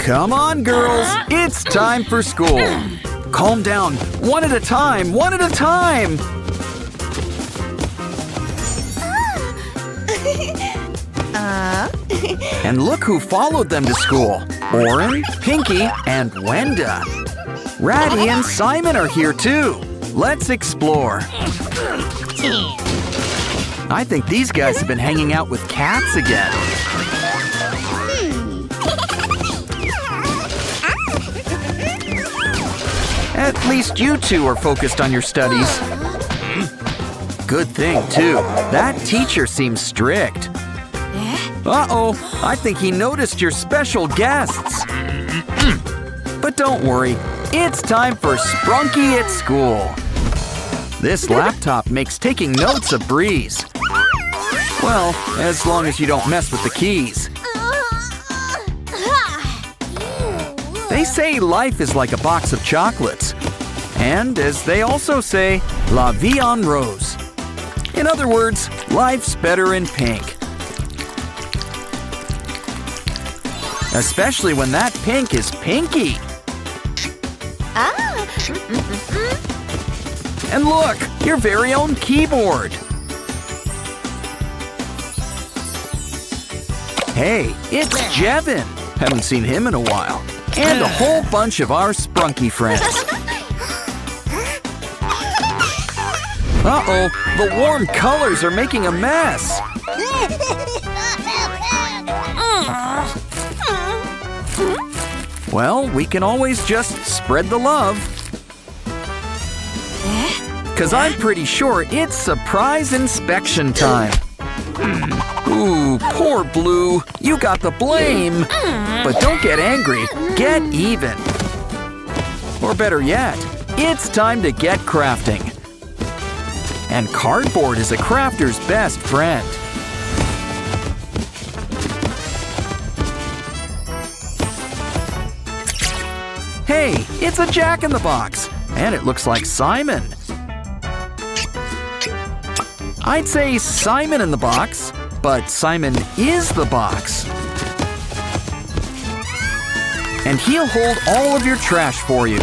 Come on, girls. It's time for school. Calm down. One at a time. One at a time. And look who followed them to school. Oren, Pinky, and Wenda. Ratty and Simon are here too. Let's explore. I think these guys have been hanging out with cats again. At least you two are focused on your studies. Good thing, too. That teacher seems strict. Uh-oh, I think he noticed your special guests. But don't worry, it's time for Sprunki at school. This laptop makes taking notes a breeze. Well, as long as you don't mess with the keys. They say life is like a box of chocolates. And as they also say, la vie en rose. In other words, life's better in pink. Especially when that pink is pinky. And look, your very own keyboard. Hey, it's Jevin. Haven't seen him in a while. And a whole bunch of our Sprunki friends. Uh-oh, the warm colors are making a mess. Well, we can always just spread the love. 'Cause I'm pretty sure it's surprise inspection time. Ooh, poor Blue. You got the blame. But don't get angry. Get even. Or better yet, it's time to get crafting. And cardboard is a crafter's best friend. Hey, it's a Jack-in-the-Box. And it looks like Simon. I'd say Simon in the box, but Simon is the box. And he'll hold all of your trash for you.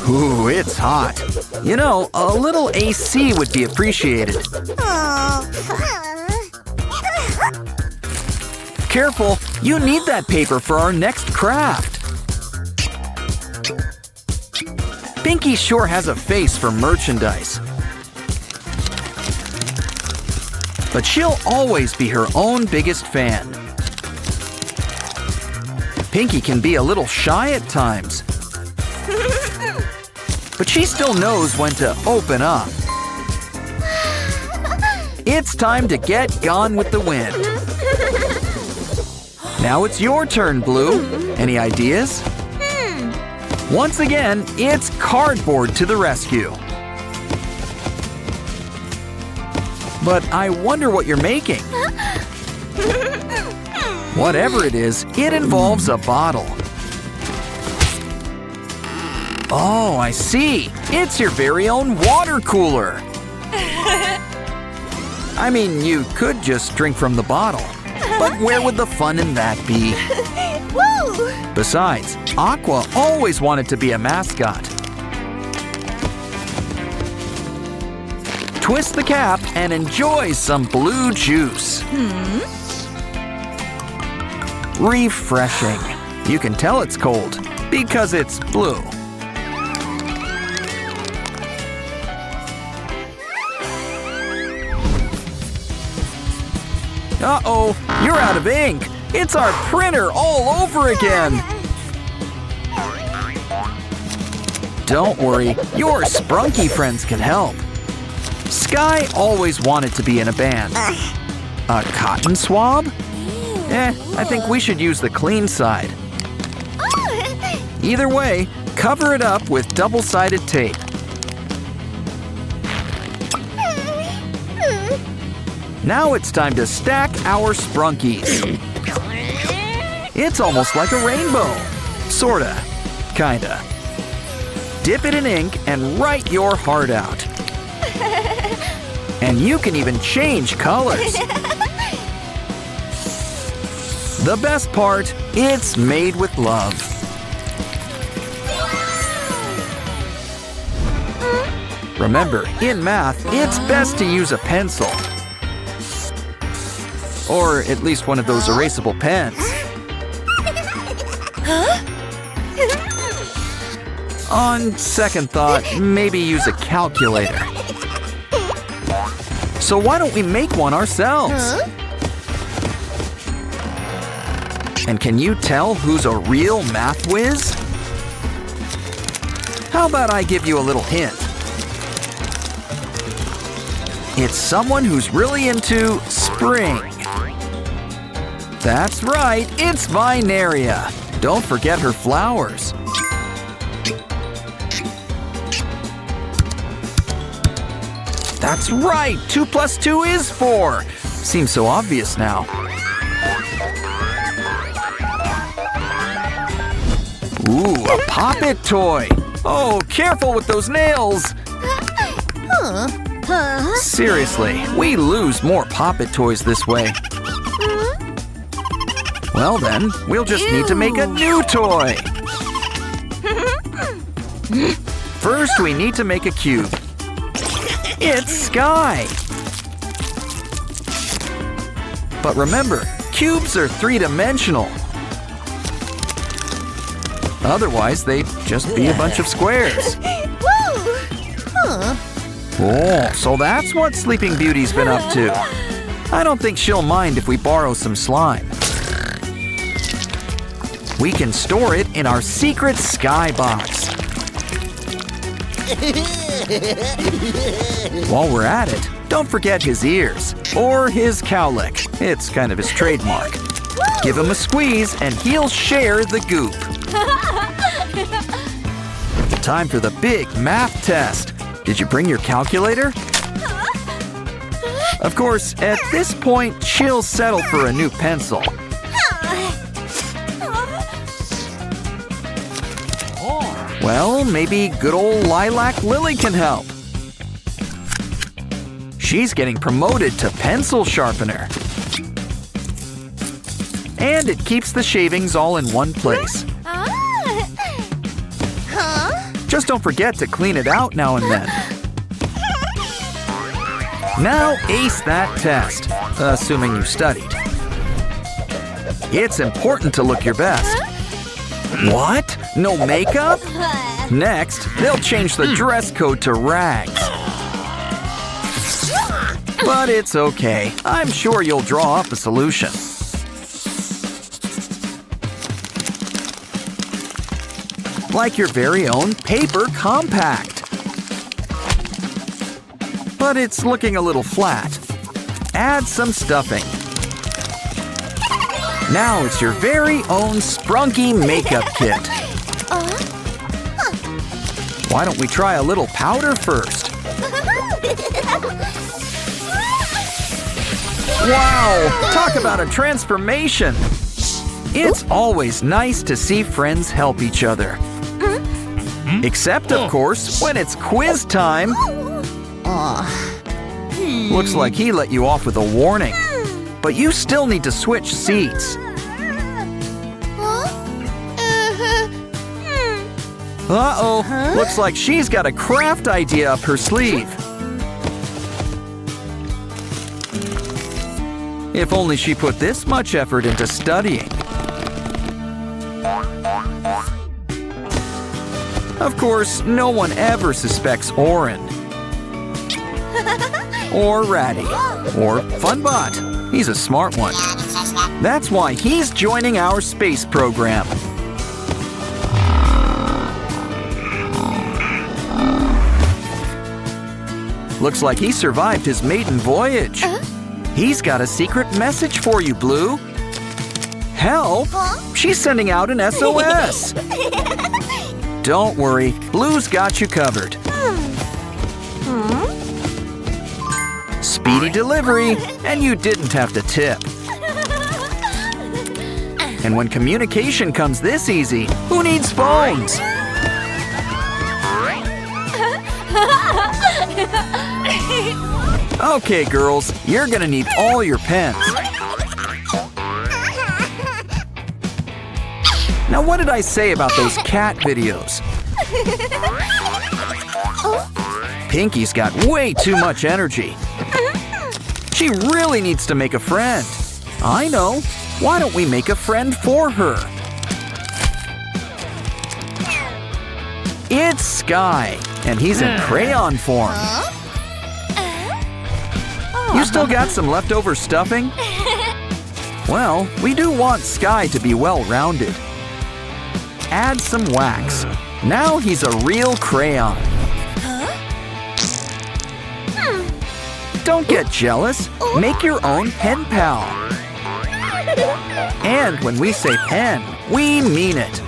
Ooh, it's hot. You know, a little AC would be appreciated. Careful, you need that paper for our next craft. Pinky sure has a face for merchandise. But she'll always be her own biggest fan. Pinky can be a little shy at times. But she still knows when to open up. It's time to get gone with the wind. Now it's your turn, Blue. Any ideas? Once again, it's cardboard to the rescue. But I wonder what you're making. Whatever it is, it involves a bottle. Oh, I see. It's your very own water cooler. I mean, you could just drink from the bottle. But where would the fun in that be? Besides, Aqua always wanted to be a mascot. Twist the cap and enjoy some blue juice. Refreshing. You can tell it's cold because it's blue. Uh-oh, you're out of ink. It's our printer all over again. Don't worry, your Sprunki friends can help. Sky always wanted to be in a band. A cotton swab? I think we should use the clean side. Either way, cover it up with double-sided tape. Now it's time to stack our Sprunkis. It's almost like a rainbow. Sorta. Kinda. Dip it in ink and write your heart out. And you can even change colors. The best part, it's made with love. Remember, in math, it's best to use a pencil. Or at least one of those erasable pens. On second thought, maybe use a calculator. So why don't we make one ourselves? And can you tell who's a real math whiz? How about I give you a little hint? It's someone who's really into spring. That's right, it's Vinaria. Don't forget her flowers. That's right, 2 plus 2 is 4. Seems so obvious now. Ooh, a Pop-It toy. Oh, careful with those nails. Seriously, we lose more Pop-It toys this way. Well then, we'll just need to make a new toy. First, we need to make a cube. It's Sky. But remember, cubes are three-dimensional. Otherwise, they'd just be a bunch of squares. Oh, so that's what Sleeping Beauty's been up to. I don't think she'll mind if we borrow some slime. We can store it in our secret Sky box. While we're at it, don't forget his ears, or his cowlick. It's kind of his trademark. Give him a squeeze and he'll share the goop. Time for the big math test. Did you bring your calculator? Of course, at this point, she'll settle for a new pencil. Well, maybe good old Lilac Lily can help. She's getting promoted to pencil sharpener. And it keeps the shavings all in one place. Just don't forget to clean it out now and then. Now ace that test, assuming you studied. It's important to look your best. What? No makeup? Next, they'll change the dress code to rags. But it's okay. I'm sure you'll draw up a solution. Like your very own paper compact. But it's looking a little flat. Add some stuffing. Now it's your very own Sprunki makeup kit. Why don't we try a little powder first? Wow! Talk about a transformation! It's always nice to see friends help each other. Except, of course, when it's quiz time. Looks like he let you off with a warning. But you still need to switch seats. Uh-oh, looks like she's got a craft idea up her sleeve. If only she put this much effort into studying. Of course, no one ever suspects Orin. Or Ratty. Or Funbot. He's a smart one. That's why he's joining our space program. Looks like he survived his maiden voyage. He's got a secret message for you, Blue. Help! She's sending out an SOS. Don't worry, Blue's got you covered. Speedy delivery, and you didn't have to tip. And when communication comes this easy, who needs phones? Okay, girls, you're gonna need all your pens. Now what did I say about those cat videos? Pinky's got way too much energy. She really needs to make a friend. I know. Why don't we make a friend for her? It's Sky, and he's in crayon form. You still got some leftover stuffing? Well, we do want Sky to be well-rounded. Add some wax. Now he's a real crayon. Don't get jealous. Make your own pen pal. And when we say pen, we mean it.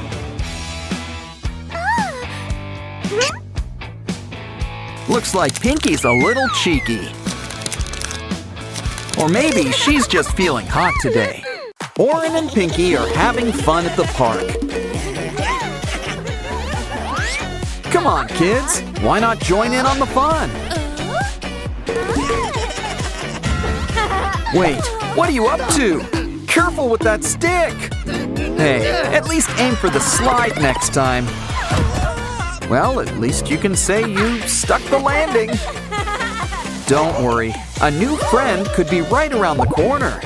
Looks like Pinky's a little cheeky. Or maybe she's just feeling hot today. Oren and Pinky are having fun at the park. Come on, kids. Why not join in on the fun? Wait, what are you up to? Careful with that stick! Hey, at least aim for the slide next time. Well, at least you can say you stuck the landing. Don't worry, a new friend could be right around the corner.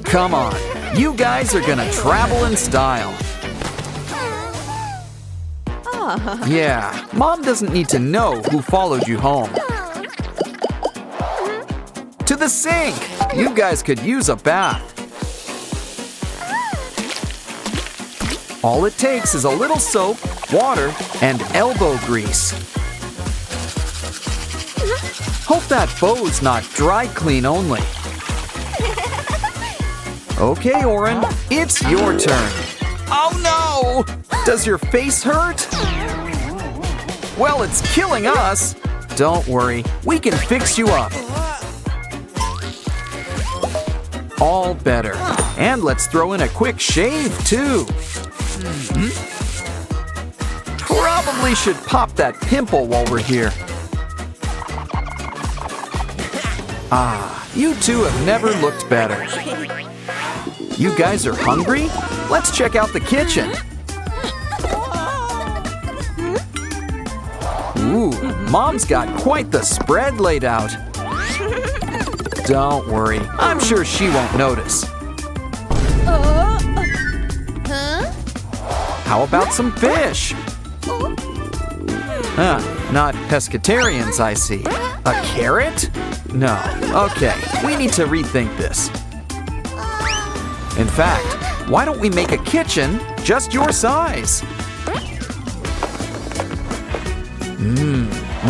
Come on, you guys are gonna travel in style. Yeah, Mom doesn't need to know who followed you home. To the sink! You guys could use a bath. All it takes is a little soap, water, and elbow grease. Hope that bow's not dry clean only. Okay, Oren, it's your turn. Oh no! Does your face hurt? Well, it's killing us. Don't worry, we can fix you up. All better. And let's throw in a quick shave, too. Probably should pop that pimple while we're here. Ah, you two have never looked better. You guys are hungry? Let's check out the kitchen. Ooh, Mom's got quite the spread laid out. Don't worry, I'm sure she won't notice. How about some fish? Not pescatarians, I see. A carrot? No. Okay, we need to rethink this. In fact, why don't we make a kitchen just your size?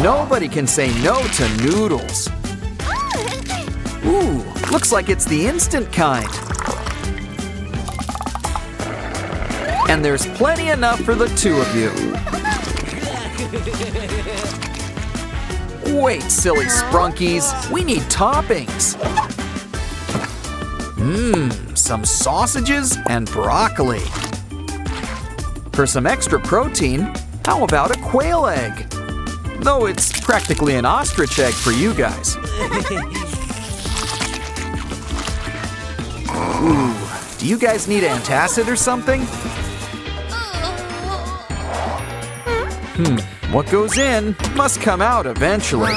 Nobody can say no to noodles. Ooh, looks like it's the instant kind. And there's plenty enough for the two of you. Wait, silly Sprunkies, we need toppings. Some sausages and broccoli. For some extra protein, how about a quail egg? Though it's practically an ostrich egg for you guys. Ooh, do you guys need antacid or something? What goes in must come out eventually.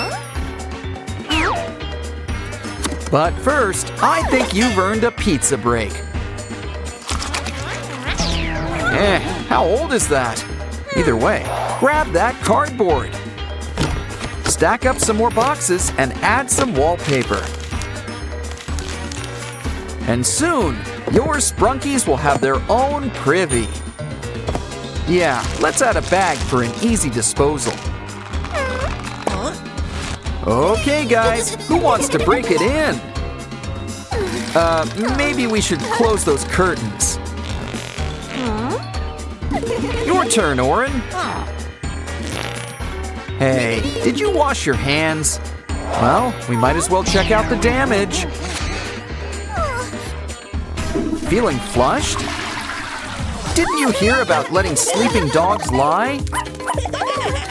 But first, I think you've earned a pizza break. How old is that? Either way, grab that cardboard. Stack up some more boxes and add some wallpaper. And soon, your Sprunkies will have their own privy. Yeah, let's add a bag for an easy disposal. Okay, guys, who wants to break it in? Maybe we should close those curtains. Your turn, Oren. Hey, did you wash your hands? Well, we might as well check out the damage. Feeling flushed? Didn't you hear about letting sleeping dogs lie?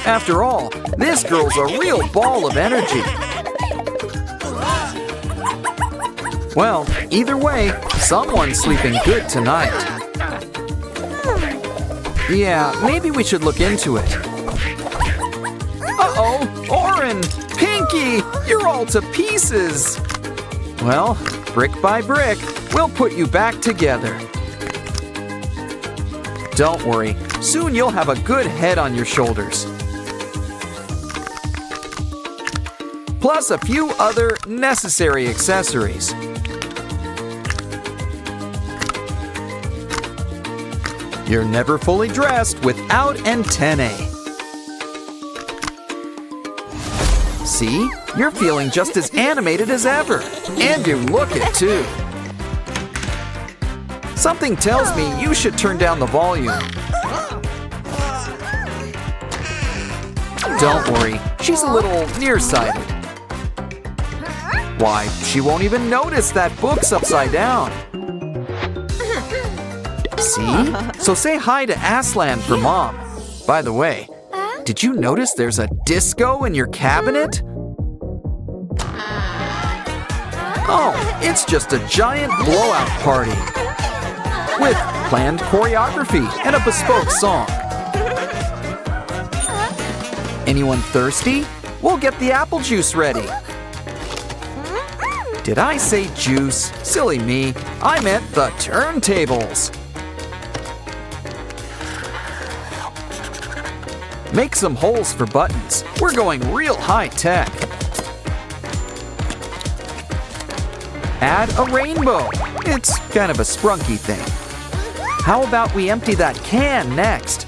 After all, this girl's a real ball of energy. Well, either way, someone's sleeping good tonight. Yeah, maybe we should look into it. Uh-oh, Oren! Pinky! You're all to pieces! Well, brick by brick, we'll put you back together. Don't worry, soon you'll have a good head on your shoulders. Plus a few other necessary accessories. You're never fully dressed without antennae. See? You're feeling just as animated as ever. And you look it too. Something tells me you should turn down the volume. Don't worry, she's a little nearsighted. Why, she won't even notice that book's upside down. See? So say hi to Aslan for Mom. By the way, did you notice there's a disco in your cabinet? Oh, it's just a giant blowout party with planned choreography and a bespoke song. Anyone thirsty? We'll get the apple juice ready. Did I say juice? Silly me. I meant the turntables. Make some holes for buttons. We're going real high tech. Add a rainbow. It's kind of a Sprunki thing. How about we empty that can next?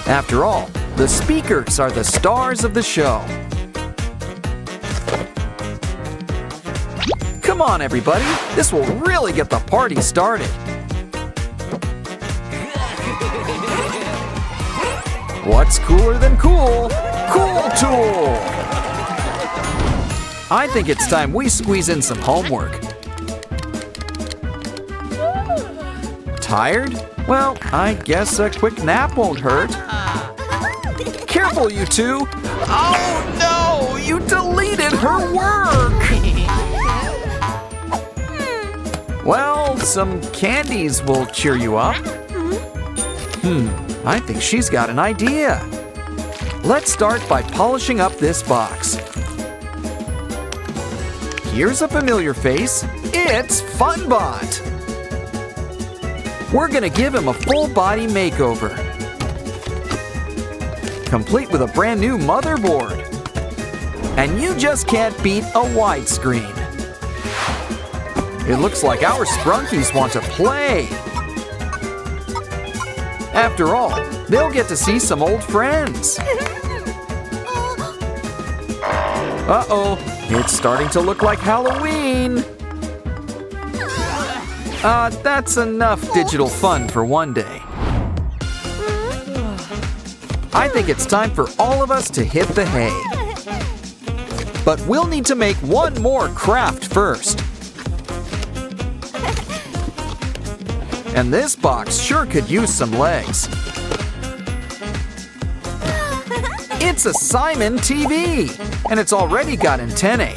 After all, the speakers are the stars of the show. Come on, everybody. This will really get the party started. What's cooler than cool? Cool Tool! I think it's time we squeeze in some homework. Tired? Well, I guess a quick nap won't hurt. Careful, you two! Oh no! You deleted her work! Well, some candies will cheer you up. I think she's got an idea. Let's start by polishing up this box. Here's a familiar face. It's Funbot. We're gonna give him a full body makeover, complete with a brand new motherboard. And you just can't beat a widescreen. It looks like our Sprunkies want to play. After all, they'll get to see some old friends. Uh-oh, it's starting to look like Halloween. That's enough digital fun for one day. I think it's time for all of us to hit the hay. But we'll need to make one more craft first. And this box sure could use some legs. It's a Simon TV, and it's already got antennae.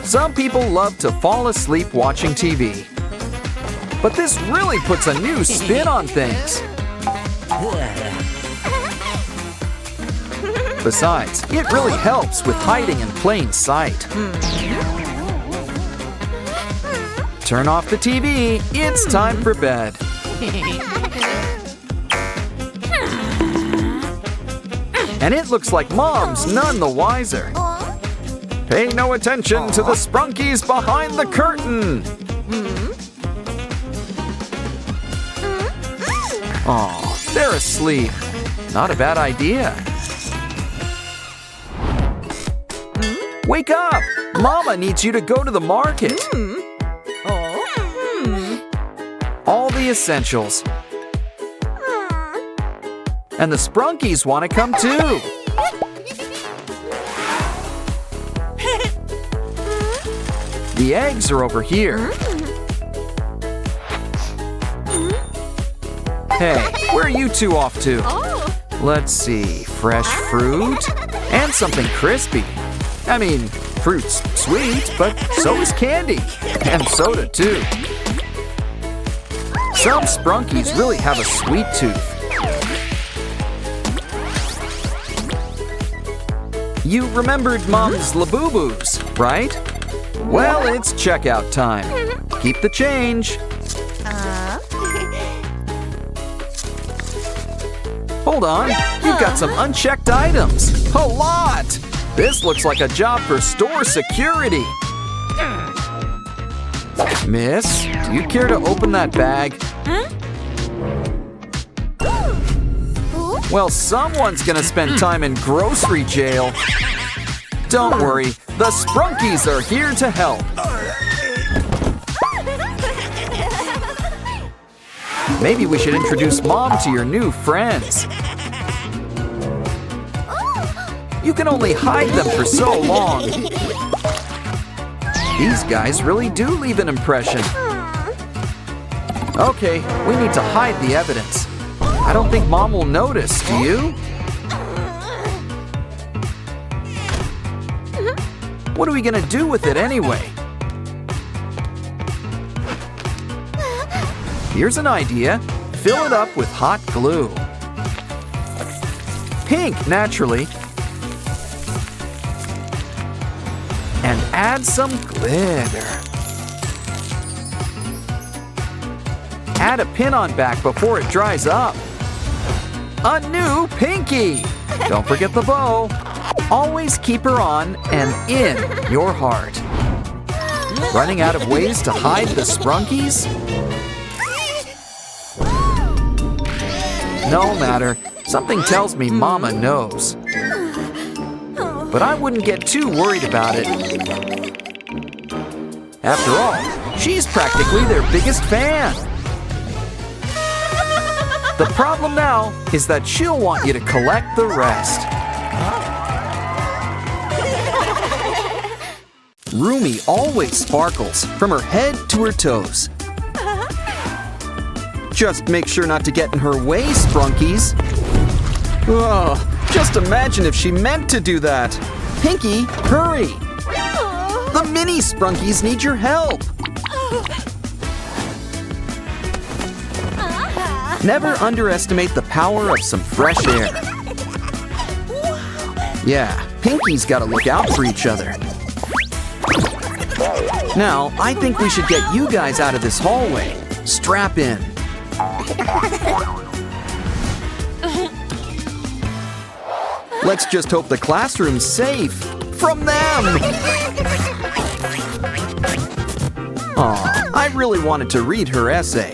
Some people love to fall asleep watching TV. But this really puts a new spin on things. Besides, it really helps with hiding in plain sight. Turn off the TV. It's time for bed. And it looks like Mom's none the wiser. Pay no attention to the Sprunkies behind the curtain. Aw, they're asleep. Not a bad idea. Wake up! Mama needs you to go to the market. All the essentials. And the Sprunkies want to come too. The eggs are over here. Hey, where are you two off to? Let's see, fresh fruit and something crispy. I mean, fruit's sweet, but so is candy. And soda, too. Some Sprunkies really have a sweet tooth. You remembered Mom's Labubu's, right? Well, it's checkout time. Keep the change. Hold on, you've got some unchecked items. A lot! This looks like a job for store security. Miss, do you care to open that bag? Well, someone's gonna spend time in grocery jail. Don't worry, the Sprunkies are here to help. Maybe we should introduce Mom to your new friends. You can only hide them for so long. These guys really do leave an impression. Okay, we need to hide the evidence. I don't think Mom will notice, do you? What are we gonna do with it anyway? Here's an idea. Fill it up with hot glue. Pink, naturally. And add some glitter. Add a pin-on back before it dries up. A new pinky! Don't forget the bow. Always keep her on and in your heart. Running out of ways to hide the Sprunkies? No matter. Something tells me Mama knows. But I wouldn't get too worried about it. After all, she's practically their biggest fan. The problem now is that she'll want you to collect the rest. Rumi always sparkles from her head to her toes. Just make sure not to get in her way, Sprunkies. Oh, just imagine if she meant to do that. Pinky, hurry! The mini Sprunkies need your help. Never underestimate the power of some fresh air. Yeah, Pinky's gotta look out for each other. Now, I think we should get you guys out of this hallway. Strap in. Let's just hope the classroom's safe from them. Aw, I really wanted to read her essay.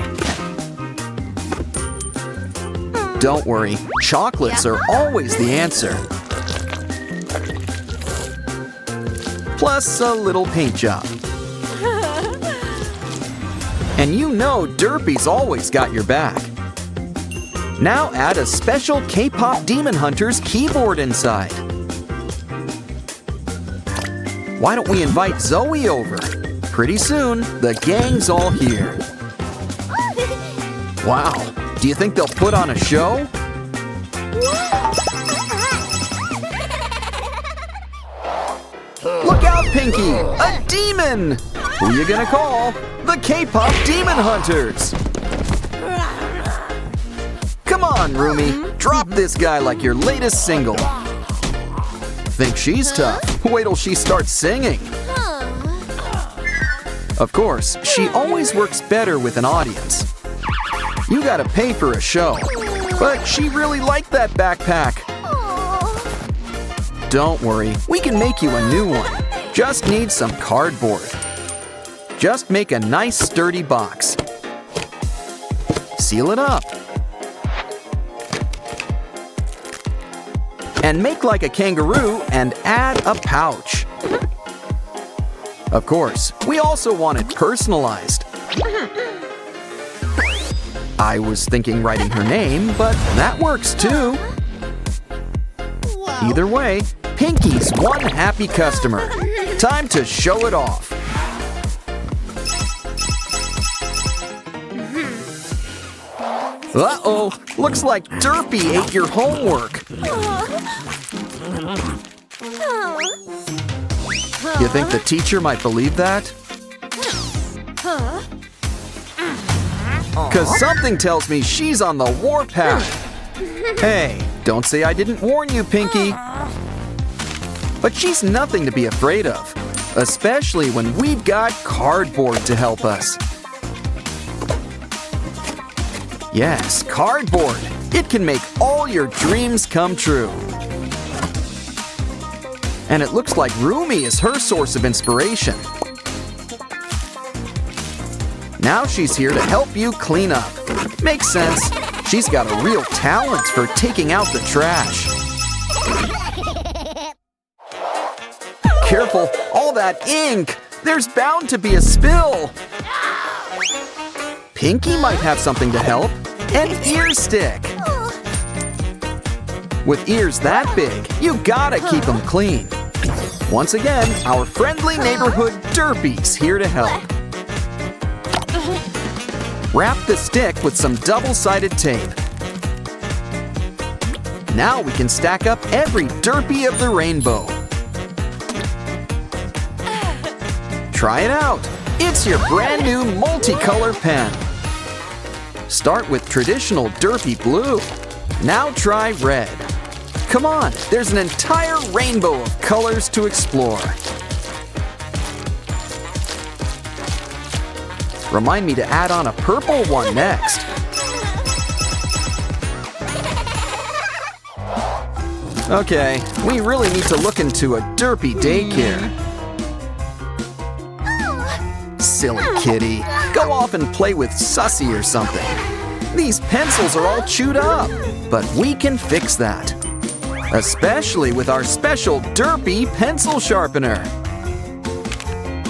Don't worry, chocolates are always the answer. Plus a little paint job. And you know Derpy's always got your back. Now add a special K-pop Demon Hunter's keyboard inside. Why don't we invite Zoe over? Pretty soon, the gang's all here. Wow, do you think they'll put on a show? Look out, Pinky! A demon! Who you gonna call? The K-pop Demon Hunters! Come on, Rumi. Drop this guy like your latest single. Think she's tough? Wait till she starts singing. Of course, she always works better with an audience. You gotta pay for a show. But she really liked that backpack. Don't worry, we can make you a new one. Just need some cardboard. Just make a nice sturdy box. Seal it up. And make like a kangaroo and add a pouch. Of course, we also want it personalized. I was thinking writing her name, but that works too. Either way, Pinky's one happy customer. Time to show it off. Uh-oh, looks like Derpy ate your homework. You think the teacher might believe that? 'Cause something tells me she's on the warpath. Hey, don't say I didn't warn you, Pinky. But she's nothing to be afraid of, especially when we've got cardboard to help us. Yes, cardboard. It can make all your dreams come true. And it looks like Rumi is her source of inspiration. Now she's here to help you clean up. Makes sense. She's got a real talent for taking out the trash. Careful, all that ink! There's bound to be a spill! Pinky might have something to help. An ear stick! With ears that big, you gotta keep them clean. Once again, our friendly neighborhood Derpy's here to help. Wrap the stick with some double-sided tape. Now we can stack up every Derpy of the rainbow. Try it out! It's your brand new multicolor pen. Start with traditional Derpy blue. Now try red. Come on, there's an entire rainbow of colors to explore. Remind me to add on a purple one next. Okay, we really need to look into a Derpy daycare. Silly kitty, go off and play with Sussy or something. These pencils are all chewed up, but we can fix that. Especially with our special Derpy pencil sharpener.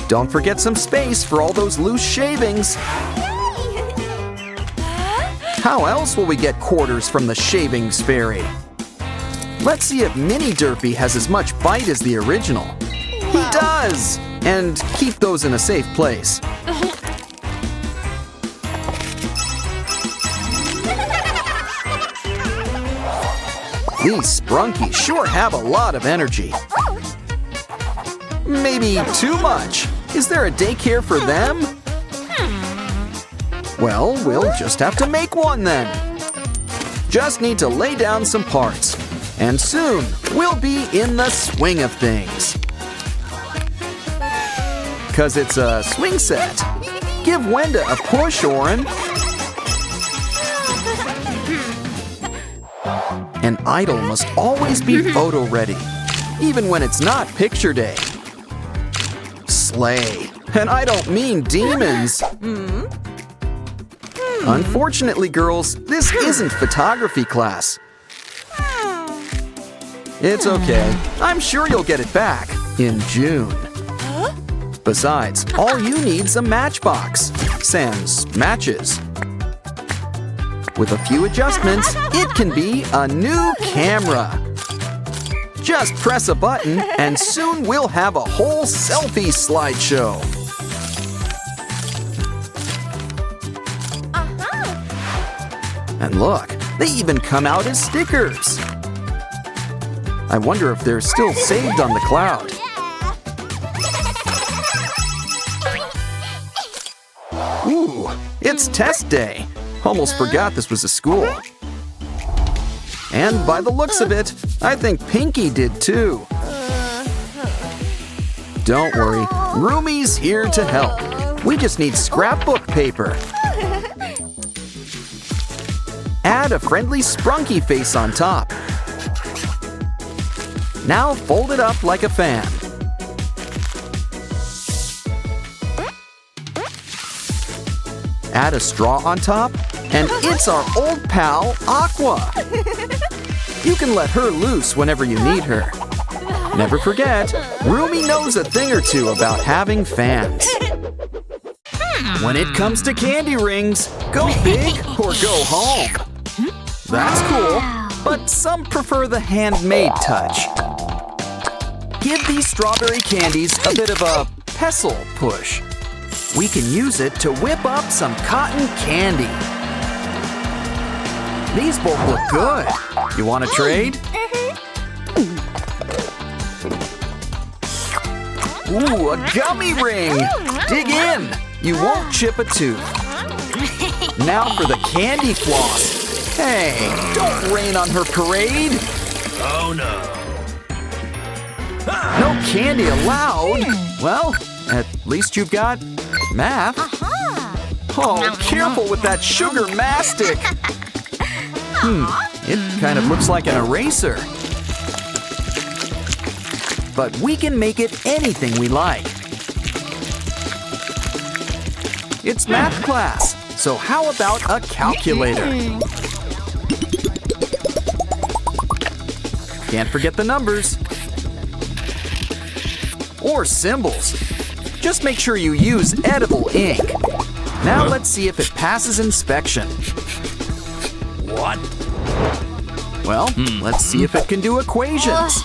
Don't forget some space for all those loose shavings. How else will we get quarters from the shavings fairy? Let's see if Mini Derpy has as much bite as the original. He does! And keep those in a safe place. These Sprunkies sure have a lot of energy. Maybe too much. Is there a daycare for them? Well, we'll just have to make one then. Just need to lay down some parts. And soon, we'll be in the swing of things. 'Cause it's a swing set. Give Wenda a push, Oren. An idol must always be photo ready, even when it's not picture day. Slay. And I don't mean demons. Unfortunately, girls, this isn't photography class. It's okay. I'm sure you'll get it back in June. Besides, all you need's a matchbox. Sans matches. With a few adjustments, it can be a new camera. Just press a button and soon we'll have a whole selfie slideshow. And look, they even come out as stickers. I wonder if they're still saved on the cloud. Ooh, it's test day. Almost forgot this was a school. And by the looks of it, I think Pinky did too. Don't worry, Rumi's here to help. We just need scrapbook paper. Add a friendly Sprunky face on top. Now fold it up like a fan. Add a straw on top, and it's our old pal, Aqua. You can let her loose whenever you need her. Never forget, Rumi knows a thing or two about having fans. When it comes to candy rings, go big or go home. That's cool, but some prefer the handmade touch. Give these strawberry candies a bit of a pestle push. We can use it to whip up some cotton candy. These both look good. You want to trade? Ooh, a gummy ring! Dig in! You won't chip a tooth. Now for the candy floss. Hey, don't rain on her parade. Oh no. No candy allowed. Well, at least you've got math. Oh, careful with that sugar mastic. It kind of looks like an eraser. But we can make it anything we like. It's math class, so how about a calculator? Can't forget the numbers. Or symbols. Just make sure you use edible ink. Now let's see if it passes inspection. What? Well, let's see if it can do equations.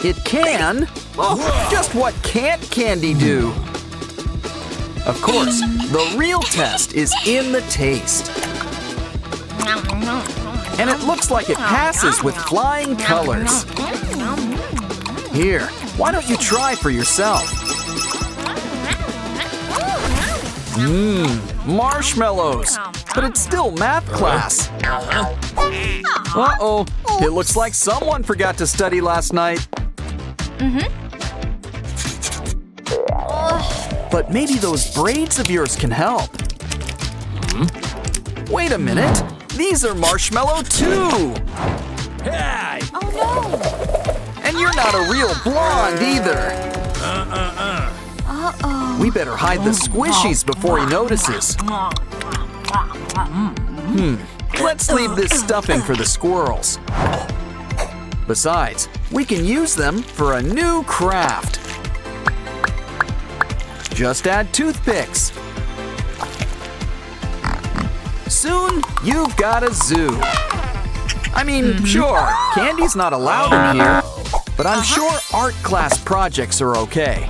It can. Oh, just what can't candy do? Of course, the real test is in the taste. And it looks like it passes with flying colors. Here, why don't you try for yourself? Marshmallows. But it's still math class. Uh-oh, it looks like someone forgot to study last night. But maybe those braids of yours can help. Wait a minute. These are marshmallow too. Hey! Oh no! And you're not a real blonde either. Uh-oh. We better hide the squishies before he notices. Let's leave this stuffing for the squirrels. Besides, we can use them for a new craft. Just add toothpicks. Soon, you've got a zoo. I mean, sure, candy's not allowed in here, but I'm sure art class projects are okay.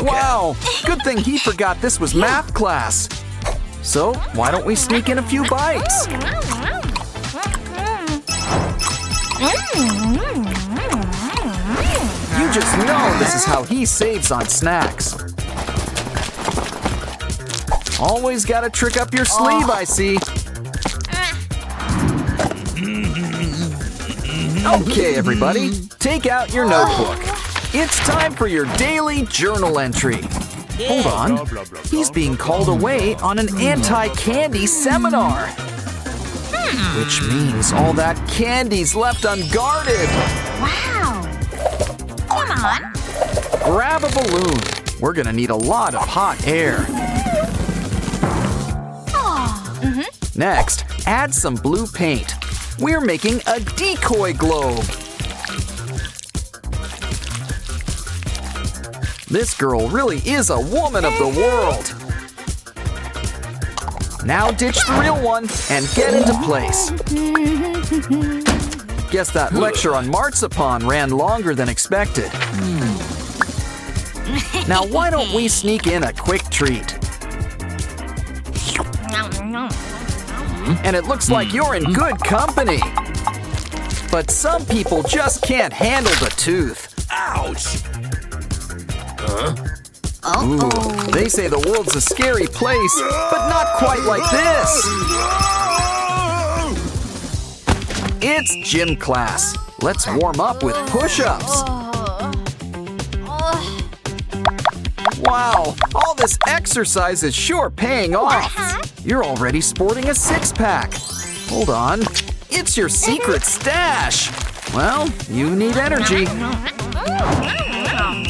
Wow, good thing he forgot this was math class. So, why don't we sneak in a few bites? You just know this is how he saves on snacks. Always gotta trick up your sleeve, I see. Okay, everybody, take out your notebook. It's time for your daily journal entry. Hold on, he's being called away on an anti-candy seminar. Which means all that candy's left unguarded. Wow! Come on. Grab a balloon. We're gonna need a lot of hot air. Next, add some blue paint. We're making a decoy globe. This girl really is a woman of the world. Now ditch the real one and get into place. Guess that lecture on marzipan ran longer than expected. Now why don't we sneak in a quick treat? And it looks like you're in good company. But some people just can't handle the tooth. Ouch! Ooh, they say the world's a scary place, but not quite like this. It's gym class. Let's warm up with push-ups. Wow, all this exercise is sure paying off. You're already sporting a six-pack. Hold on, it's your secret stash. Well, you need energy.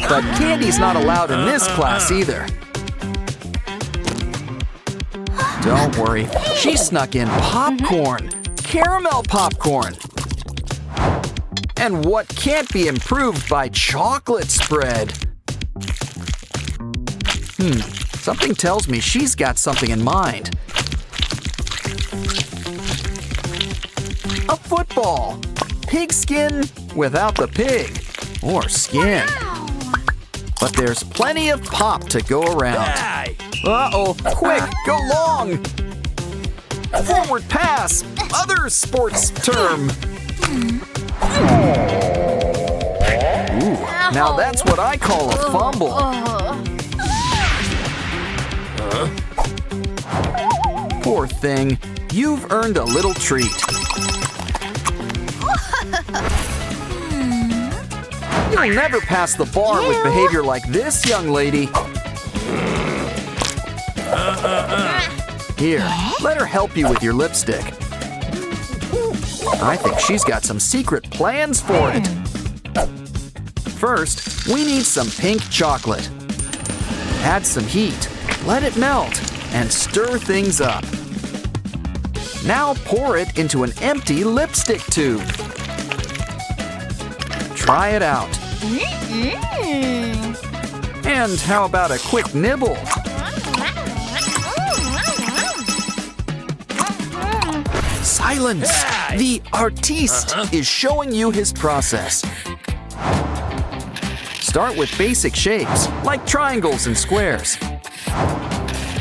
But candy's not allowed in this class either. Don't worry, she snuck in popcorn. Caramel popcorn. And what can't be improved by chocolate spread? Something tells me she's got something in mind. A football. Pigskin without the pig. Or skin. But there's plenty of pop to go around. Uh-oh, quick, go long! Forward pass, other sports term. Ooh, now that's what I call a fumble. Poor thing, you've earned a little treat. You'll never pass the bar with behavior like this, young lady. Here, let her help you with your lipstick. I think she's got some secret plans for it. First, we need some pink chocolate. Add some heat, let it melt, and stir things up. Now pour it into an empty lipstick tube. Try it out. And how about a quick nibble? Silence! The artiste is showing you his process. Start with basic shapes, like triangles and squares.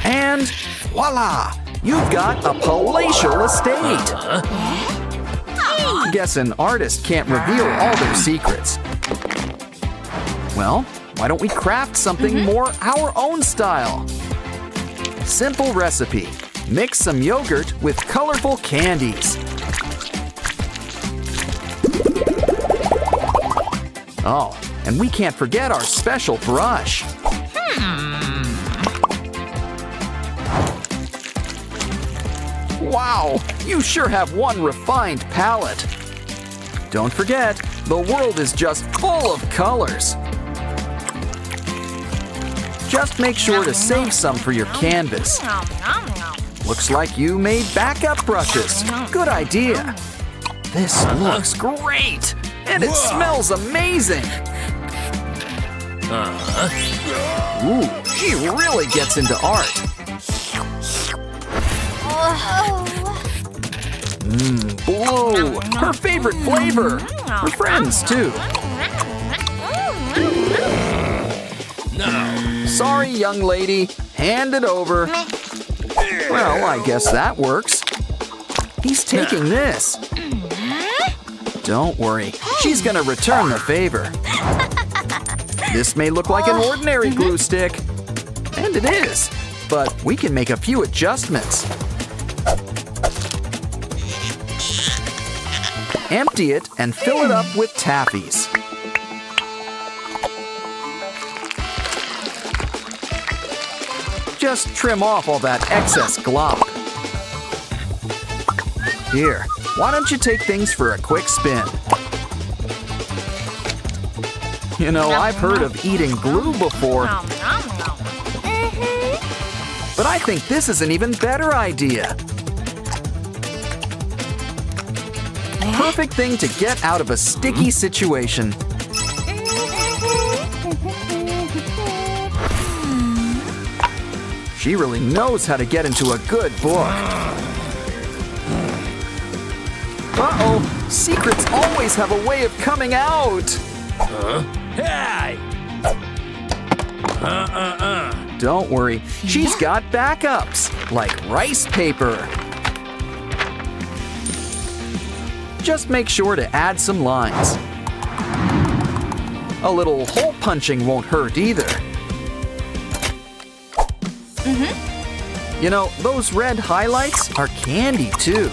And voila! You've got a palatial estate! Guess an artist can't reveal all their secrets. Well, why don't we craft something more our own style? Simple recipe. Mix some yogurt with colorful candies. Oh, and we can't forget our special brush. Wow, you sure have one refined palette. Don't forget, the world is just full of colors. Just make sure to save some for your canvas. Looks like you made backup brushes. Good idea. This looks great, and it smells amazing. Ooh, she really gets into art. Blue, her favorite flavor. Her friends, too. No. Sorry, young lady. Hand it over. Well, I guess that works. He's taking this. Don't worry, she's gonna return the favor. This may look like an ordinary glue stick, and it is, but we can make a few adjustments. Empty it and fill it up with taffies. Just trim off all that excess glop. Here, why don't you take things for a quick spin? You know, I've heard of eating glue before, but I think this is an even better idea. Perfect thing to get out of a sticky situation. She really knows how to get into a good book. Uh-oh, secrets always have a way of coming out. Hey! Don't worry, she's got backups, like rice paper. Just make sure to add some lines. A little hole punching won't hurt either. You know, those red highlights are candy too.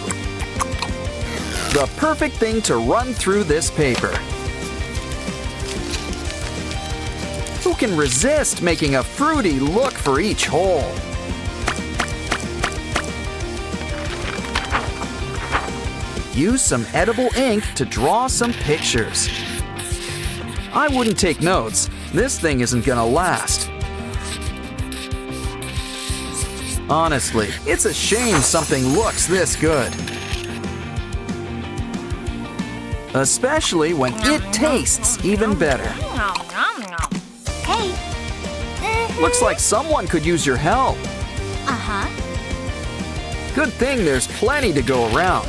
The perfect thing to run through this paper. Who can resist making a fruity look for each hole? Use some edible ink to draw some pictures. I wouldn't take notes. This thing isn't gonna last. Honestly, it's a shame something looks this good. Especially when it tastes even better. Hey. Looks like someone could use your help. Good thing there's plenty to go around.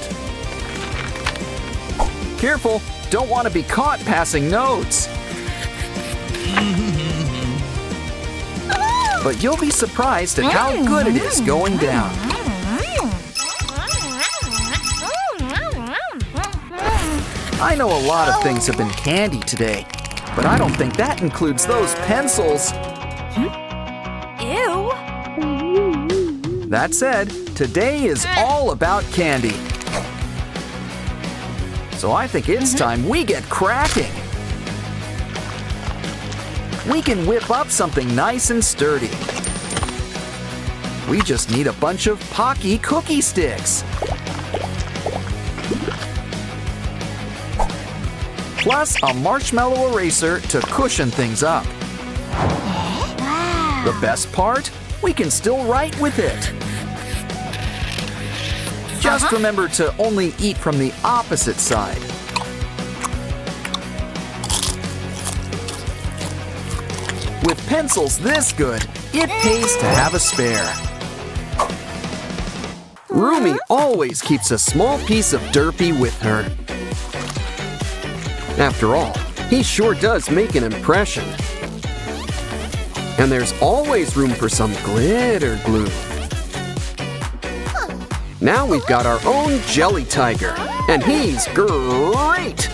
Careful, don't want to be caught passing notes. but you'll be surprised at how good it is going down. I know a lot of things have been candy today, but I don't think that includes those pencils. Ew. That said, today is all about candy. So I think it's time we get cracking. We can whip up something nice and sturdy. We just need a bunch of Pocky cookie sticks. Plus a marshmallow eraser to cushion things up. Wow. The best part? We can still write with it. Just remember to only eat from the opposite side. With pencils this good, it pays to have a spare. Rumi always keeps a small piece of Derpy with her. After all, he sure does make an impression. And there's always room for some glitter glue. Now we've got our own jelly tiger, and he's great!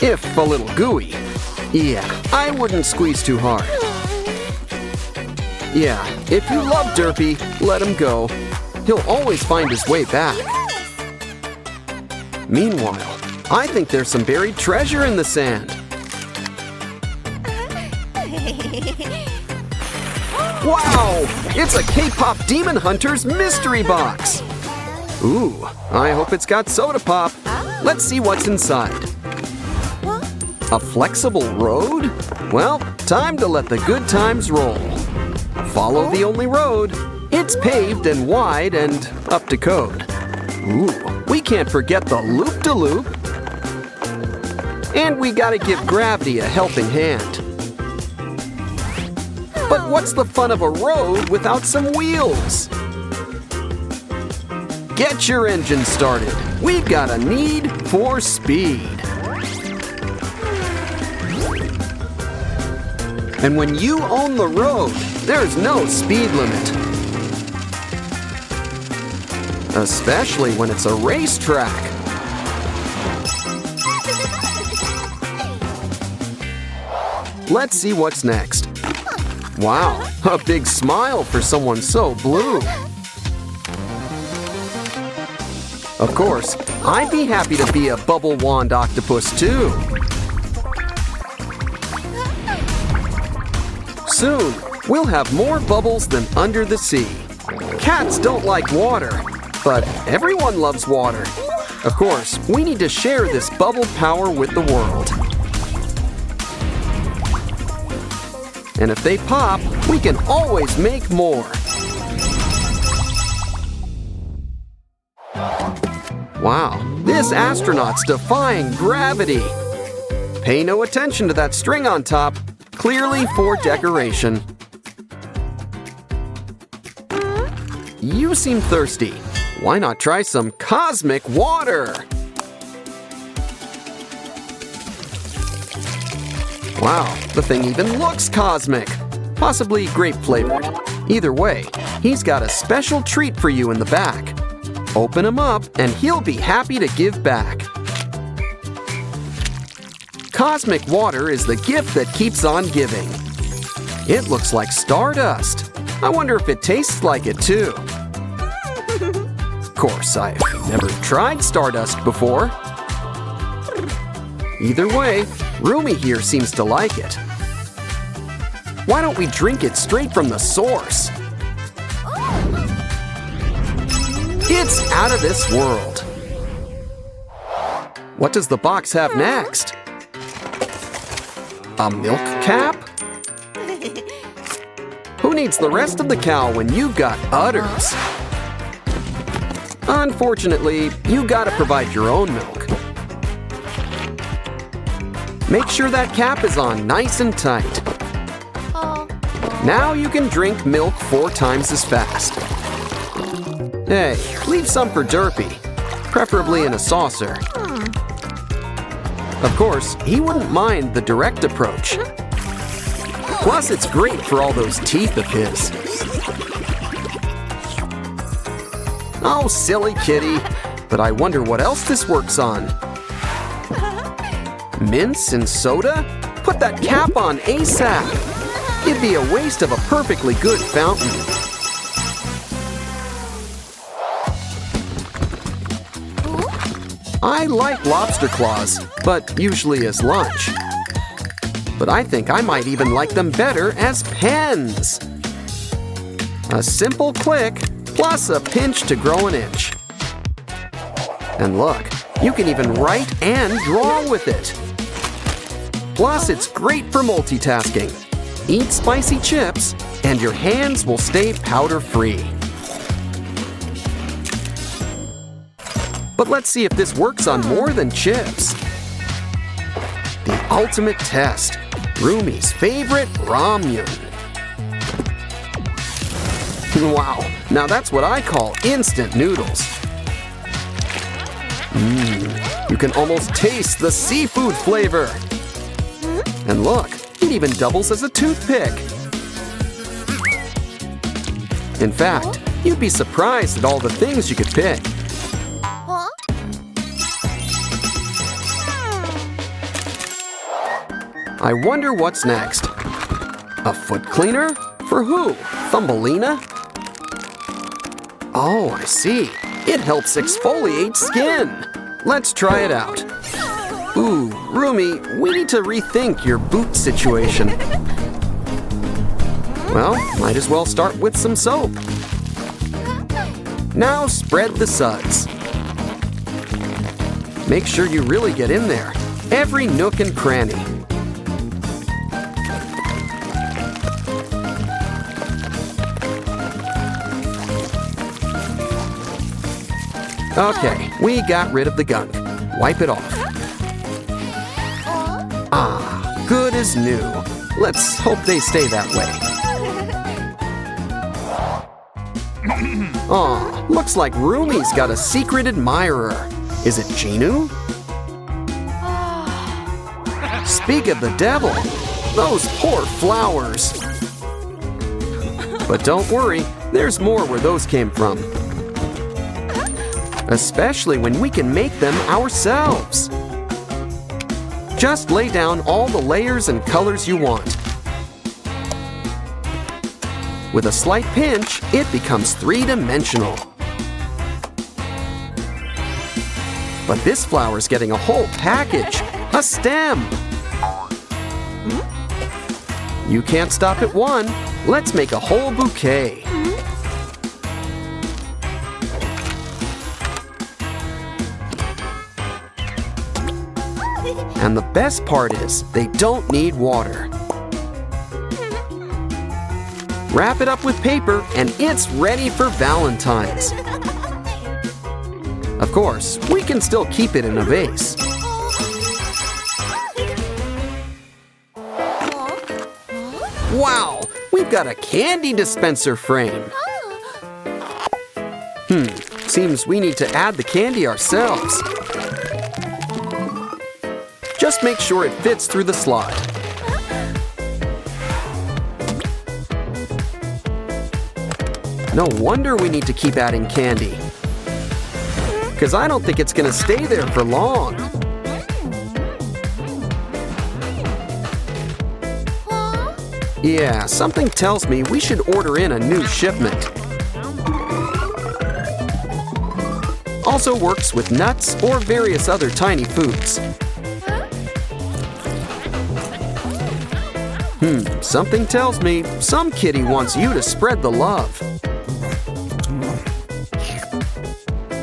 If a little gooey. Yeah, I wouldn't squeeze too hard. Yeah, if you love Derpy, let him go. He'll always find his way back. Meanwhile, I think there's some buried treasure in the sand. Wow! It's a K-pop Demon Hunter's mystery box! Ooh, I hope it's got soda pop. Let's see what's inside. A flexible road? Well, time to let the good times roll. Follow the only road. It's paved and wide and up to code. Ooh, we can't forget the loop-de-loop. And we gotta give gravity a helping hand. But what's the fun of a road without some wheels? Get your engine started. We've got a need for speed. And when you own the road, there's no speed limit. Especially when it's a racetrack. Let's see what's next. Wow, a big smile for someone so blue. Of course, I'd be happy to be a bubble wand octopus too. Soon, we'll have more bubbles than under the sea. Cats don't like water, but everyone loves water. Of course, we need to share this bubble power with the world. And if they pop, we can always make more. Wow, this astronaut's defying gravity. Pay no attention to that string on top, clearly for decoration. You seem thirsty. Why not try some cosmic water? Wow, the thing even looks cosmic. Possibly grape flavored. Either way, he's got a special treat for you in the back. Open him up and he'll be happy to give back. Cosmic water is the gift that keeps on giving. It looks like stardust. I wonder if it tastes like it too. Of course, I've never tried stardust before. Either way, Rumi here seems to like it. Why don't we drink it straight from the source? It's out of this world. What does the box have next? A milk cap? Who needs the rest of the cow when you've got udders? Unfortunately, you gotta provide your own milk. Make sure that cap is on nice and tight. Now you can drink milk 4 times as fast. Hey, leave some for Derpy, preferably in a saucer. Of course, he wouldn't mind the direct approach. Plus, it's great for all those teeth of his. Oh, silly kitty. But I wonder what else this works on. Mints and soda? Put that cap on ASAP. It'd be a waste of a perfectly good fountain. I like lobster claws, but usually as lunch. But I think I might even like them better as pens. A simple click, plus a pinch to grow an inch. And look, you can even write and draw with it. Plus, it's great for multitasking. Eat spicy chips, and your hands will stay powder-free. But let's see if this works on more than chips. The ultimate test. Rumi's favorite ramyun. Wow, now that's what I call instant noodles. You can almost taste the seafood flavor. And look, it even doubles as a toothpick. In fact, you'd be surprised at all the things you could pick. I wonder what's next. A foot cleaner? For who? Thumbelina? Oh, I see. It helps exfoliate skin. Let's try it out. Ooh, Rumi, we need to rethink your boot situation. Well, might as well start with some soap. Now spread the suds. Make sure you really get in there. Every nook and cranny. Okay, we got rid of the gunk. Wipe it off. Ah, good as new. Let's hope they stay that way. Aw, looks like Rumi's got a secret admirer. Is it Genu? Speak of the devil, those poor flowers. But don't worry, there's more where those came from. Especially when we can make them ourselves. Just lay down all the layers and colors you want. With a slight pinch, it becomes three-dimensional. But this flower's getting a whole package, a stem. You can't stop at one. Let's make a whole bouquet. And the best part is, they don't need water. Wrap it up with paper and it's ready for Valentine's. Of course, we can still keep it in a vase. Wow, we've got a candy dispenser frame. Seems we need to add the candy ourselves. Just make sure it fits through the slot. No wonder we need to keep adding candy. Because I don't think it's going to stay there for long. Yeah, something tells me we should order in a new shipment. Also works with nuts or various other tiny foods. Something tells me some kitty wants you to spread the love.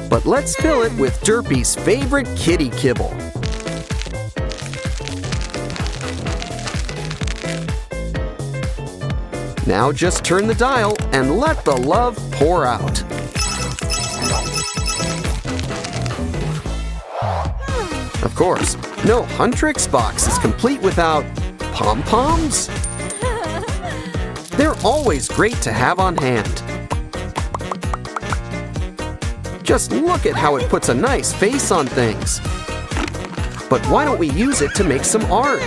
But let's fill it with Derpy's favorite kitty kibble. Now just turn the dial and let the love pour out. Of course, no Huntrix box is complete without pom-poms. They're always great to have on hand. Just look at how it puts a nice face on things. But why don't we use it to make some art?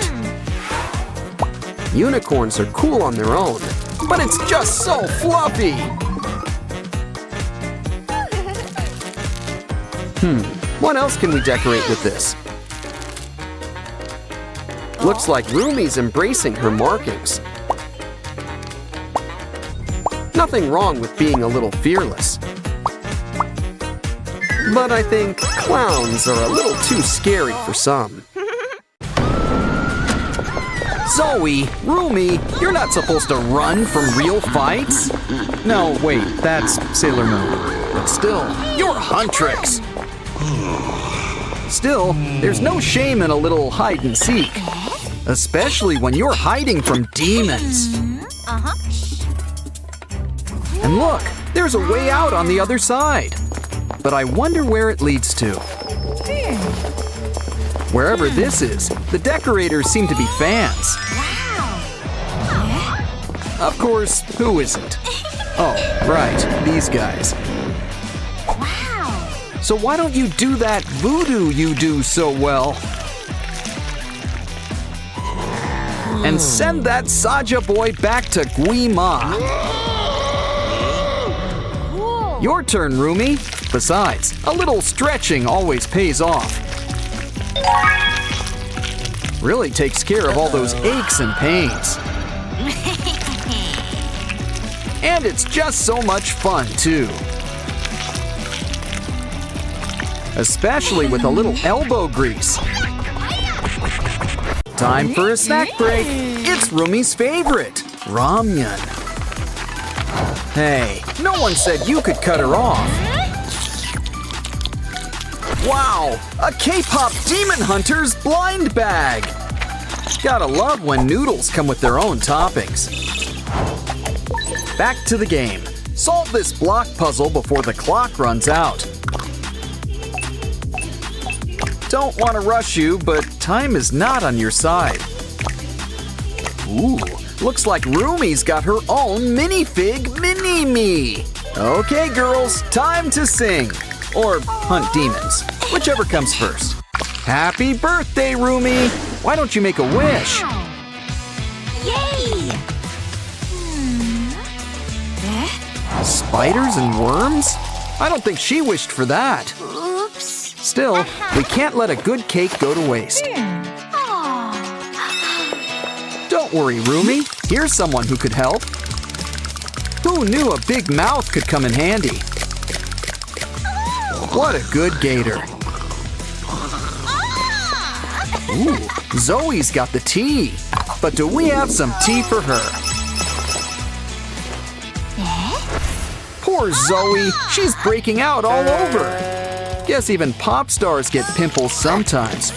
Unicorns are cool on their own, but it's just so fluffy! What else can we decorate with this? Looks like Rumi's embracing her markings. Nothing wrong with being a little fearless. But I think clowns are a little too scary for some. Zoe, Rumi, you're not supposed to run from real fights. No, wait, that's Sailor Moon. But still, you're Huntrix. Still, there's no shame in a little hide and seek. Especially when you're hiding from demons. And look, there's a way out on the other side. But I wonder where it leads to. Wherever this is, the decorators seem to be fans. Of course, who isn't? Oh, right, these guys. So why don't you do that voodoo you do so well? And send that Saja boy back to Guima. Your turn, Rumi. Besides, a little stretching always pays off. Really takes care of all those aches and pains. And it's just so much fun, too. Especially with a little elbow grease. Time for a snack break. It's Rumi's favorite, ramyun. Hey, no one said you could cut her off. Wow, a K-pop Demon Hunter's blind bag. Gotta love when noodles come with their own toppings. Back to the game. Solve this block puzzle before the clock runs out. Don't want to rush you, but time is not on your side. Ooh, looks like Rumi's got her own minifig mini-me. Okay, girls, time to sing. Or hunt demons, whichever comes first. Happy birthday, Rumi! Why don't you make a wish? Yay! Spiders and worms? I don't think she wished for that. Oops. Still, we can't let a good cake go to waste. Don't worry, Rumi. Here's someone who could help. Who knew a big mouth could come in handy? What a good gator. Ooh, Zoe's got the tea. But do we have some tea for her? Poor Zoe, she's breaking out all over. Guess even pop stars get pimples sometimes.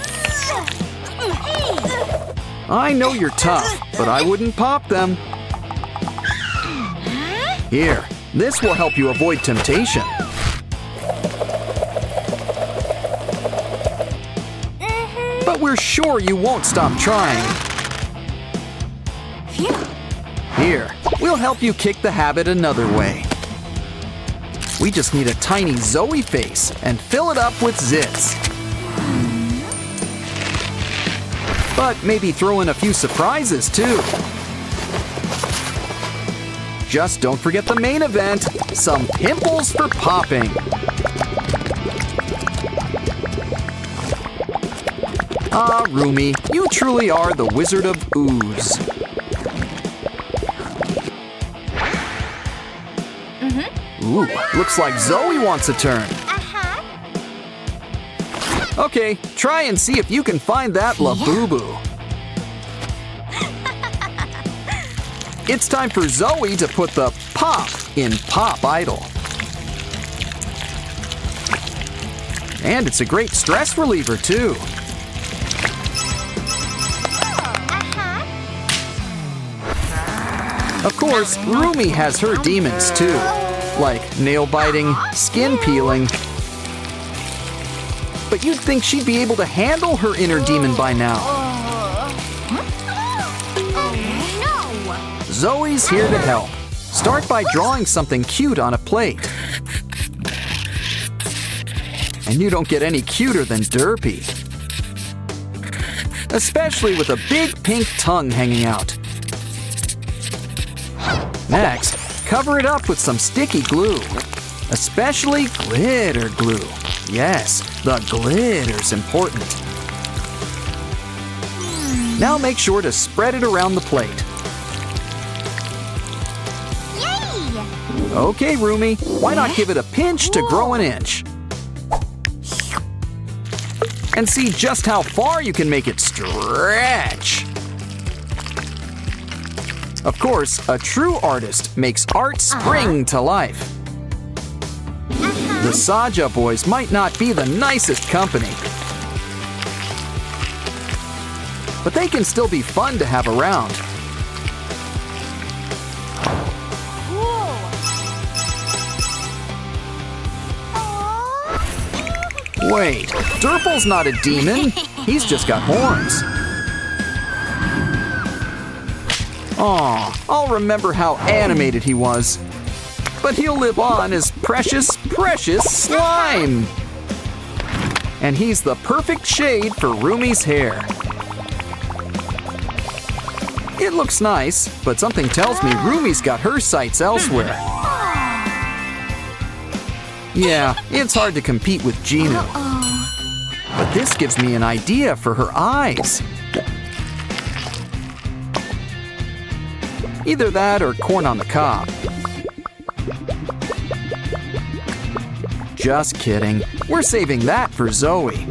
I know you're tough, but I wouldn't pop them. Here, this will help you avoid temptation. But we're sure you won't stop trying. Here, we'll help you kick the habit another way. We just need a tiny Zoe face and fill it up with zits. But maybe throw in a few surprises too. Just don't forget the main event, some pimples for popping. Ah, Rumi, you truly are the Wizard of Ooze. Ooh, looks like Zoe wants a turn. Okay, try and see if you can find that Labubu. It's time for Zoe to put the pop in Pop Idol. And it's a great stress reliever, too. Of course, Rumi has her demons, too. Like nail biting, skin peeling. But you'd think she'd be able to handle her inner demon by now. Zoe's here to help. Start by drawing something cute on a plate. And you don't get any cuter than Derpy. Especially with a big pink tongue hanging out. Next, cover it up with some sticky glue, especially glitter glue. Yes, the glitter's important. Now make sure to spread it around the plate. Yay! Okay, Rumi, why not give it a pinch to grow an inch? And see just how far you can make it stretch. Of course, a true artist makes art spring to life. The Saja boys might not be the nicest company, but they can still be fun to have around. Wait, Durple's not a demon. He's just got horns. Aw, I'll remember how animated he was. But he'll live on as precious, precious slime. And he's the perfect shade for Rumi's hair. It looks nice, but something tells me Rumi's got her sights elsewhere. Yeah, it's hard to compete with Ginu. But this gives me an idea for her eyes. Either that or corn on the cob. Just kidding. We're saving that for Zoe.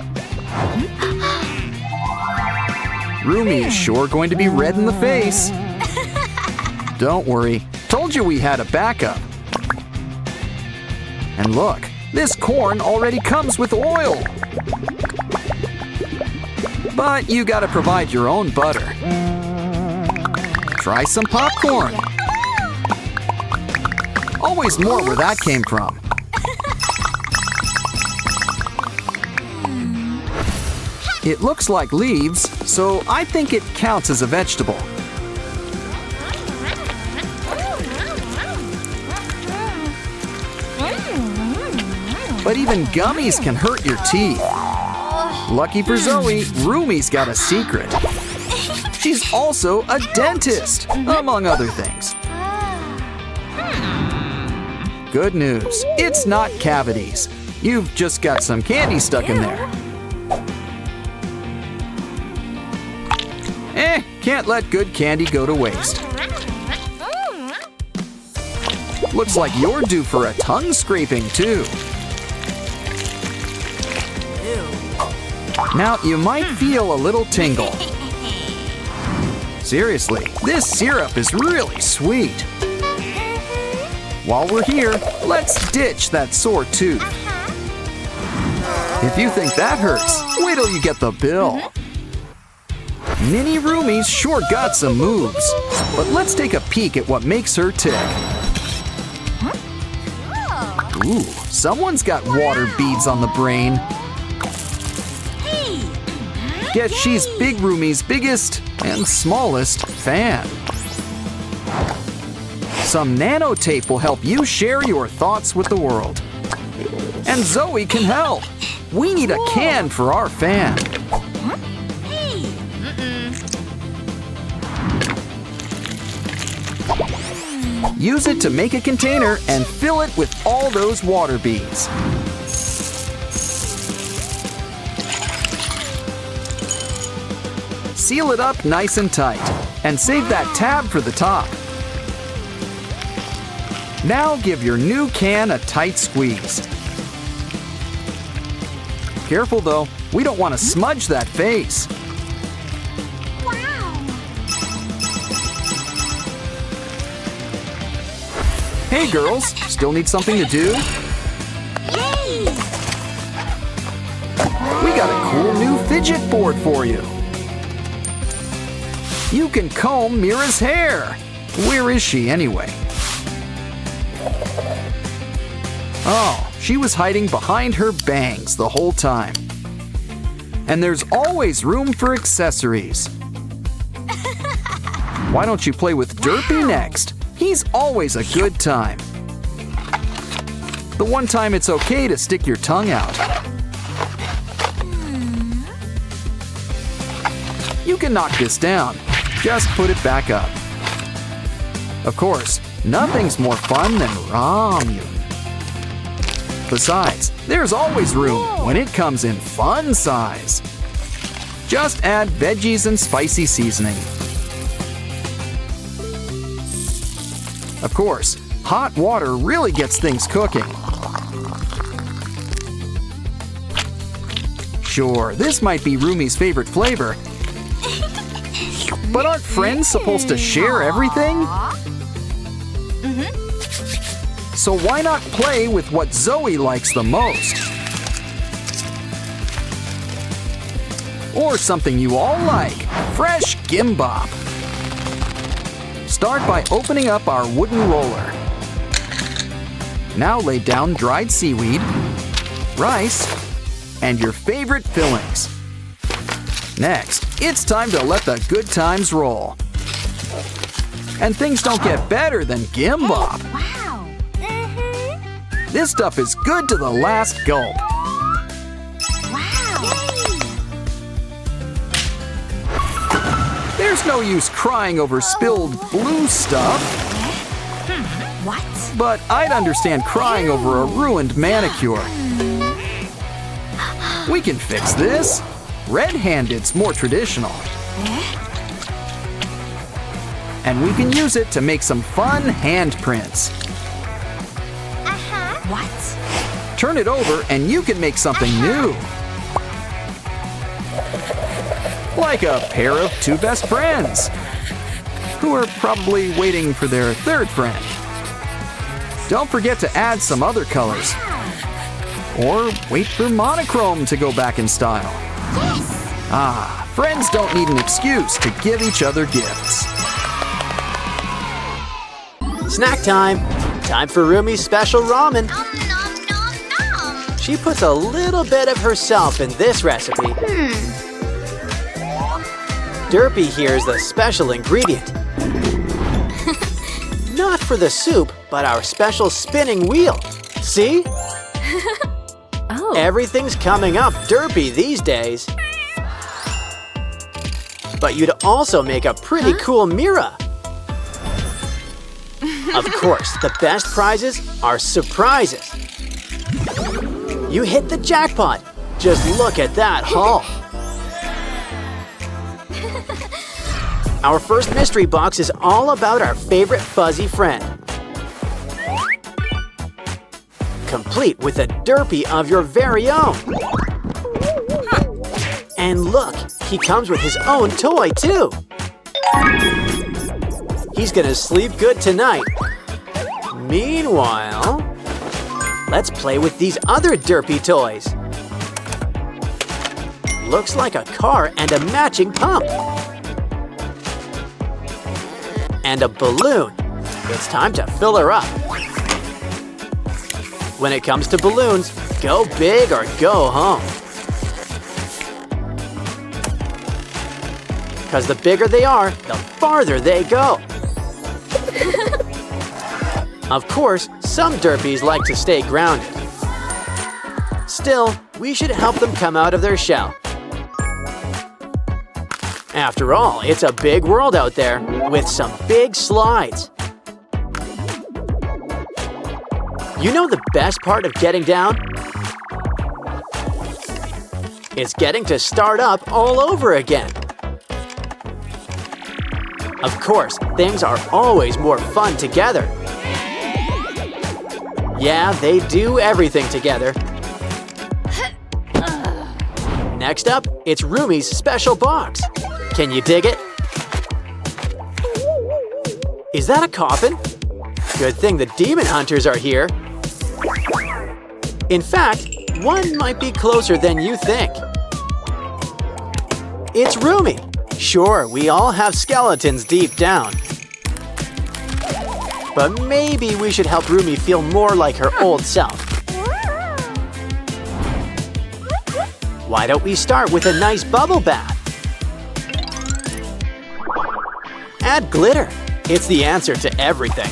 Rumi is sure going to be red in the face. Don't worry. Told you we had a backup. And look, this corn already comes with oil. But you gotta provide your own butter. Try some popcorn. Always more where that came from. It looks like leaves, so I think it counts as a vegetable. But even gummies can hurt your teeth. Lucky for Zoe, Rumi's got a secret. She's also a dentist, among other things. Good news, it's not cavities. You've just got some candy stuck in there. Can't let good candy go to waste. Looks like you're due for a tongue scraping too. Now you might feel a little tingle. Seriously, this syrup is really sweet. While we're here, let's ditch that sore tooth. If you think that hurts, wait till you get the bill. Mini Rumi's sure got some moves, but let's take a peek at what makes her tick. Ooh, someone's got water beads on the brain. Guess she's Big Rumi's biggest and smallest fan. Some nanotape will help you share your thoughts with the world. And Zoe can help. We need a can for our fan. Use it to make a container and fill it with all those water beads. Seal it up nice and tight and save that tab for the top. Now give your new can a tight squeeze. Careful though, we don't want to smudge that face. Hey girls, still need something to do? Yay! We got a cool new fidget board for you. You can comb Mira's hair. Where is she anyway? Oh, she was hiding behind her bangs the whole time. And there's always room for accessories. Why don't you play with Derpy next? He's always a good time. The one time it's okay to stick your tongue out. You can knock this down. Just put it back up. Of course, Nothing's more fun than ramen. Besides, there's always room when it comes in fun size. Just add veggies and spicy seasoning. Of course, hot water really gets things cooking. Sure, this might be Rumi's favorite flavor, but aren't friends supposed to share everything? So why not play with what Zoe likes the most? Or something you all like, fresh gimbap. Start by opening up our wooden roller. Now lay down dried seaweed, rice, and your favorite fillings. Next, it's time to let the good times roll. And things don't get better than gimbap. Wow. This stuff is good to the last gulp. Wow. There's no use crying over spilled blue stuff, What? but I'd understand crying over a ruined manicure. We can fix this. Red-handed's more traditional. And we can use it to make some fun handprints. What? Turn it over and you can make something new. Like a pair of two best friends who are probably waiting for their third friend. Don't forget to add some other colors. Or wait for monochrome to go back in style. Ah, friends don't need an excuse to give each other gifts. Snack time! Time for Rumi's special ramen. Nom nom nom nom. She puts a little bit of herself in this recipe. Derpy here is the special ingredient. Not for the soup, but our special spinning wheel. See? Oh. Everything's coming up derpy these days. But you'd also make a pretty cool Mira. Of course, the best prizes are surprises. You hit the jackpot. Just look at that haul. Our first mystery box is all about our favorite fuzzy friend. Complete with a derpy of your very own. And look, he comes with his own toy too. He's gonna sleep good tonight. Meanwhile, let's play with these other derpy toys. Looks like a car and a matching pump. And a balloon. It's time to fill her up. When it comes to balloons, go big or go home. Because the bigger they are, the farther they go. Of course, some derpies like to stay grounded. Still, we should help them come out of their shell. After all, it's a big world out there with some big slides. You know the best part of getting down? It's getting to start up all over again. Of course, things are always more fun together. Yeah, they do everything together. Next up, it's Rumi's special box. Can you dig it? Is that a coffin? Good thing the demon hunters are here. In fact, one might be closer than you think. It's Rumi. Sure, we all have skeletons deep down. But maybe we should help Rumi feel more like her old self. Why don't we start with a nice bubble bath? Add glitter. It's the answer to everything.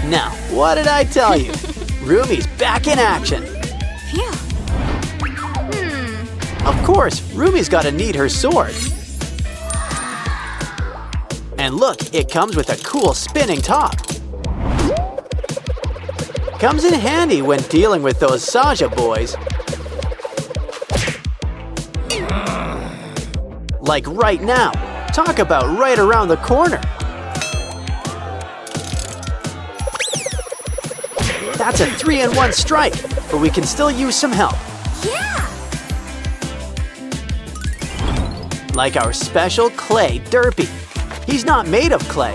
Now, what did I tell you? Rumi's back in action. Phew. Of course, Rumi's gotta need her sword. And look, it comes with a cool spinning top. Comes in handy when dealing with those Saja boys. Like right now. Talk about right around the corner. That's a 3-in-1 strike, but we can still use some help. Yeah. Like our special clay derpy. He's not made of clay.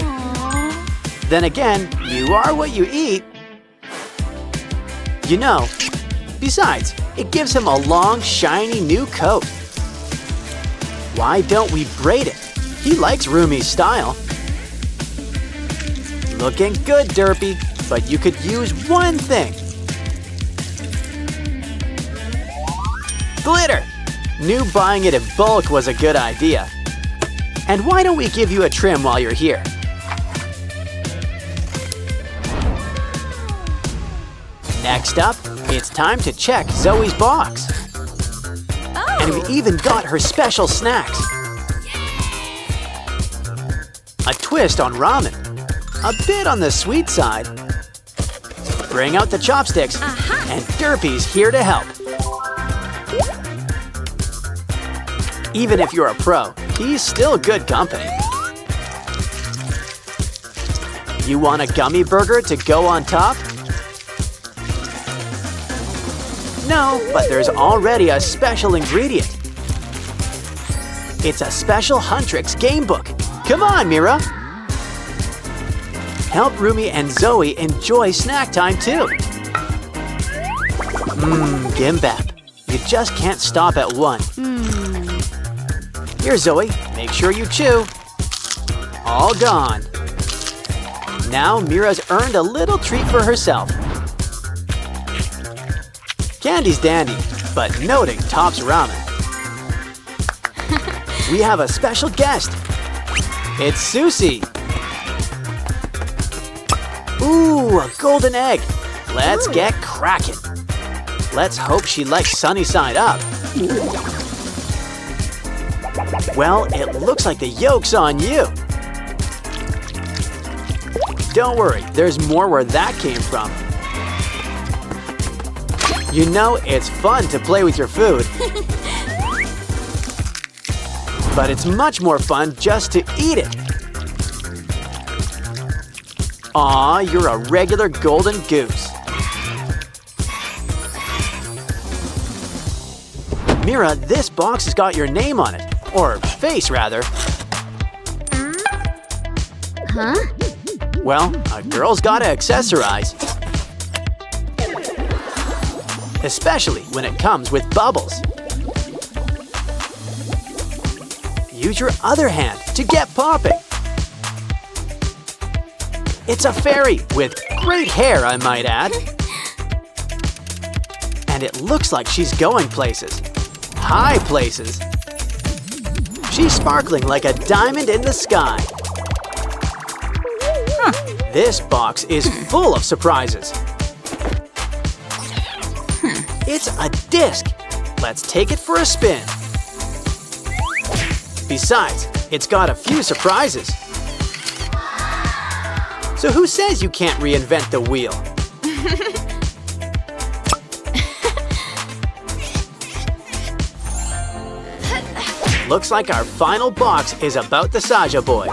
Then again, you are what you eat. You know, besides, it gives him a long, shiny new coat. Why don't we braid it? He likes Rumi's style. Looking good, Derpy, but you could use one thing. Glitter! Knew buying it in bulk was a good idea. And why don't we give you a trim while you're here? Next up, it's time to check Zoe's box. And we even got her special snacks. A twist on ramen. A bit on the sweet side. Bring out the chopsticks, and Derpy's here to help. Even if you're a pro, he's still good company. You want a gummy burger to go on top? No, but there's already a special ingredient. It's a special Huntrix game book. Come on, Mira. Help Rumi and Zoe enjoy snack time too. Gimbap. You just can't stop at one. Here, Zoe, make sure you chew. All gone. Now Mira's earned a little treat for herself. Candy's dandy, but noting tops ramen. We have a special guest. It's Susie. Ooh, a golden egg. Let's get cracking. Let's hope she likes sunny side up. Well, it looks like the yolk's on you. Don't worry, there's more where that came from. You know, it's fun to play with your food. But it's much more fun just to eat it. Aw, you're a regular golden goose. Mira, this box has got your name on it. Or face, rather. Huh? Well, a girl's gotta accessorize. Especially when it comes with bubbles. Use your other hand to get popping. It's a fairy with great hair, I might add. And it looks like she's going places. High places. She's sparkling like a diamond in the sky. This box is full of surprises. It's a disc. Let's take it for a spin. Besides, it's got a few surprises. So who says you can't reinvent the wheel? Looks like our final box is about the Saja boys.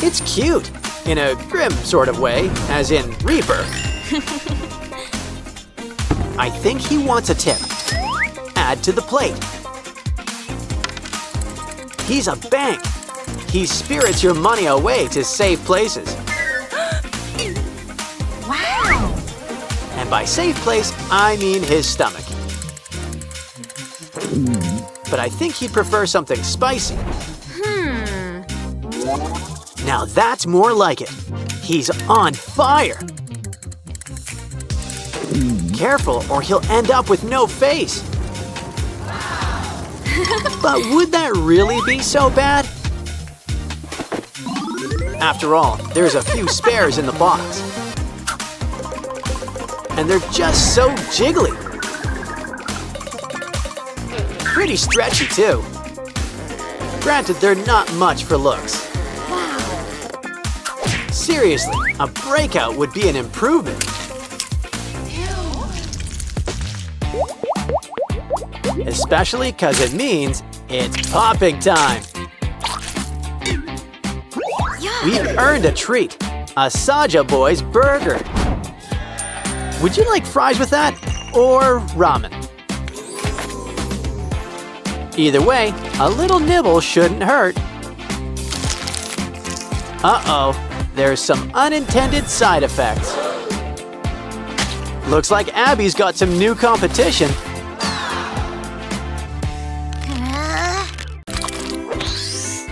It's cute, in a grim sort of way, as in Reaper. I think he wants a tip. Add to the plate. He's a bank. He spirits your money away to safe places. Wow. And by safe place, I mean his stomach. But I think he'd prefer something spicy. Now that's more like it. He's on fire. Careful, or he'll end up with no face. But would that really be so bad? After all, there's a few spares in the box. And they're just so jiggly. Pretty stretchy, too. Granted, they're not much for looks. Seriously, a breakout would be an improvement. Especially because it means it's popping time. We've earned a treat, a Saja Boy's burger. Would you like fries with that, or ramen? Either way, a little nibble shouldn't hurt. Uh-oh, there's some unintended side effects. Looks like Abby's got some new competition.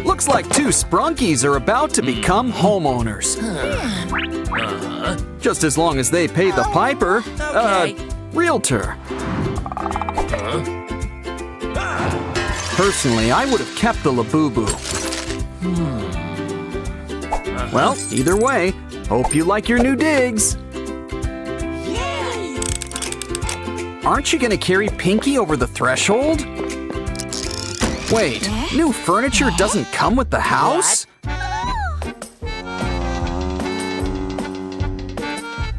Looks like two Sprunkies are about to become homeowners. Just as long as they pay the piper, realtor. Personally, I would have kept the Labubu. Well, either way, hope you like your new digs. Aren't you gonna carry Pinky over the threshold? Wait, new furniture doesn't come with the house?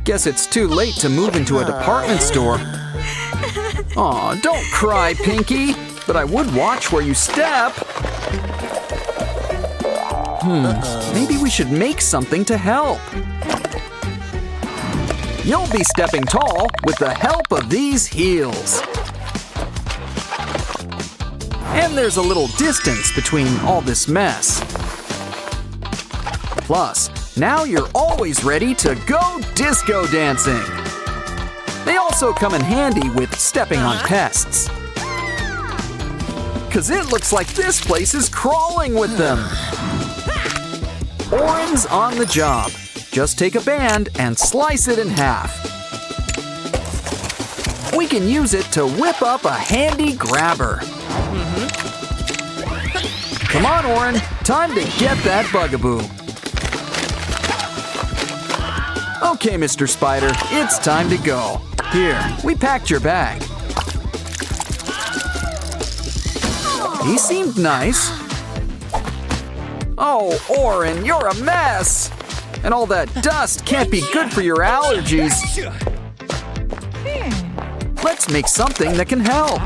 Guess it's too late to move into a department store. Aw, don't cry, Pinky. But I would watch where you step. Maybe we should make something to help. You'll be stepping tall with the help of these heels. And there's a little distance between all this mess. Plus, now you're always ready to go disco dancing. They also come in handy with stepping on pests. 'Cause it looks like this place is crawling with them. Oren's on the job. Just take a band and slice it in half. We can use it to whip up a handy grabber. Come on, Oren. Time to get that bugaboo. Okay, Mr. Spider, it's time to go. Here, we packed your bag. He seemed nice. Oh, Oren, you're a mess. And all that dust can't be good for your allergies. Let's make something that can help.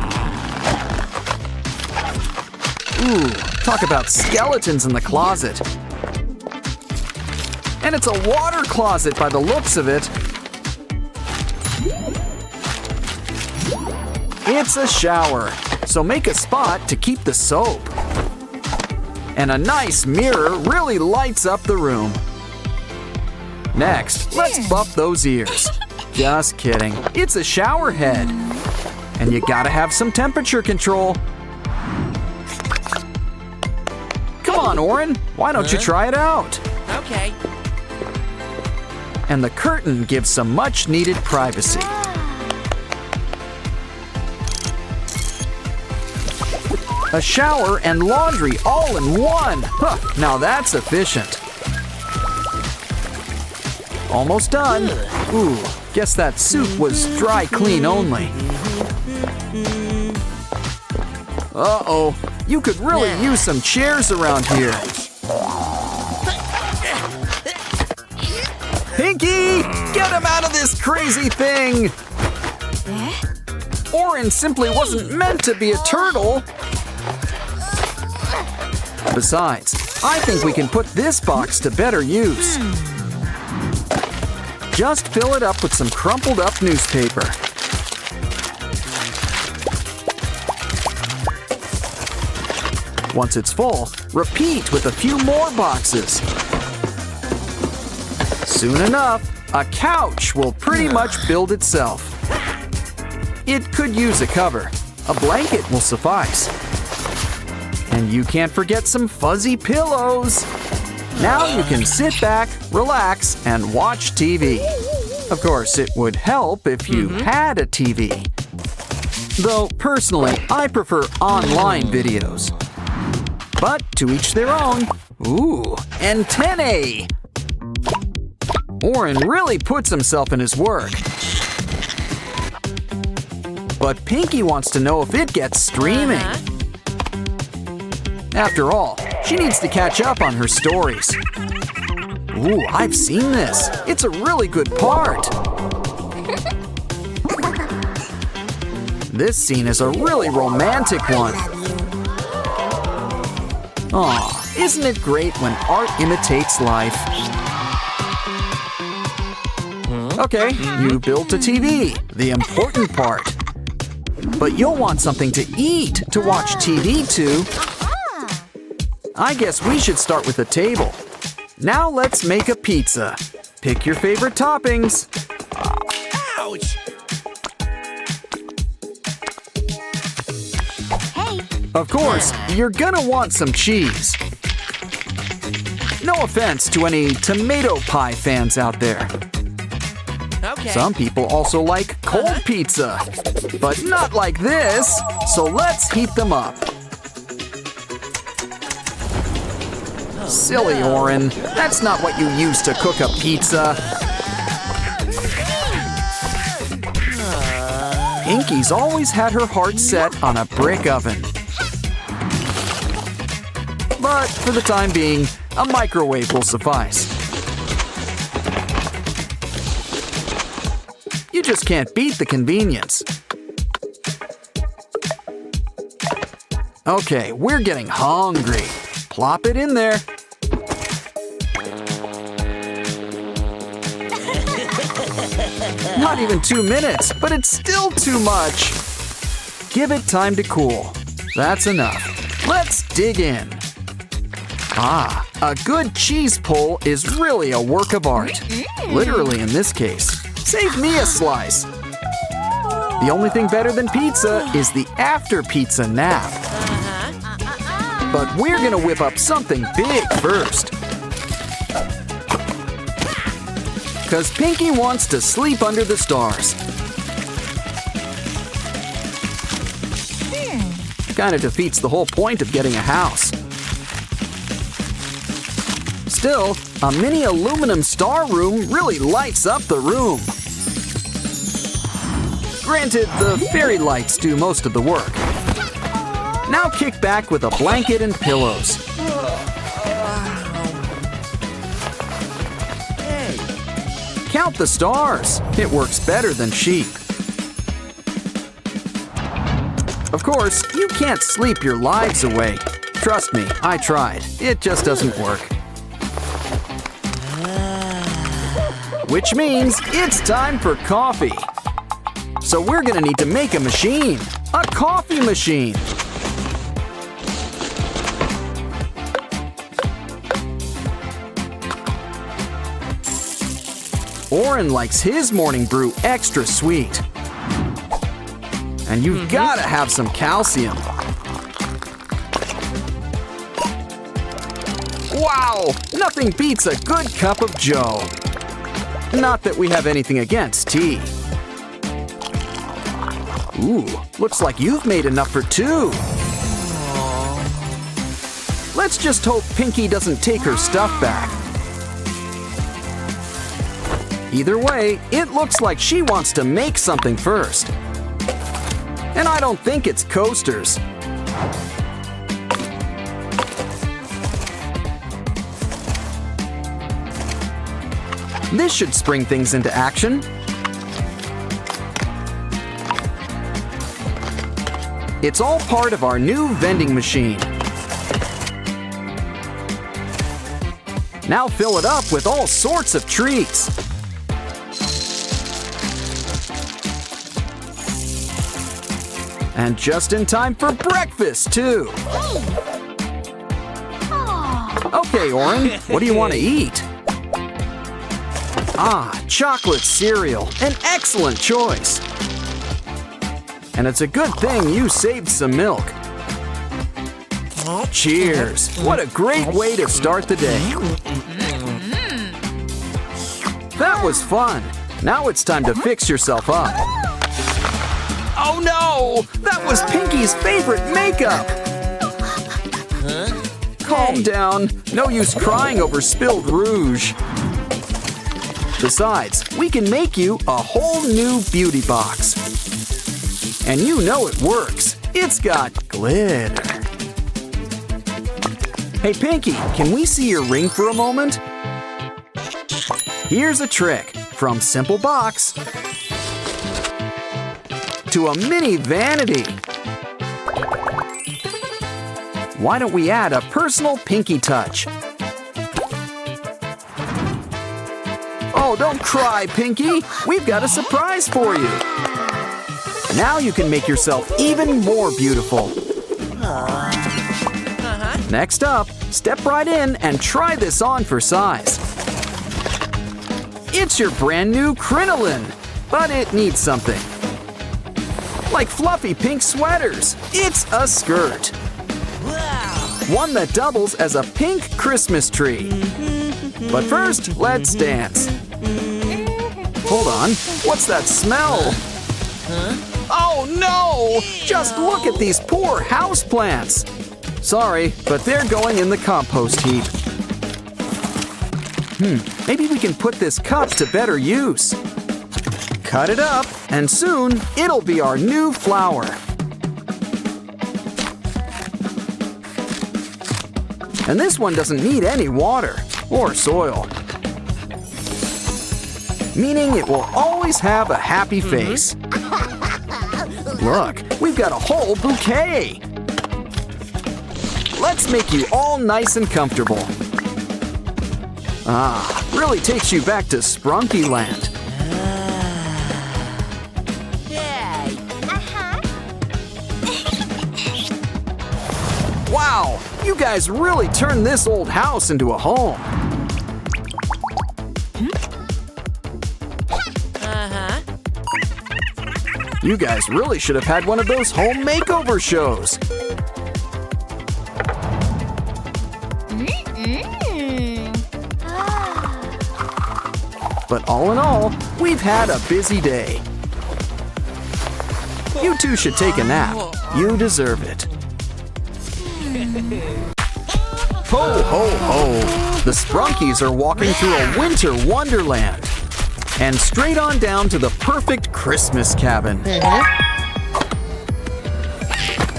Ooh, talk about skeletons in the closet. And it's a water closet by the looks of it. It's a shower, so make a spot to keep the soap. And a nice mirror really lights up the room. Next, let's buff those ears. Just kidding, it's a shower head. And you gotta have some temperature control. Come on, Oren, why don't you try it out? Okay. And the curtain gives some much needed privacy. A shower and laundry all in one. Huh, now that's efficient. Almost done. Ooh, guess that soup was dry clean only. Uh-oh, you could really use some chairs around here. Pinky, get him out of this crazy thing. Oren simply wasn't meant to be a turtle. Besides, I think we can put this box to better use. Just fill it up with some crumpled up newspaper. Once it's full, repeat with a few more boxes. Soon enough, a couch will pretty much build itself. It could use a cover. A blanket will suffice. And you can't forget some fuzzy pillows. Now you can sit back, relax, and watch TV. Of course, it would help if you had a TV. Though, personally, I prefer online videos. But to each their own. Ooh, antennae! Oren really puts himself in his work. But Pinky wants to know if it gets streaming. After all, she needs to catch up on her stories. Ooh, I've seen this. It's a really good part. This scene is a really romantic one. Aw, isn't it great when art imitates life? Okay, you built a TV, the important part. But you'll want something to eat to watch TV to. I guess we should start with a table. Now let's make a pizza. Pick your favorite toppings. Ouch! Of course, you're gonna want some cheese. No offense to any tomato pie fans out there. Okay. Some people also like cold pizza, but not like this, so let's heat them up. Silly Oren, that's not what you use to cook a pizza. Pinky's always had her heart set on a brick oven. But for the time being, a microwave will suffice. You just can't beat the convenience. Okay, we're getting hungry. Plop it in there. Not even 2 minutes, but it's still too much. Give it time to cool. That's enough. Let's dig in. Ah, a good cheese pull is really a work of art. Literally in this case. Save me a slice. The only thing better than pizza is the after-pizza nap. But we're gonna whip up something big first. Cause Pinky wants to sleep under the stars. Kinda defeats the whole point of getting a house. Still, a mini aluminum star room really lights up the room. Granted, the fairy lights do most of the work. Now kick back with a blanket and pillows. Count the stars. It works better than sheep. Of course, you can't sleep your lives away. Trust me, I tried. It just doesn't work. Which means it's time for coffee. So we're gonna need to make a machine. A coffee machine. Oren likes his morning brew extra sweet. And you've gotta have some calcium. Wow! Nothing beats a good cup of joe. Not that we have anything against tea. Ooh, looks like you've made enough for 2. Let's just hope Pinky doesn't take her stuff back. Either way, it looks like she wants to make something first. And I don't think it's coasters. This should spring things into action. It's all part of our new vending machine. Now fill it up with all sorts of treats. And just in time for breakfast, too. Okay, Oren, what do you want to eat? Ah, chocolate cereal, an excellent choice. And it's a good thing you saved some milk. Cheers, what a great way to start the day. That was fun. Now it's time to fix yourself up. Oh no, that was Pinky's favorite makeup. Calm down, no use crying over spilled rouge. Besides, we can make you a whole new beauty box. And you know it works. It's got glitter. Hey, Pinky, can we see your ring for a moment? Here's a trick. From simple box to a mini vanity. Why don't we add a personal Pinky touch? Oh, don't cry, Pinky. We've got a surprise for you. Now you can make yourself even more beautiful. Next up, step right in and try this on for size. It's your brand new crinoline, but it needs something. Like fluffy pink sweaters, it's a skirt. One that doubles as a pink Christmas tree. But first, let's dance. Hold on, what's that smell? Oh no! Just look at these poor houseplants. Sorry, but they're going in the compost heap. Maybe we can put this cup to better use. Cut it up, and soon it'll be our new flower. And this one doesn't need any water or soil, meaning it will always have a happy face. Look, we've got a whole bouquet. Let's make you all nice and comfortable. Ah, really takes you back to Sprunki land. Wow, you guys really turned this old house into a home. You guys really should have had one of those home makeover shows. But all in all, we've had a busy day. You two should take a nap. You deserve it. Ho, ho, ho! The Sprunkies are walking through a winter wonderland. And straight on down to the perfect Christmas cabin.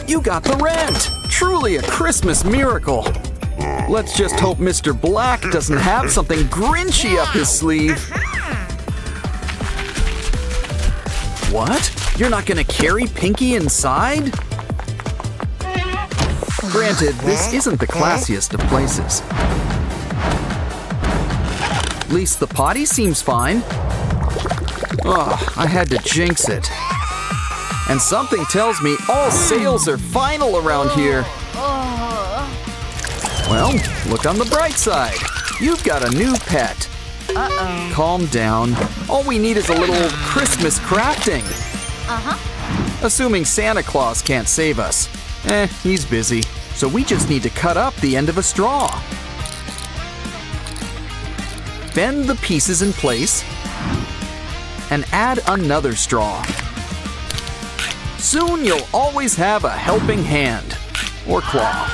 You got the rent! Truly a Christmas miracle. Let's just hope Mr. Black doesn't have something Grinchy up his sleeve. What? You're not gonna carry Pinky inside? Granted, this isn't the classiest of places. At least the potty seems fine. Ugh, I had to jinx it. And something tells me all sales are final around here. Well, look on the bright side. You've got a new pet. Calm down. All we need is a little Christmas crafting. Assuming Santa Claus can't save us. He's busy. So we just need to cut up the end of a straw. Bend the pieces in place and add another straw. Soon you'll always have a helping hand or claw.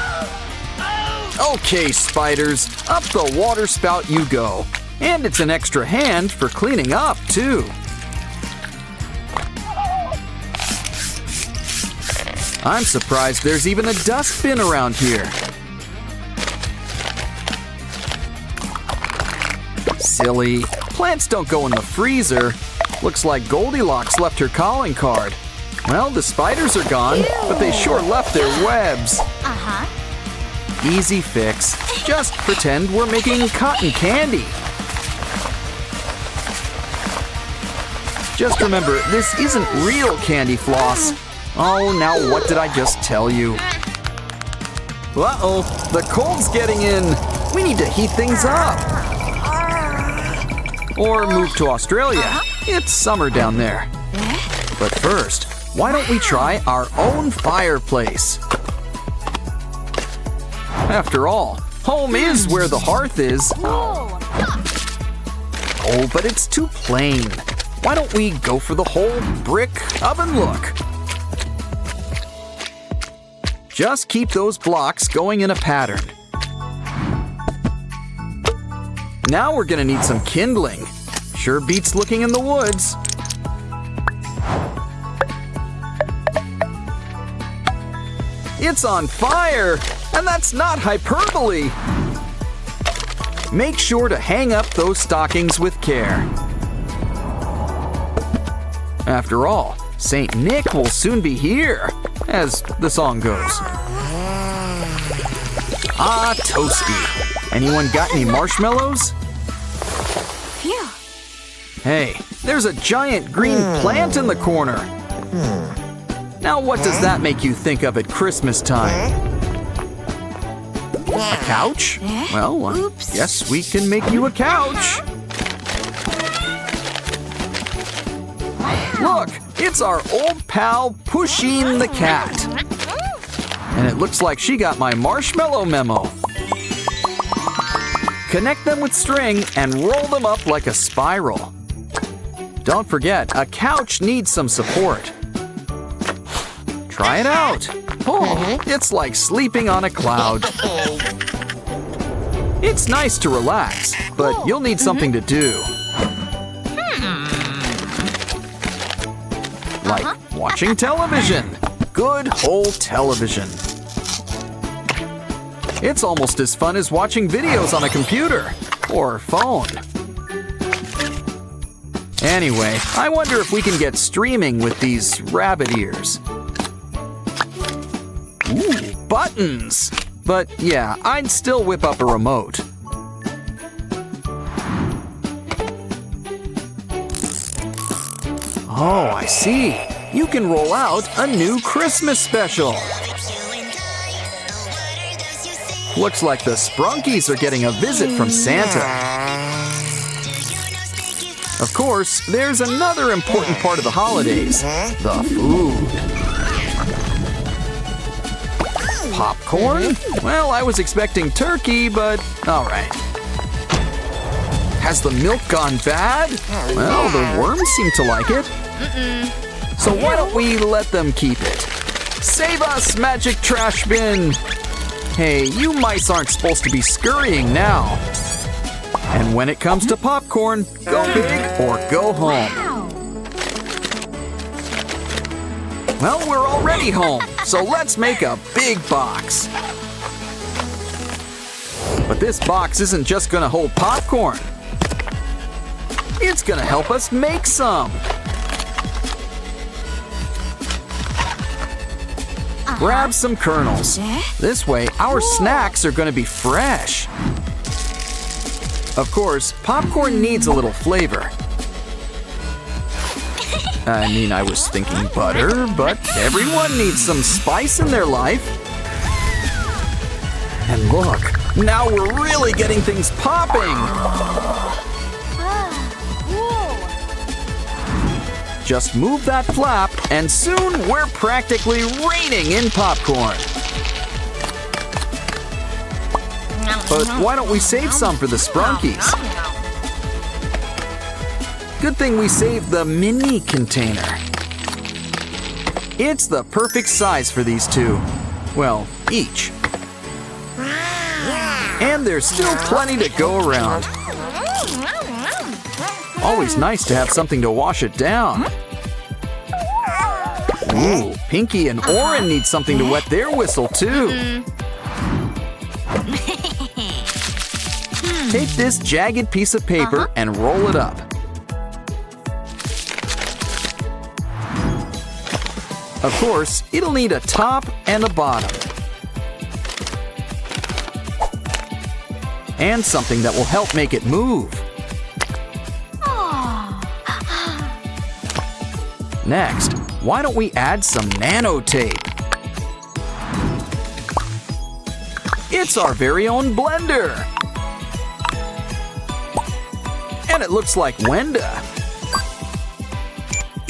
Okay, spiders, up the water spout you go. And it's an extra hand for cleaning up, too. I'm surprised there's even a dustbin around here. Silly. Plants don't go in the freezer. Looks like Goldilocks left her calling card. Well, the spiders are gone, but they sure left their webs. Easy fix. Just pretend we're making cotton candy. Just remember, this isn't real candy floss. Oh, now what did I just tell you? Uh-oh, the cold's getting in. We need to heat things up. Or move to Australia. It's summer down there. But first, why don't we try our own fireplace? After all, home is where the hearth is. Oh, but it's too plain. Why don't we go for the whole brick oven look? Just keep those blocks going in a pattern. Now we're gonna need some kindling. Sure beats looking in the woods. it's on fire! And that's not hyperbole! Make sure to hang up those stockings with care. After all, Saint Nick will soon be here, as the song goes. Ah, toasty. Anyone got any marshmallows? Phew. Hey, there's a giant green plant in the corner. Now what does that make you think of at Christmas time? A couch? Well, I Oops. guess we can make you a couch. Look, it's our old pal Pusheen the cat. And it looks like she got my marshmallow memo. Connect them with string and roll them up like a spiral. Don't forget, a couch needs some support. Try it out. Oh, it's like sleeping on a cloud. It's nice to relax, but you'll need something to do. Like watching television. Good whole television. It's almost as fun as watching videos on a computer or phone. Anyway, I wonder if we can get streaming with these rabbit ears. Ooh, buttons! But yeah, I'd still whip up a remote. Oh, I see. You can roll out a new Christmas special. Looks like the Sprunkies are getting a visit from Santa. Of course, there's another important part of the holidays, the food. Popcorn? Well, I was expecting turkey, but all right. Has the milk gone bad? Well, the worms seem to like it. So why don't we let them keep it? Save us, magic trash bin! Hey, you mice aren't supposed to be scurrying now. And when it comes to popcorn, go big or go home. Well, we're already home, so let's make a big box. But this box isn't just gonna hold popcorn. It's gonna help us make some. Grab some kernels. This way, our snacks are gonna be fresh. Of course, popcorn needs a little flavor. I mean, I was thinking butter, but everyone needs some spice in their life. And look, now we're really getting things popping. Just move that flap, and soon we're practically raining in popcorn. But why don't we save some for the Sprunkies? Good thing we saved the mini container. It's the perfect size for these two. Well, each. And there's still plenty to go around. Always nice to have something to wash it down. Ooh, Pinky and Oren need something to wet their whistle too. Take this jagged piece of paper and roll it up. Of course, it'll need a top and a bottom. And something that will help make it move. Next, why don't we add some nano tape? It's our very own blender. And it looks like Wenda.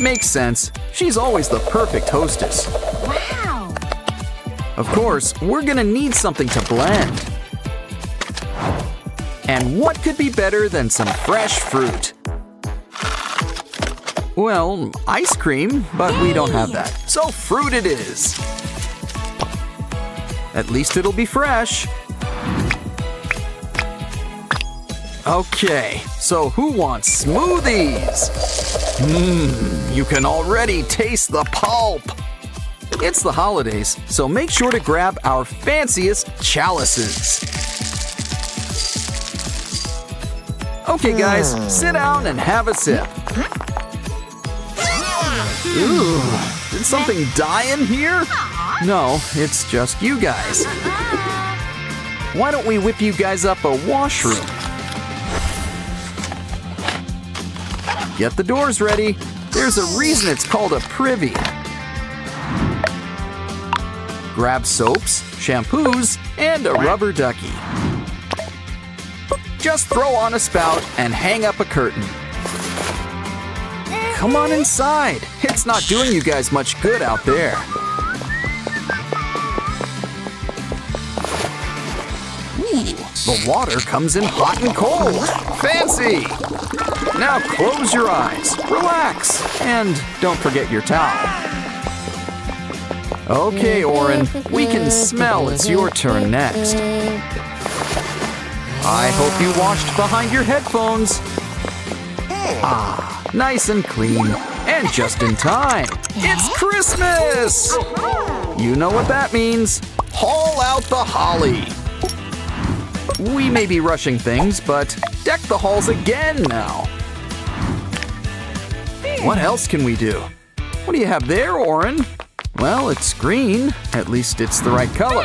Makes sense. She's always the perfect hostess. Wow. Of course, we're gonna need something to blend. And what could be better than some fresh fruit? Well, ice cream, but we don't have that. So fruit it is. At least it'll be fresh. Okay, so who wants smoothies? You can already taste the pulp. It's the holidays, so make sure to grab our fanciest chalices. Okay, guys, sit down and have a sip. Ooh, did something die in here? No, it's just you guys. Why don't we whip you guys up a washroom? Get the doors ready. There's a reason it's called a privy. Grab soaps, shampoos, and a rubber ducky. Just throw on a spout and hang up a curtain. Come on inside. It's not doing you guys much good out there. Ooh, the water comes in hot and cold. Fancy! Now close your eyes, relax, and don't forget your towel. Okay, Oren, we can smell it's your turn next. I hope you washed behind your headphones. Ah, nice and clean, and just in time. It's Christmas! You know what that means. Haul out the holly. We may be rushing things, but deck the halls again now. What else can we do? What do you have there, Oren? Well, it's green. At least it's the right color.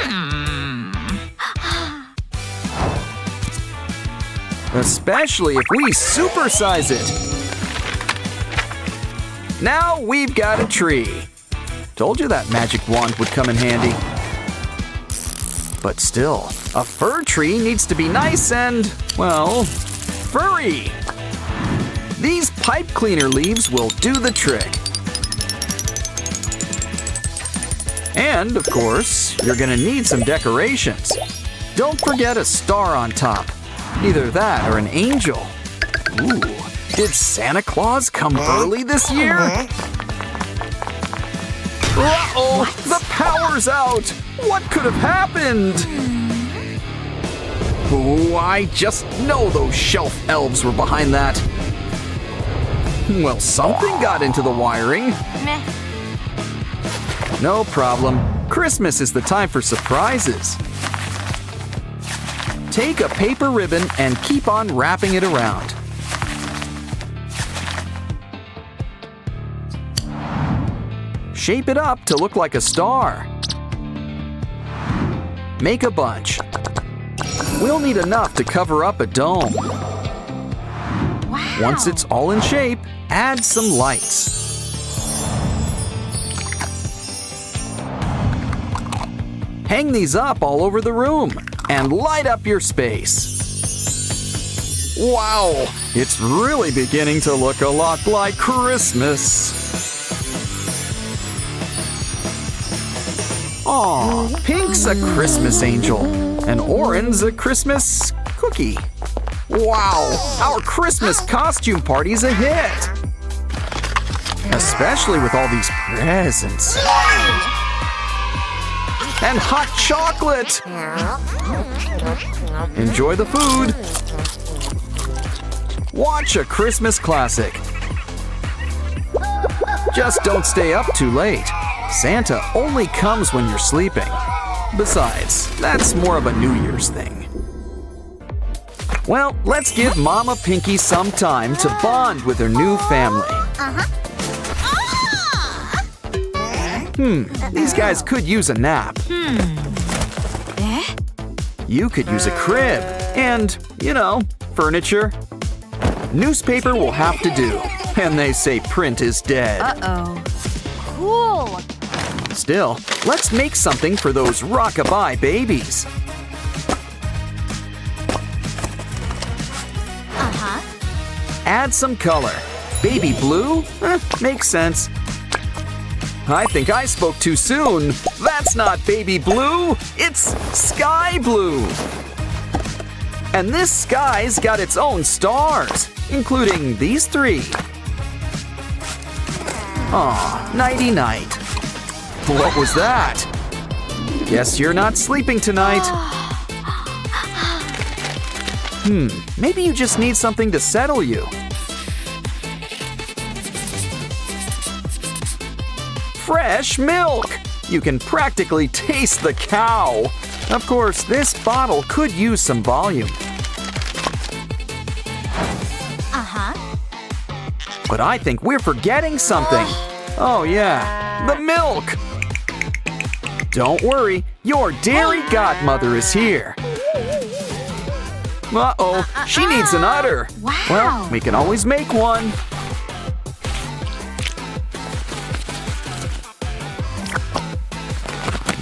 Especially if we supersize it. Now we've got a tree. Told you that magic wand would come in handy. But still, a fir tree needs to be nice and, well, furry. These pipe cleaner leaves will do the trick. And, of course, you're gonna need some decorations. Don't forget a star on top. Either that or an angel. Ooh, did Santa Claus come early this year? Uh-oh, the power's out! What could have happened? Ooh, I just know those shelf elves were behind that. Well, something got into the wiring. No problem. Christmas is the time for surprises. Take a paper ribbon and keep on wrapping it around. Shape it up to look like a star. Make a bunch. We'll need enough to cover up a dome. Wow. Once it's all in shape, add some lights. Hang these up all over the room and light up your space. Wow, it's really beginning to look a lot like Christmas. Aw, Pink's a Christmas angel, and Oren's a Christmas cookie. Wow, our Christmas costume party's a hit. Especially with all these presents. And hot chocolate! Enjoy the food. Watch a Christmas classic. Just don't stay up too late. Santa only comes when you're sleeping. Besides, that's more of a New Year's thing. Well, let's give Mama Pinky some time to bond with her new family. These guys could use a nap. You could use a crib and, you know, furniture. Newspaper will have to do. And they say print is dead. Uh-oh. Cool. Still, let's make something for those rockabye babies. Add some color. Baby blue? Makes sense. I think I spoke too soon. That's not baby blue, it's sky blue. And this sky's got its own stars, including these three. Aw, nighty-night. What was that? Guess you're not sleeping tonight. Maybe you just need something to settle you. Fresh milk! You can practically taste the cow. Of course, this bottle could use some volume. But I think we're forgetting something. Oh yeah, the milk. Don't worry, your dairy godmother is here. Uh-oh, she needs an udder. Wow. Well, we can always make one.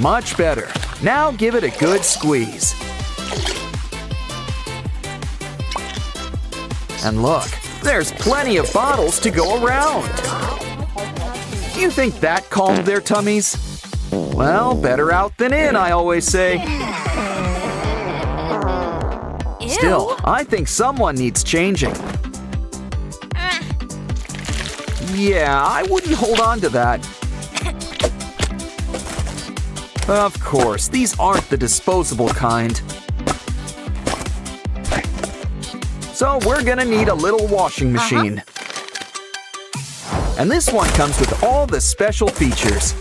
Much better. Now give it a good squeeze. And look, there's plenty of bottles to go around. You think that calmed their tummies? Well, better out than in, I always say. Still, I think someone needs changing. Yeah, I wouldn't hold on to that. Of course, these aren't the disposable kind. So we're gonna need a little washing machine. And this one comes with all the special features.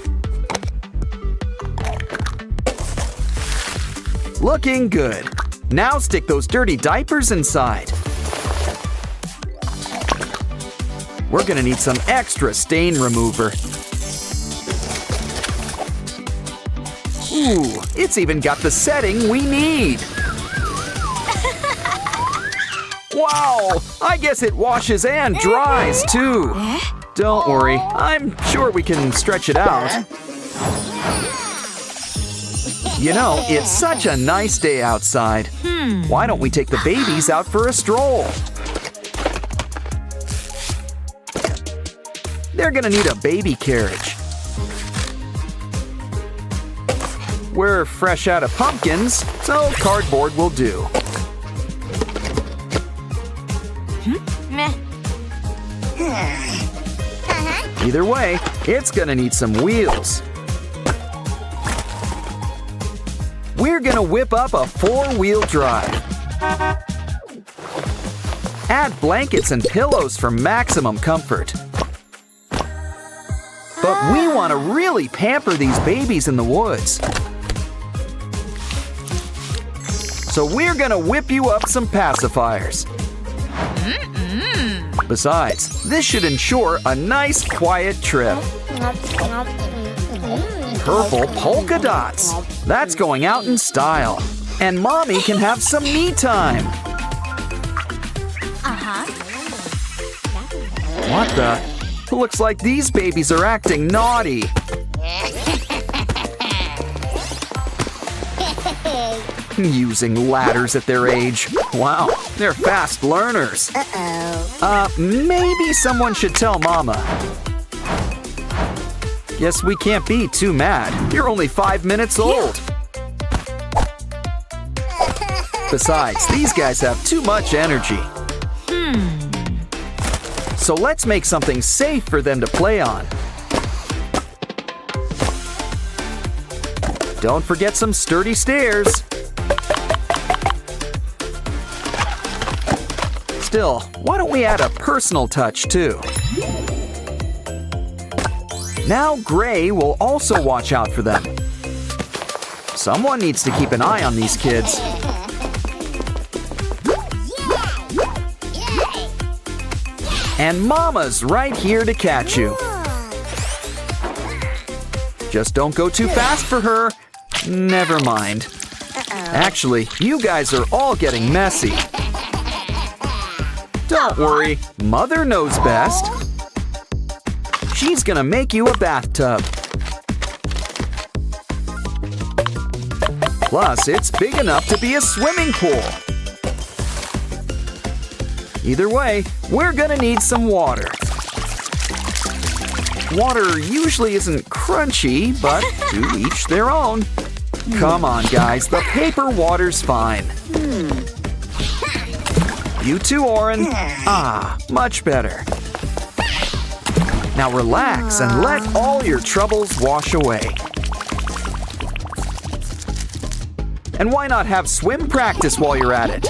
Looking good. Now stick those dirty diapers inside. We're gonna need some extra stain remover. Ooh, it's even got the setting we need. Wow, I guess it washes and dries too. Don't worry, I'm sure we can stretch it out. You know, it's such a nice day outside. Why don't we take the babies out for a stroll? They're gonna need a baby carriage. We're fresh out of pumpkins, so cardboard will do. Either way, it's gonna need some wheels. We're gonna whip up a 4-wheel drive. Add blankets and pillows for maximum comfort. But we want to really pamper these babies in the woods. So we're gonna whip you up some pacifiers. Besides, this should ensure a nice, quiet trip. Purple polka dots. That's going out in style. And Mommy can have some me time. What the? Looks like these babies are acting naughty. Using ladders at their age. Wow, they're fast learners. Maybe someone should tell Mama. Guess we can't be too mad. You're only 5 minutes old. Besides, these guys have too much energy. So let's make something safe for them to play on. Don't forget some sturdy stairs. Still, why don't we add a personal touch too? Now Gray will also watch out for them. Someone needs to keep an eye on these kids. And Mama's right here to catch you. Just don't go too fast for her. Never mind. Actually, you guys are all getting messy. Don't worry, Mother knows best. She's gonna make you a bathtub. Plus, it's big enough to be a swimming pool. Either way, we're gonna need some water. Water usually isn't crunchy, but to each their own. Come on, guys, the paper water's fine. You too, Oren. Ah, much better. Now relax and let all your troubles wash away. And why not have swim practice while you're at it?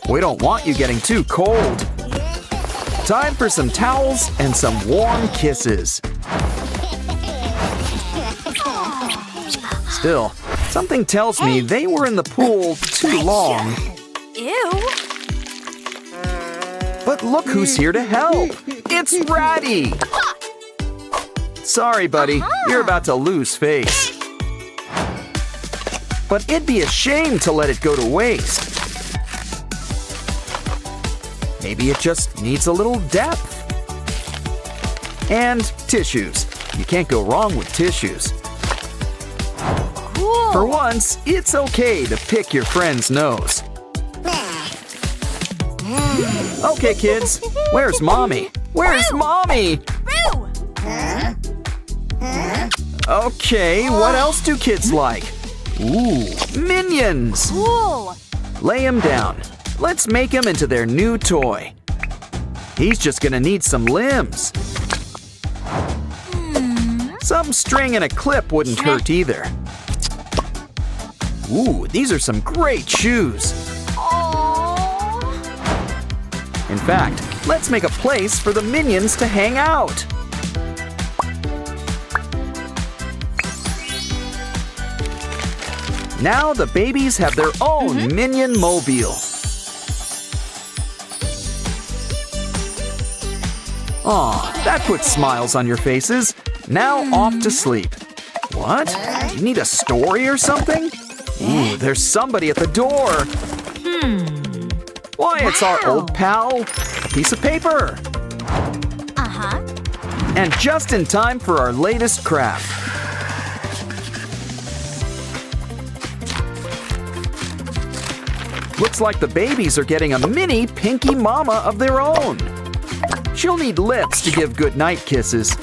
We don't want you getting too cold. Time for some towels and some warm kisses. Still, something tells me they were in the pool too long. Ew. But look who's here to help. It's Ratty. Sorry, buddy. You're about to lose face. But it'd be a shame to let it go to waste. Maybe it just needs a little depth. And tissues. You can't go wrong with tissues. Cool. For once, it's okay to pick your friend's nose. Okay, kids, where's Mommy? Where's Mommy? Roo. Okay, what else do kids like? Ooh, minions! Cool. Lay him down. Let's make him into their new toy. He's just gonna need some limbs. Some string and a clip wouldn't hurt either. Ooh, these are some great shoes. In fact, let's make a place for the minions to hang out. Now the babies have their own minion mobile. Aw, that puts smiles on your faces. Now off to sleep. What? You need a story or something? Ooh, there's somebody at the door. Why, it's our old pal. A piece of paper. Uh-huh. And just in time for our latest craft. Looks like the babies are getting a mini Pinky Mama of their own. She'll need lips to give goodnight kisses.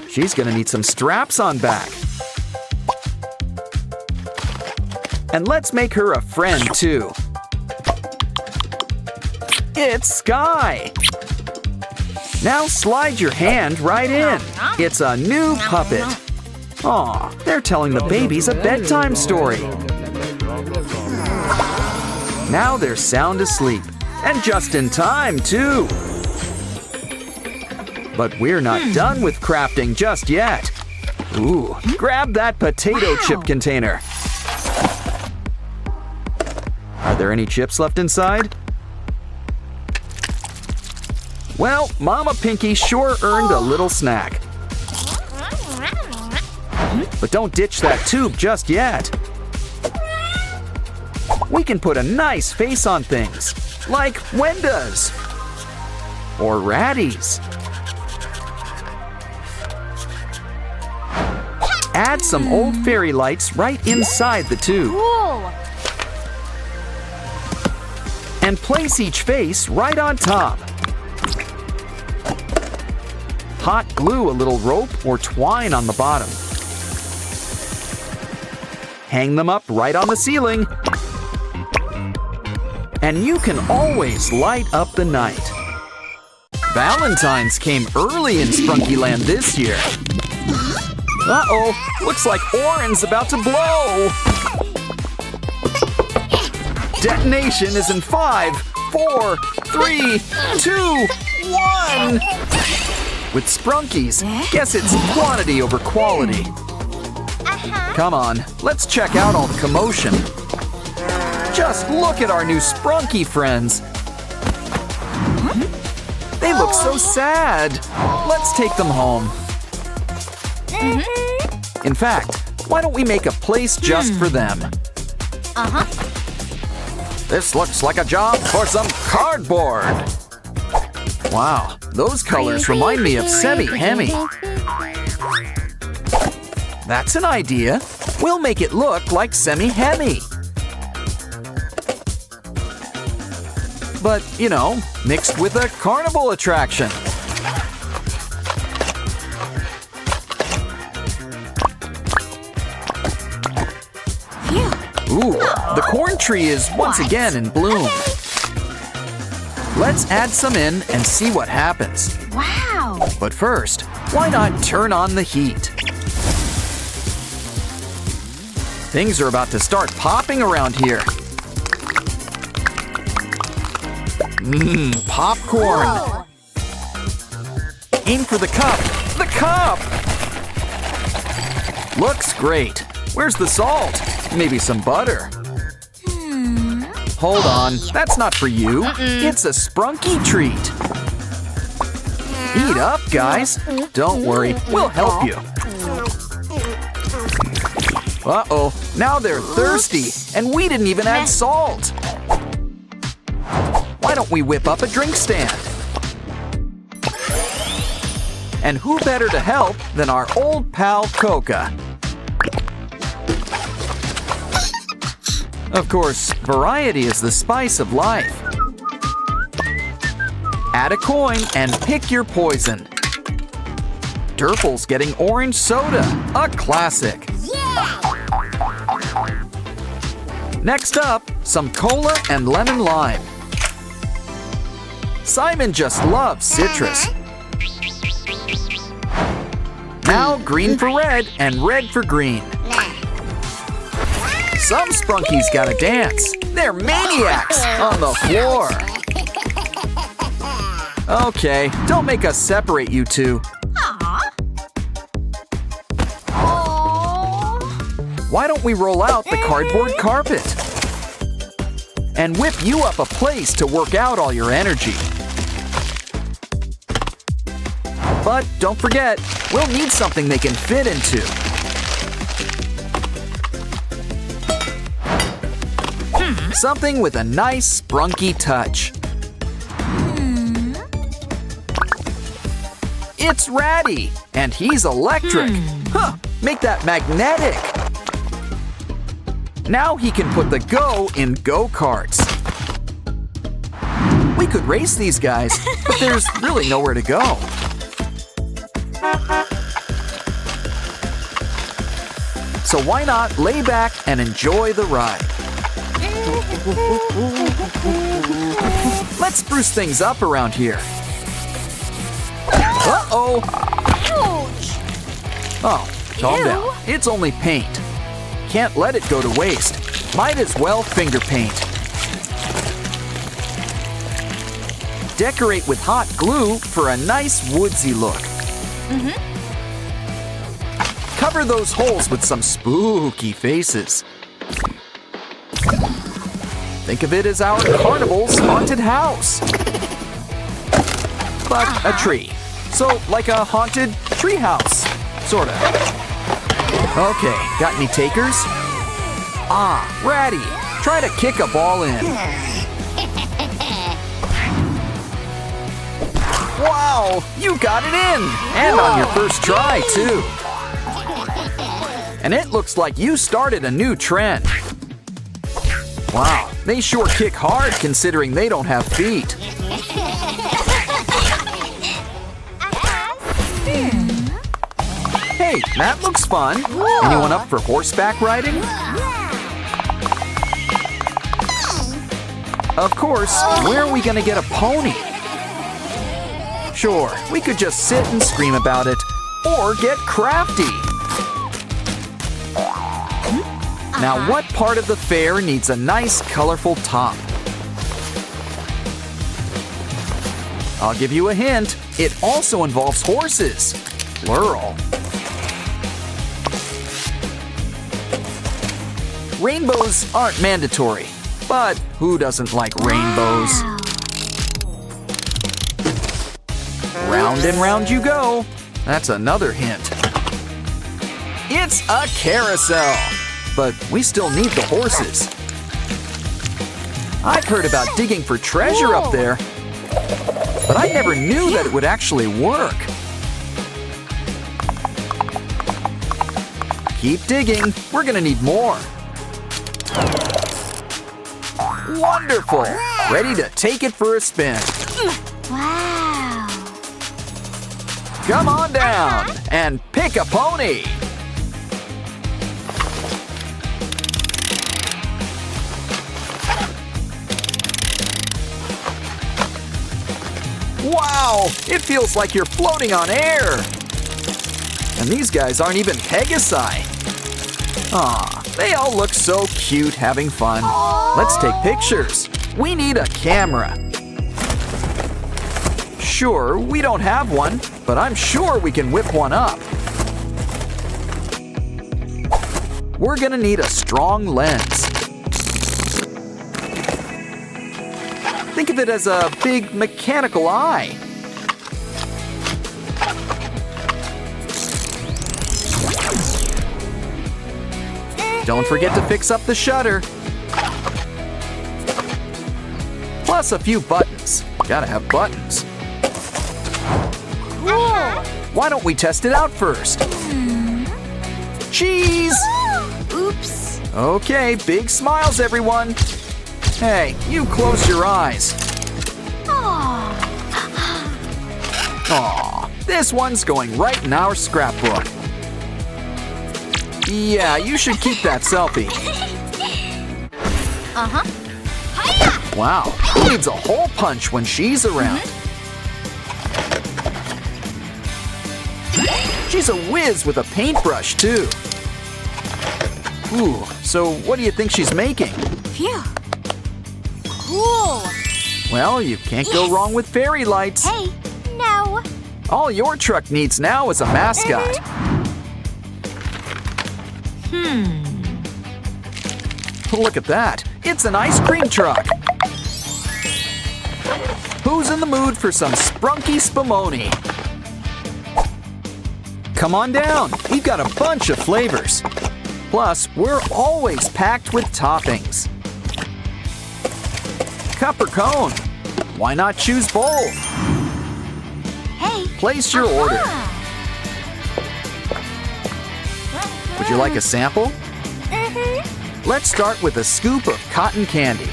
She's gonna need some straps on back. And let's make her a friend too. It's Sky. Now slide your hand right in. It's a new puppet. Aw, they're telling the babies a bedtime story. Now they're sound asleep. And just in time, too. But we're not done with crafting just yet. Ooh, grab that potato chip container. Are there any chips left inside? Well, Mama Pinky sure earned a little snack. But don't ditch that tube just yet. We can put a nice face on things, like Wenda's or Ratty's. Add some old fairy lights right inside the tube. Cool. And place each face right on top. Hot glue a little rope or twine on the bottom. Hang them up right on the ceiling. And you can always light up the night. Valentine's came early in Sprunky Land this year. Uh-oh, looks like Oren's about to blow. Detonation is in 5, 4, 3, 2, 1. With Sprunkies, guess it's quantity over quality. Come on, let's check out all the commotion. Just look at our new Sprunky friends. They look so sad. Let's take them home. In fact, why don't we make a place just for them? This looks like a job for some cardboard. Wow, those colors remind me of Semi-Hemi. That's an idea. We'll make it look like Semi-Hemi. But, you know, mixed with a carnival attraction. Ooh, the corn tree is once again in bloom. Let's add some in and see what happens. Wow. But first, why not turn on the heat? Things are about to start popping around here. Popcorn. Whoa. Aim for the cup. The cup! Looks great. Where's the salt? Maybe some butter. Hold on, that's not for you. It's a Sprunki treat. Eat up, guys. Don't worry, we'll help you. Uh-oh, now they're thirsty, and we didn't even add salt. Why don't we whip up a drink stand? And who better to help than our old pal Coca? Of course, variety is the spice of life. Add a coin and pick your poison. Durple's getting orange soda, a classic. Next up, some cola and lemon lime. Simon just loves citrus. Now green for red and red for green. Some Sprunkies gotta dance. They're maniacs on the floor. Okay, don't make us separate you two. Why don't we roll out the cardboard carpet? And whip you up a place to work out all your energy. But don't forget, we'll need something they can fit into. Something with a nice Sprunky touch. It's Ratty, and he's electric. Huh, make that magnetic. Now he can put the go in go-karts. We could race these guys, but there's really nowhere to go. So why not lay back and enjoy the ride? Let's spruce things up around here. Uh-oh! Ouch! Oh, calm Ew. down. It's only paint. Can't let it go to waste. Might as well finger paint. Decorate with hot glue for a nice woodsy look. Cover those holes with some spooky faces. Think of it as our carnival's haunted house. But a tree. So like a haunted tree house. Sorta. Okay, got any takers? Ah, Ratty, try to kick a ball in. Wow, you got it in! And on your first try, too. And it looks like you started a new trend. Wow, they sure kick hard considering they don't have feet. Hey, that looks fun. Anyone up for horseback riding? Of course, where are we gonna get a pony? Sure, we could just sit and scream about it, or get crafty. Now, what part of the fair needs a nice, colorful top? I'll give you a hint. It also involves horses. Plural. Rainbows aren't mandatory, but who doesn't like rainbows? Round and round you go. That's another hint. It's a carousel, but we still need the horses. I've heard about digging for treasure up there, but I never knew that it would actually work. Keep digging, we're gonna need more. Wonderful! Ready to take it for a spin. Wow! Come on down and pick a pony. Wow! It feels like you're floating on air. And these guys aren't even Pegasi. Aw, they all look so cute having fun. Let's take pictures. We need a camera. sure, we don't have one, but I'm sure we can whip one up. We're gonna need a strong lens. Think of it as a big mechanical eye. Don't forget to fix up the shutter. Plus a few buttons. Gotta have buttons. Why don't we test it out first? Cheese! Oops. Okay, big smiles, everyone. Hey, you close your eyes. Aw, this one's going right in our scrapbook. Yeah, you should keep that selfie. Wow, who needs a hole punch when she's around? She's a whiz with a paintbrush, too. Ooh, so what do you think she's making? Phew. Cool. Well, you can't go wrong with fairy lights. Hey, no. All your truck needs now is a mascot. Look at that. It's an ice cream truck. Who's in the mood for some Sprunki spumoni? Come on down. We've got a bunch of flavors. Plus, we're always packed with toppings. Cup or cone? Why not choose both? Hey. Place your order. Would you like a sample? Let's start with a scoop of cotton candy.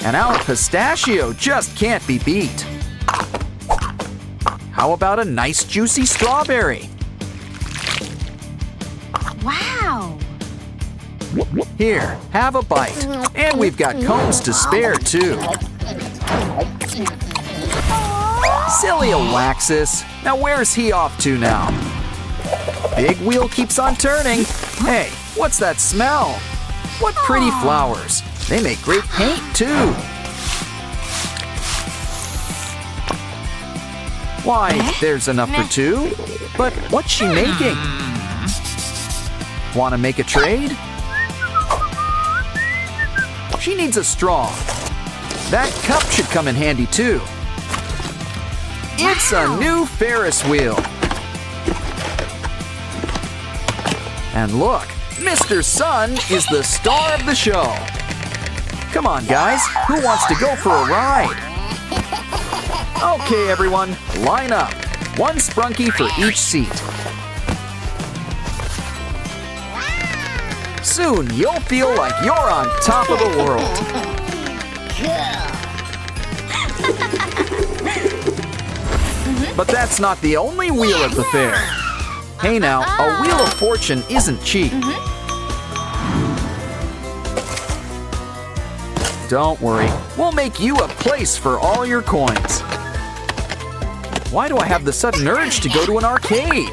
And our pistachio just can't be beat. How about a nice juicy strawberry? Wow. Here, have a bite. And we've got cones to spare, too. Silly Alexis. Now where's he off to now? Big wheel keeps on turning. Hey, what's that smell? What pretty flowers. They make great paint, too. Why, there's enough for two. But what's she making? Want to make a trade? She needs a straw. That cup should come in handy, too. It's a new Ferris wheel. And look, Mr. Sun is the star of the show. Come on, guys. Who wants to go for a ride? Okay, everyone, line up. One Sprunki for each seat. Soon, you'll feel like you're on top of the world. But that's not the only wheel at the fair. Hey now, a wheel of fortune isn't cheap. Don't worry, we'll make you a place for all your coins. Why do I have the sudden urge to go to an arcade?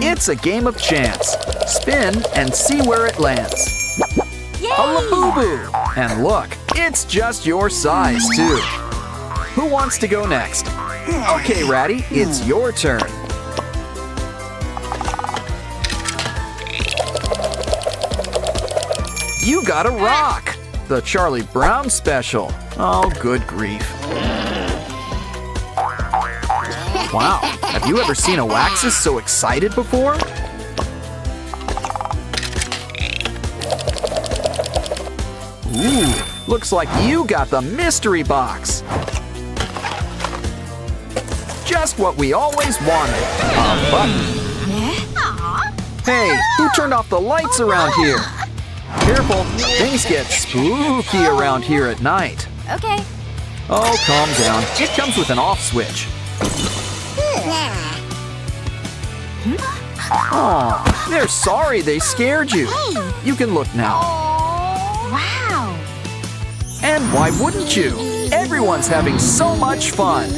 It's a game of chance. Spin and see where it lands. A Labubu! And look, it's just your size, too. Who wants to go next? Okay, Ratty, it's your turn. You got a rock! The Charlie Brown special. Oh, good grief. Wow, have you ever seen a Waxus so excited before? Ooh, looks like you got the mystery box. Just what we always wanted. A button. Hey, who turned off the lights around here? Careful, things get spooky around here at night. Okay. Oh, calm down. It comes with an off switch. Aw, they're sorry they scared you. You can look now. Wow. And why wouldn't you? Everyone's having so much fun.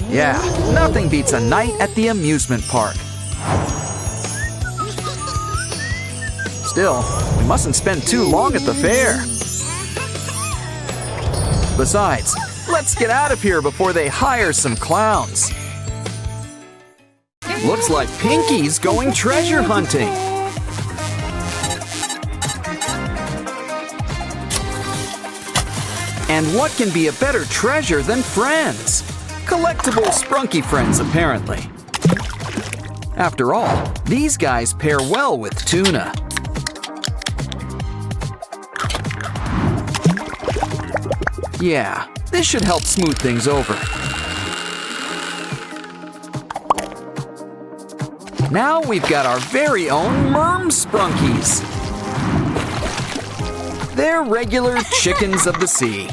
Yeah, nothing beats a night at the amusement park. Still, we mustn't spend too long at the fair. Besides, let's get out of here before they hire some clowns. Looks like Pinky's going treasure hunting. And what can be a better treasure than friends? Collectible Sprunki friends, apparently. After all, these guys pair well with tuna. Yeah, this should help smooth things over. Now we've got our very own Merm Sprunkies. They're regular chickens of the sea.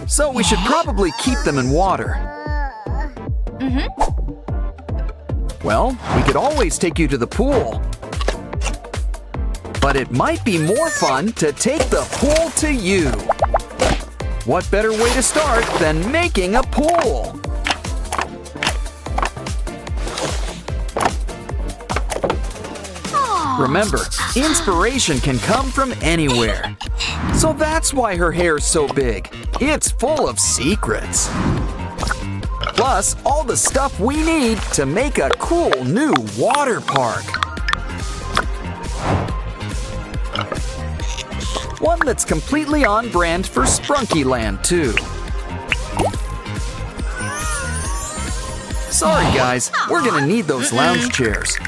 So we should probably keep them in water. Well, we could always take you to the pool. But it might be more fun to take the pool to you. What better way to start than making a pool? Remember, inspiration can come from anywhere. So that's why her hair's so big. It's full of secrets. Plus, all the stuff we need to make a cool new water park. One that's completely on brand for Sprunky Land, too. Sorry, guys, we're gonna need those lounge chairs.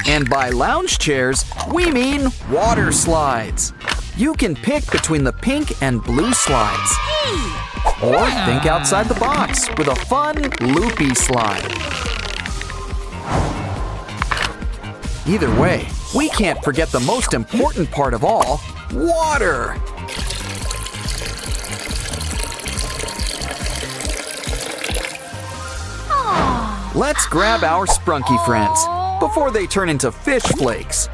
And by lounge chairs, we mean water slides. You can pick between the pink and blue slides. Or think outside the box with a fun, loopy slide. Either way, we can't forget the most important part of all, water. Let's grab our Sprunky friends before they turn into fish flakes.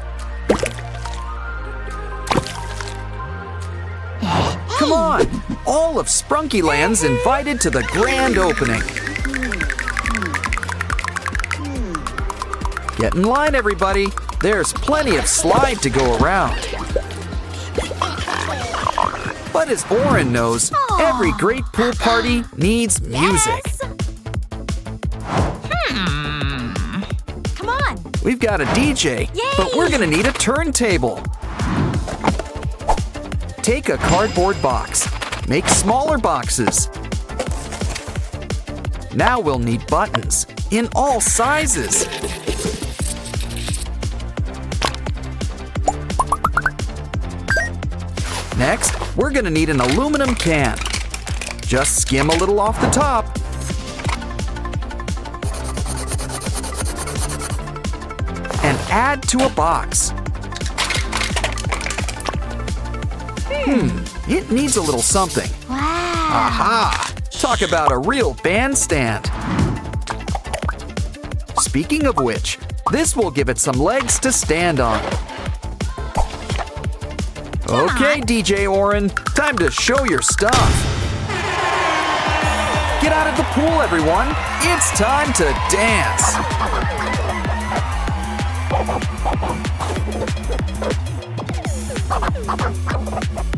Come on! All of Sprunky Land's invited to the grand opening. Get in line, everybody. There's plenty of slide to go around. But as Oren knows, every great pool party needs music. Come on. We've got a DJ, but we're gonna need a turntable. Take a cardboard box. Make smaller boxes. Now we'll need buttons in all sizes. Next, we're gonna need an aluminum can. Just skim a little off the top. And add to a box. It needs a little something. Wow. Aha! Talk about a real bandstand. Speaking of which, this will give it some legs to stand on. Okay, DJ Oren, time to show your stuff. Get out of the pool, everyone. It's time to dance.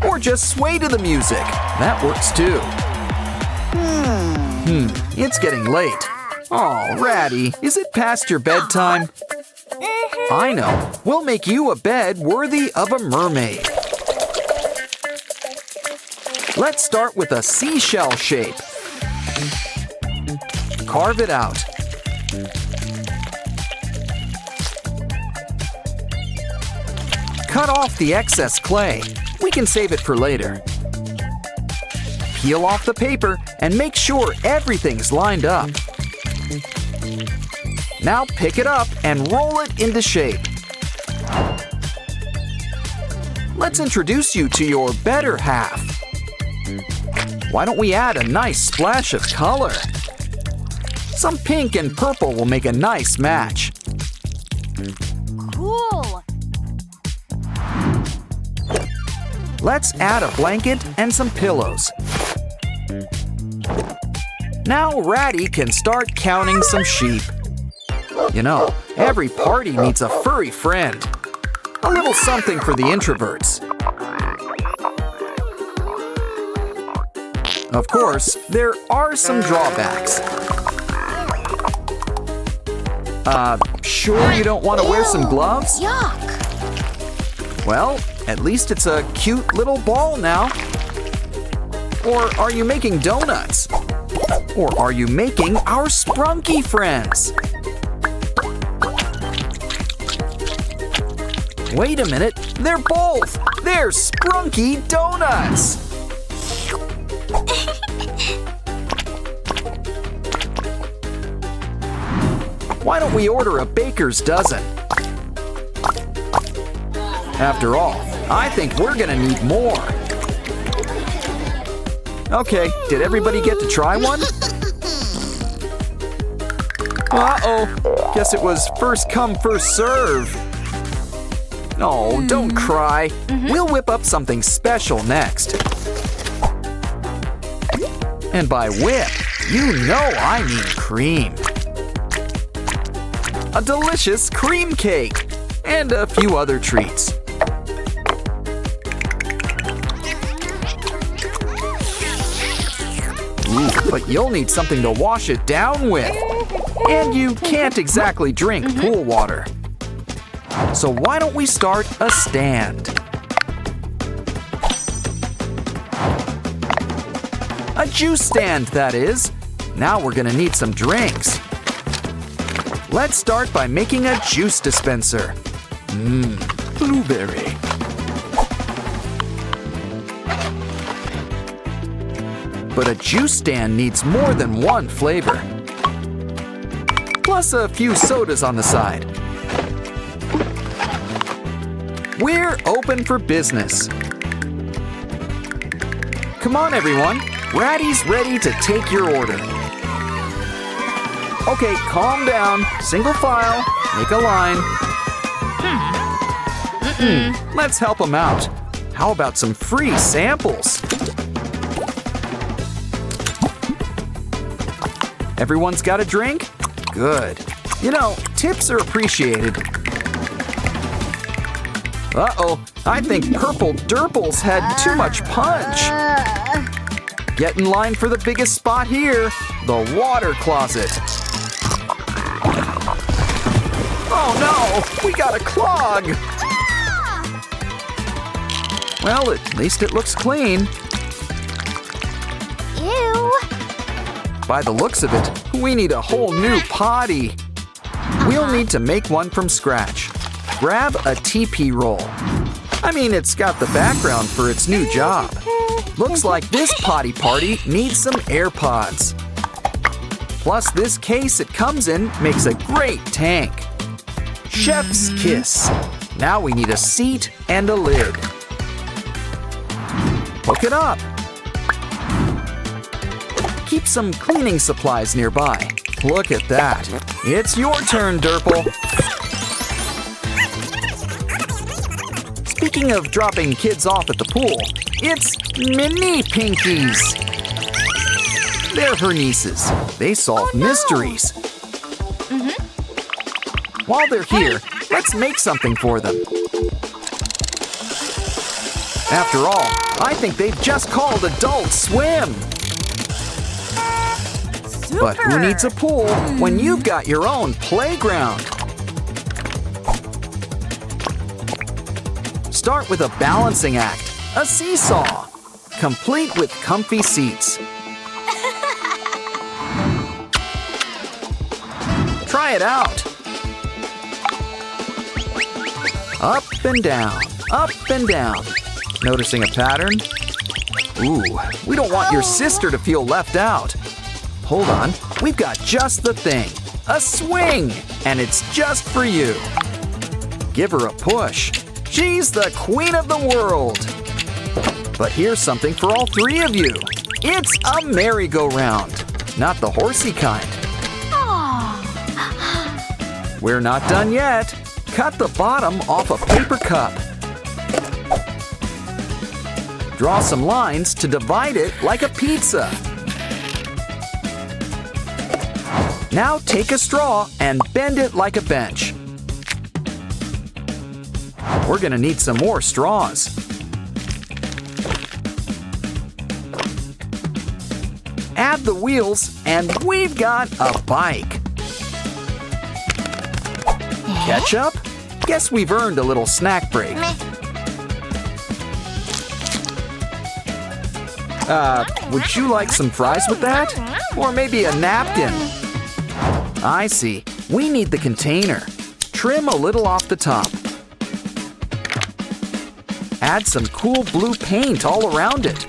Or just sway to the music. That works too. It's getting late. Oh, Ratty, is it past your bedtime? I know. We'll make you a bed worthy of a mermaid. Let's start with a seashell shape. Carve it out. Cut off the excess clay. We can save it for later. Peel off the paper and make sure everything's lined up. Now pick it up and roll it into shape. Let's introduce you to your better half. Why don't we add a nice splash of color? Some pink and purple will make a nice match. Cool. Let's add a blanket and some pillows. Now Ratty can start counting some sheep. You know, every party needs a furry friend. A little something for the introverts. Of course, there are some drawbacks. Sure you don't want to wear some gloves? Yuck. Well, at least it's a cute little ball now. Or are you making donuts? Or are you making our Sprunki friends? Wait a minute, they're both! They're Sprunki donuts! Why don't we order a baker's dozen? After all, I think we're gonna need more. Okay, did everybody get to try one? Uh-oh, guess it was first come, first serve. Oh, don't cry. We'll whip up something special next. And by whip, you know I mean cream. A delicious cream cake and a few other treats. Ooh, but you'll need something to wash it down with. And you can't exactly drink pool water. So why don't we start a stand? A juice stand, that is. Now we're gonna need some drinks. Let's start by making a juice dispenser. Blueberry. But a juice stand needs more than one flavor. Plus a few sodas on the side. We're open for business. Come on, everyone. Ratty's ready to take your order. Okay, calm down. Single file. Make a line. Let's help them out. How about some free samples? Everyone's got a drink? Good. You know, tips are appreciated. Uh-oh, I think Purple Durples had too much punch. Get in line for the biggest spot here, the water closet. Oh no, we got a clog. Well, at least it looks clean. Ew. By the looks of it, we need a whole new potty. We'll need to make one from scratch. Grab a TP roll. I mean, it's got the background for its new job. Looks like this potty party needs some AirPods. Plus, this case it comes in makes a great tank. Chef's kiss. Now we need a seat and a lid. Hook it up. Keep some cleaning supplies nearby. Look at that. It's your turn, Durple. Speaking of dropping kids off at the pool, it's Mini Pinkies. They're her nieces. They solve mysteries. While they're here, let's make something for them. After all, I think they've just called Adult Swim. But who needs a pool when you've got your own playground? Start with a balancing act, a seesaw, complete with comfy seats. Try it out. Up and down, up and down. Noticing a pattern? Ooh, we don't want your sister to feel left out. Hold on, we've got just the thing. A swing, and it's just for you. Give her a push. She's the queen of the world. But here's something for all three of you. It's a merry-go-round, not the horsey kind. We're not done yet. Cut the bottom off a paper cup. Draw some lines to divide it like a pizza. Now take a straw and bend it like a bench. We're gonna need some more straws. Add the wheels and we've got a bike. Ketchup? Guess we've earned a little snack break. Would you like some fries with that? Or maybe a napkin? I see. We need the container. Trim a little off the top. Add some cool blue paint all around it.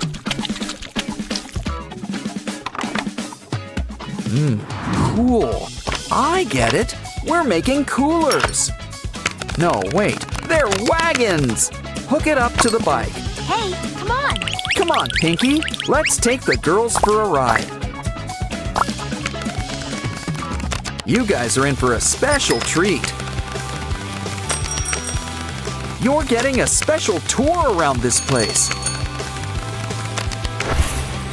Cool. I get it. We're making coolers. No, wait. They're wagons. Hook it up to the bike. Hey, come on. Come on, Pinky. Let's take the girls for a ride. You guys are in for a special treat. You're getting a special tour around this place.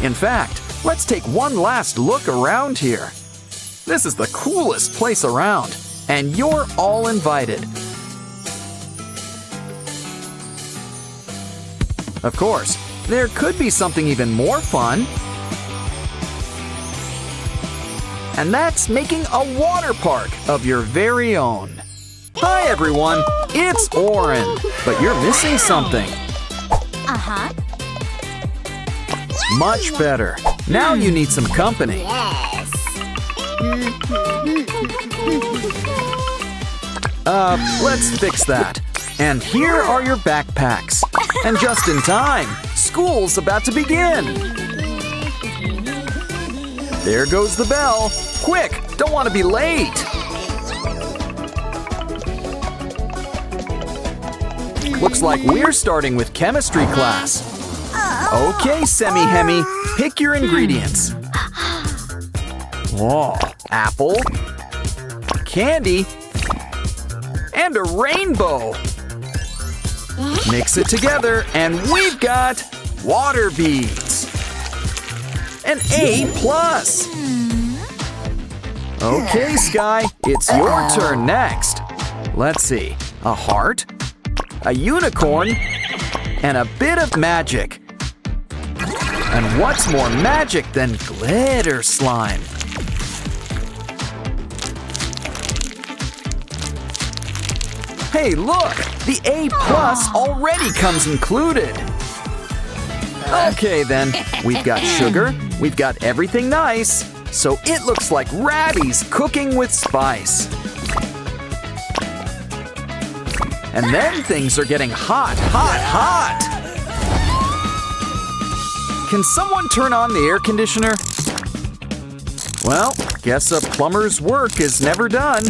In fact, let's take one last look around here. This is the coolest place around, and you're all invited. Of course, there could be something even more fun. And that's making a water park of your very own. Hi everyone, it's Oren, but you're missing something. Uh-huh. Much better. Now you need some company. Let's fix that. And here are your backpacks. And just in time, school's about to begin. There goes the bell. Quick, don't want to be late. Looks like we're starting with chemistry class. Okay, Semi-Hemi, pick your ingredients. Whoa, apple, candy, and a rainbow. Mix it together and we've got water beads. An A+. Okay, Sky, it's your turn next. Let's see, a heart, a unicorn, and a bit of magic. And what's more magic than glitter slime? Hey, look! The A+ already comes included. Okay then, we've got sugar, we've got everything nice, so it looks like Rabby's cooking with spice. And then things are getting hot, hot, hot! Can someone turn on the air conditioner? Well, guess a plumber's work is never done.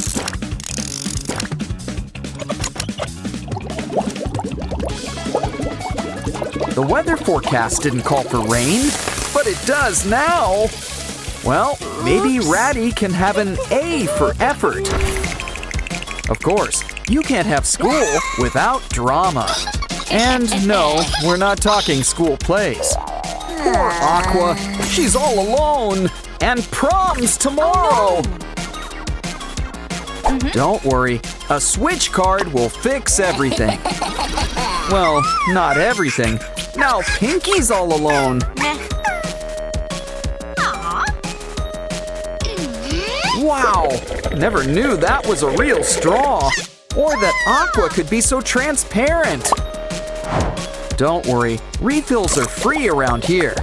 The weather forecast didn't call for rain, but it does now. Well, maybe Ratty can have an A for effort. Of course, you can't have school without drama. And no, we're not talking school plays. Poor Aqua, she's all alone, and prom's tomorrow. Don't worry, a switch card will fix everything. Well, not everything. Now Pinky's all alone. Wow, never knew that was a real straw, or that Aqua could be so transparent. Don't worry, refills are free around here.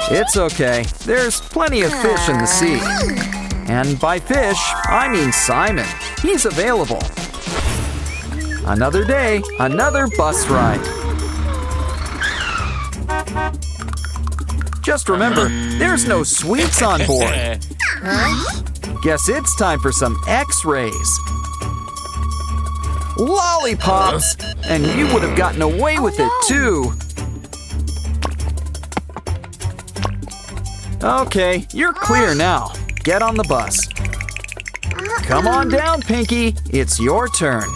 It's okay, there's plenty of fish in the sea. And by fish, I mean Simon. He's available. Another day, another bus ride. Just remember, there's no sweets on board. Guess it's time for some X-rays. Lollipops! And you would have gotten away with it too. Okay, you're clear now. Get on the bus. Come on down, Pinky. It's your turn.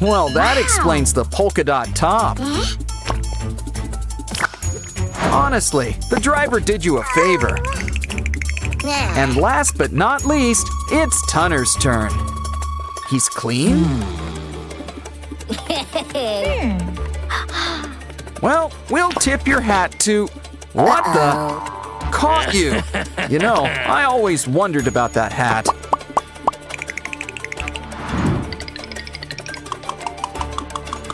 Well, that explains the polka dot top. Honestly, the driver did you a favor. And last but not least, it's Tunner's turn. He's clean? Well, we'll tip your hat to… What the… Caught you! You know, I always wondered about that hat.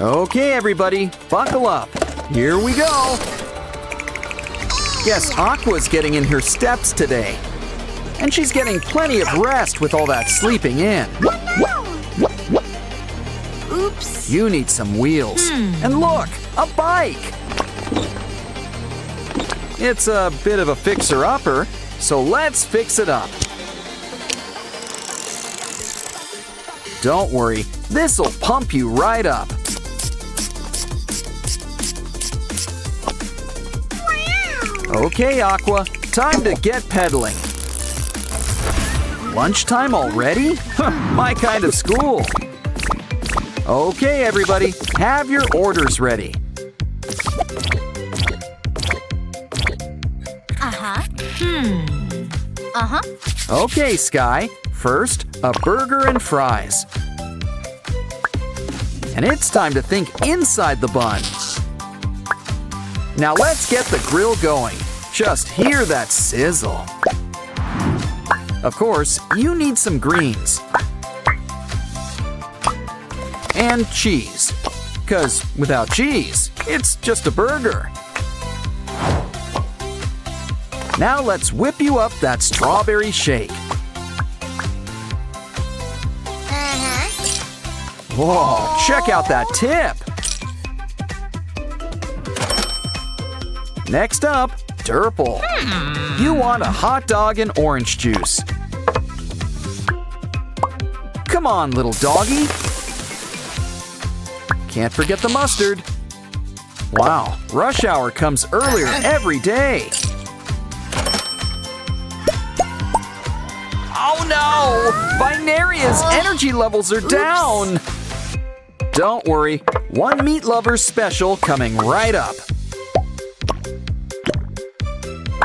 Okay, everybody, buckle up. Here we go. Guess Aqua's getting in her steps today. And she's getting plenty of rest with all that sleeping in. Oops. You need some wheels. And look, a bike! It's a bit of a fixer-upper, so let's fix it up. Don't worry, this'll pump you right up. Okay, Aqua, time to get pedaling. Lunchtime already? Huh, my kind of school. Okay, everybody, have your orders ready. Okay, Sky. First, a burger and fries. And it's time to think inside the bun. Now let's get the grill going. Just hear that sizzle. Of course, you need some greens. And cheese. 'Cause without cheese, it's just a burger. Now let's whip you up that strawberry shake. Whoa, check out that tip. Next up, Durple. You want a hot dog and orange juice. Come on, little doggy. Can't forget the mustard. Wow, rush hour comes earlier every day. Oh no! Binaria's energy levels are down! Don't worry, one meat lover special coming right up.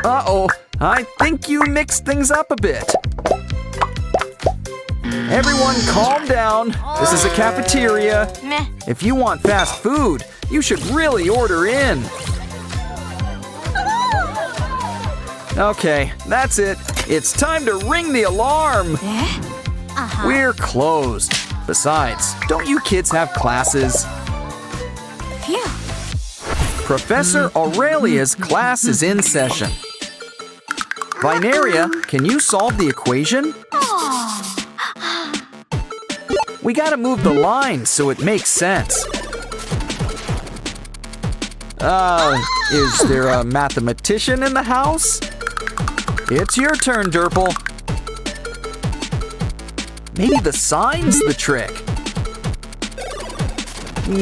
Uh-oh, I think you mixed things up a bit. Everyone calm down. This is a cafeteria. If you want fast food, you should really order in. Okay, that's it. It's time to ring the alarm. We're closed. Besides, don't you kids have classes? Professor Aurelia's class is in session. Binaria, can you solve the equation? We gotta move the line so it makes sense. Is there a mathematician in the house? It's your turn, Durple. Maybe the sign's the trick.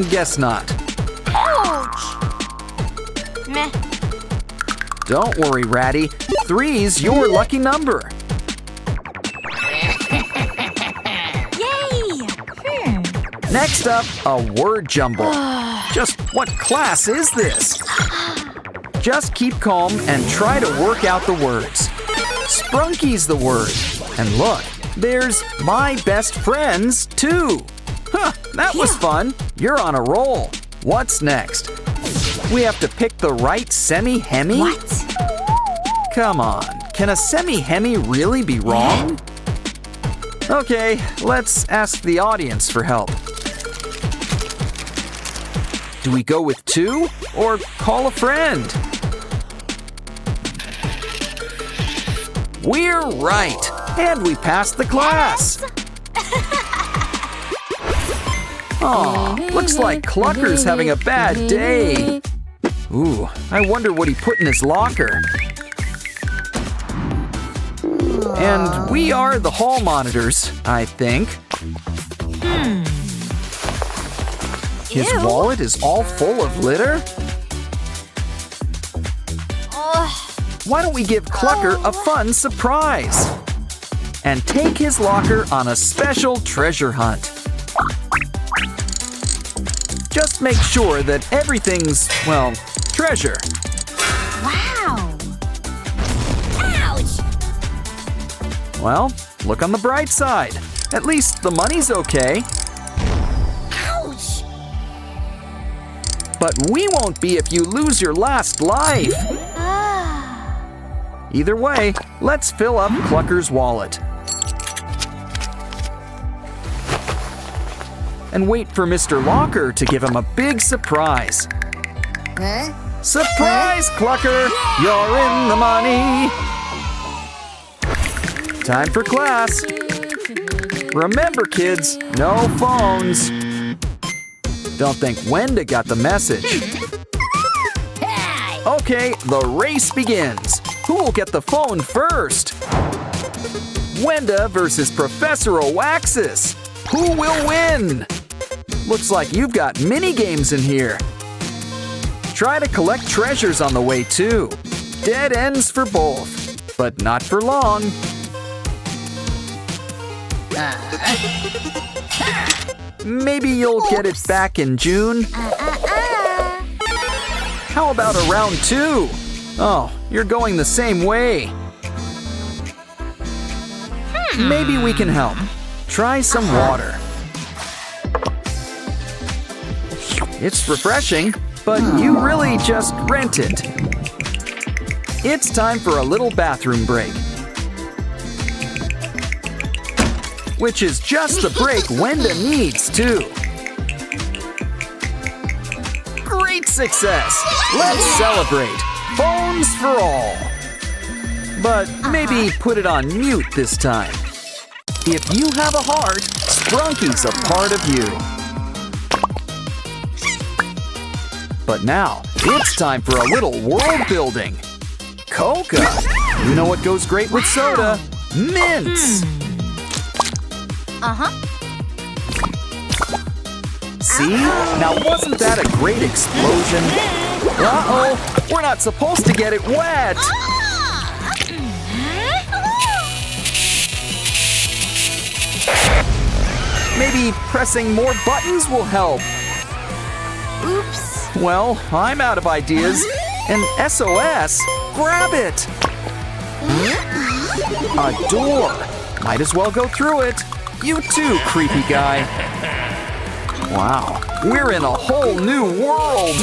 Guess not. Ouch! Meh. Don't worry, Ratty. 3's your lucky number. Yay! Next up, a word jumble. Just what class is this? Just keep calm and try to work out the words. Sprunki's the word. And look, there's my best friends, too. Huh, that was fun. You're on a roll. What's next? We have to pick the right semi-hemi? What? Come on, can a semi-hemi really be wrong? Okay, let's ask the audience for help. Do we go with 2 or call a friend? We're right, and we passed the class. Aw, looks like Clucker's having a bad day. Ooh, I wonder what he put in his locker. And we are the hall monitors, I think. His wallet is all full of litter? Why don't we give Clucker a fun surprise? And take his locker on a special treasure hunt. Just make sure that everything's, well, treasure. Wow. Ouch! Well, look on the bright side. At least the money's okay. Ouch! But we won't be if you lose your last life. Ah. Either way, let's fill up Clucker's wallet. And wait for Mr. Locker to give him a big surprise. Huh? Surprise, Clucker! You're in the money! Time for class. Remember, kids, no phones. Don't think Wenda got the message. Okay, the race begins. Who will get the phone first? Wenda versus Professor Oaxis. Who will win? Looks like you've got mini games in here. Try to collect treasures on the way too. Dead ends for both, but not for long. Maybe you'll get it back in June. How about a round 2? Oh, you're going the same way. Maybe we can help. Try some water. It's refreshing, but you really just rented. It's time for a little bathroom break. Which is just the break Wenda needs, too. Great success! Let's celebrate! Phones for all! But maybe put it on mute this time. If you have a heart, Sprunki's a part of you. But now, it's time for a little world building. Coca! You know what goes great with soda? Mints! Uh-huh. See? Now wasn't that a great explosion? Uh-oh! We're not supposed to get it wet! Maybe pressing more buttons will help. Oops. Well, I'm out of ideas. And SOS? Grab it! A door! Might as well go through it. You too, creepy guy. Wow, we're in a whole new world.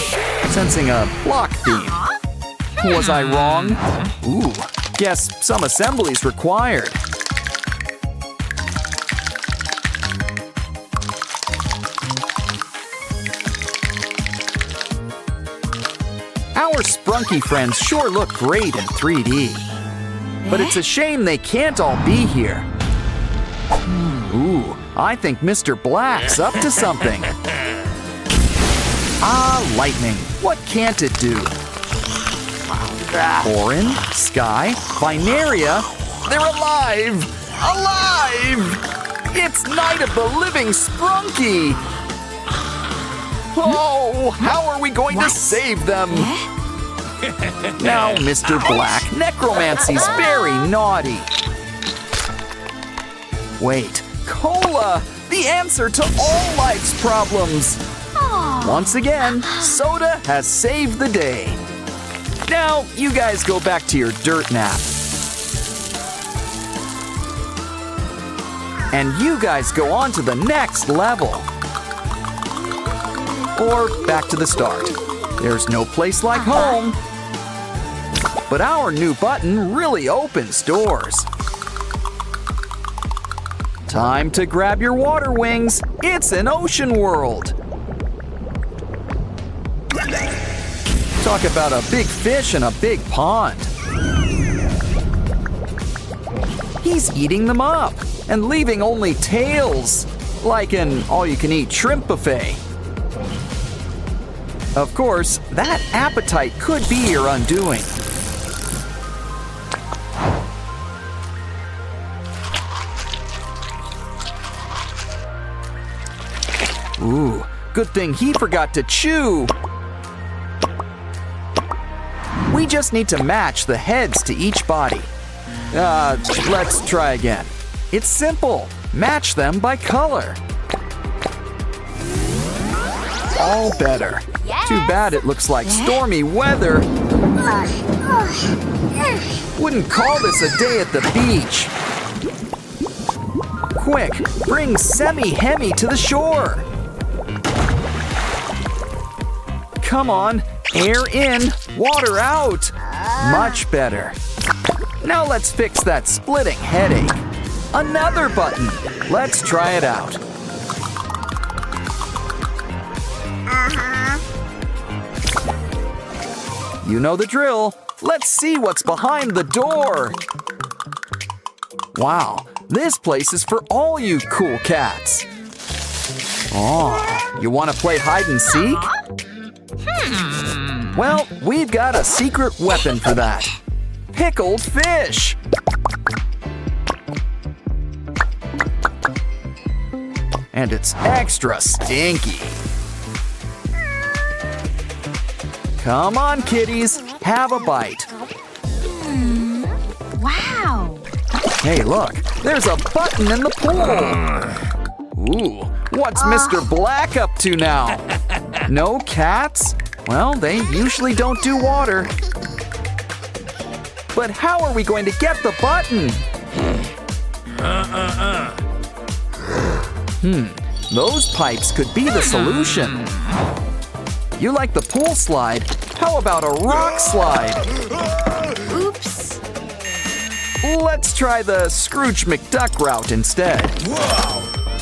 Sensing a block theme. Was I wrong? Ooh, guess some assembly's required. Our Sprunki friends sure look great in 3D. But it's a shame they can't all be here. Ooh, I think Mr. Black's up to something. Ah, lightning. What can't it do? Orin, Sky, Binaria, they're alive! Alive! It's Night of the Living Sprunki! Oh, how are we going to save them? Now, Mr. Black, necromancy's very naughty. Wait, cola! The answer to all life's problems! Once again, soda has saved the day. Now, you guys go back to your dirt nap. And you guys go on to the next level. Or back to the start. There's no place like home. But our new button really opens doors. Time to grab your water wings. It's an ocean world. Talk about a big fish in a big pond. He's eating them up and leaving only tails, like an all-you-can-eat shrimp buffet. Of course, that appetite could be your undoing. Ooh, good thing he forgot to chew. We just need to match the heads to each body. Let's try again. It's simple. Match them by color. All better. Yes. Too bad it looks like stormy weather. Wouldn't call this a day at the beach. Quick, bring Semi-Hemi to the shore. Come on, air in, water out. Much better. Now let's fix that splitting headache. Another button. Let's try it out. You know the drill. Let's see what's behind the door. Wow, this place is for all you cool cats. Oh, you want to play hide and seek? Well, we've got a secret weapon for that. Pickled fish. And it's extra stinky. Come on, kitties, have a bite. Wow. Hey, look, there's a button in the pool. Ooh, what's Mr. Black up to now? No cats? Well, they usually don't do water. But how are we going to get the button? Those pipes could be the solution. You like the pool slide? How about a rock slide? Oops. Let's try the Scrooge McDuck route instead.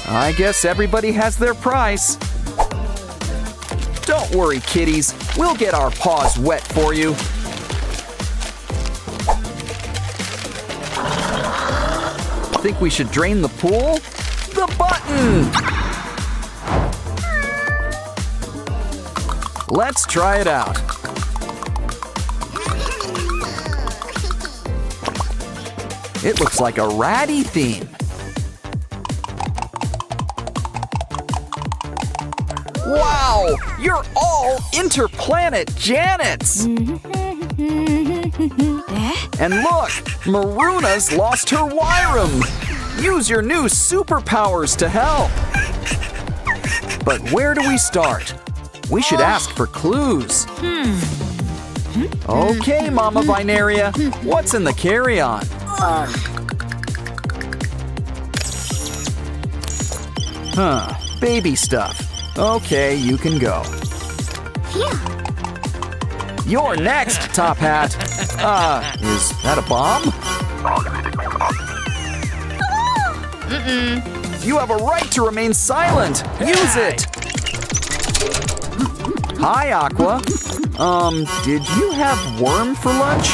I guess everybody has their price. Don't worry, kitties. We'll get our paws wet for you. Think we should drain the pool? The button! Let's try it out. It looks like a ratty theme. Wow! You're all interplanet Janets! And look! Maruna's lost her Wyram! Use your new superpowers to help! But where do we start? We should ask for clues. Okay, Mama Binaria, what's in the carry-on? Baby stuff. Okay, you can go. You're next, Top Hat. Is that a bomb? You have a right to remain silent. Use it. Hi, Aqua. Did you have worm for lunch?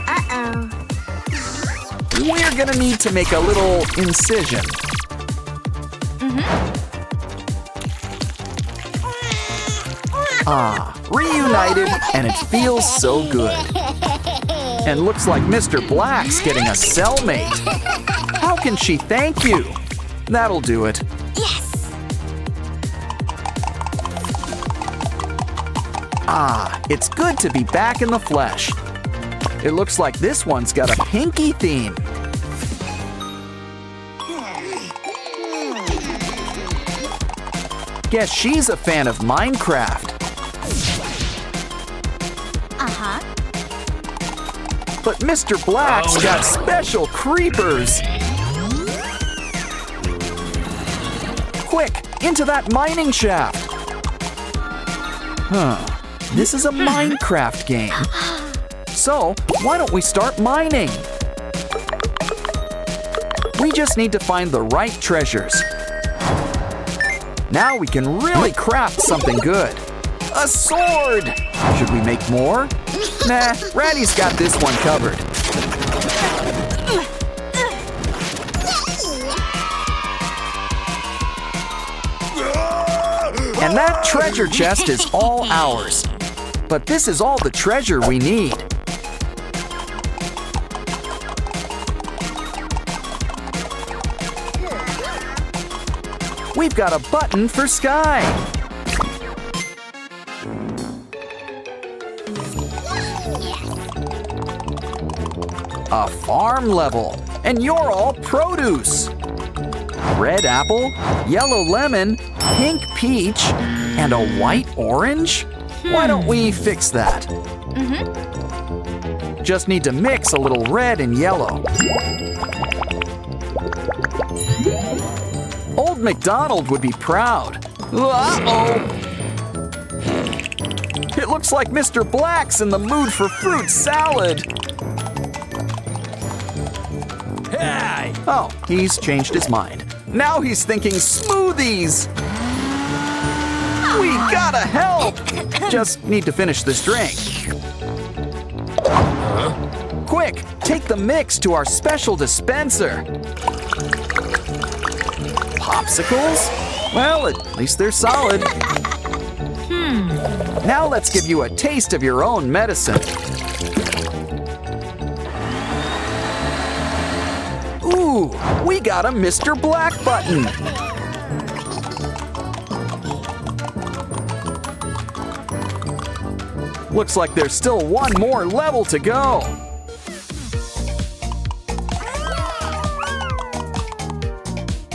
Uh-oh. We're gonna need to make a little incision. Reunited, and it feels so good. And looks like Mr. Black's getting a cellmate. How can she thank you? That'll do it. Yes. It's good to be back in the flesh. It looks like this one's got a pinky theme. Guess she's a fan of Minecraft. But Mr. Black's got special creepers. Quick, into that mining shaft. This is a Minecraft game. So, why don't we start mining? We just need to find the right treasures. Now we can really craft something good. A sword! Should we make more? Nah, Ratty's got this one covered. And that treasure chest is all ours. But this is all the treasure we need. We've got a button for Sky. A farm level, and you're all produce. Red apple, yellow lemon, pink peach, and a white orange? Why don't we fix that? Just need to mix a little red and yellow. Old MacDonald would be proud. Uh-oh! It looks like Mr. Black's in the mood for fruit salad. Hey! Oh, he's changed his mind. Now he's thinking smoothies. We gotta help! Just need to finish this drink. Quick, take the mix to our special dispenser. Popsicles? Well, at least they're solid. Now let's give you a taste of your own medicine. Ooh, we got a Mr. Black button. Looks like there's still one more level to go.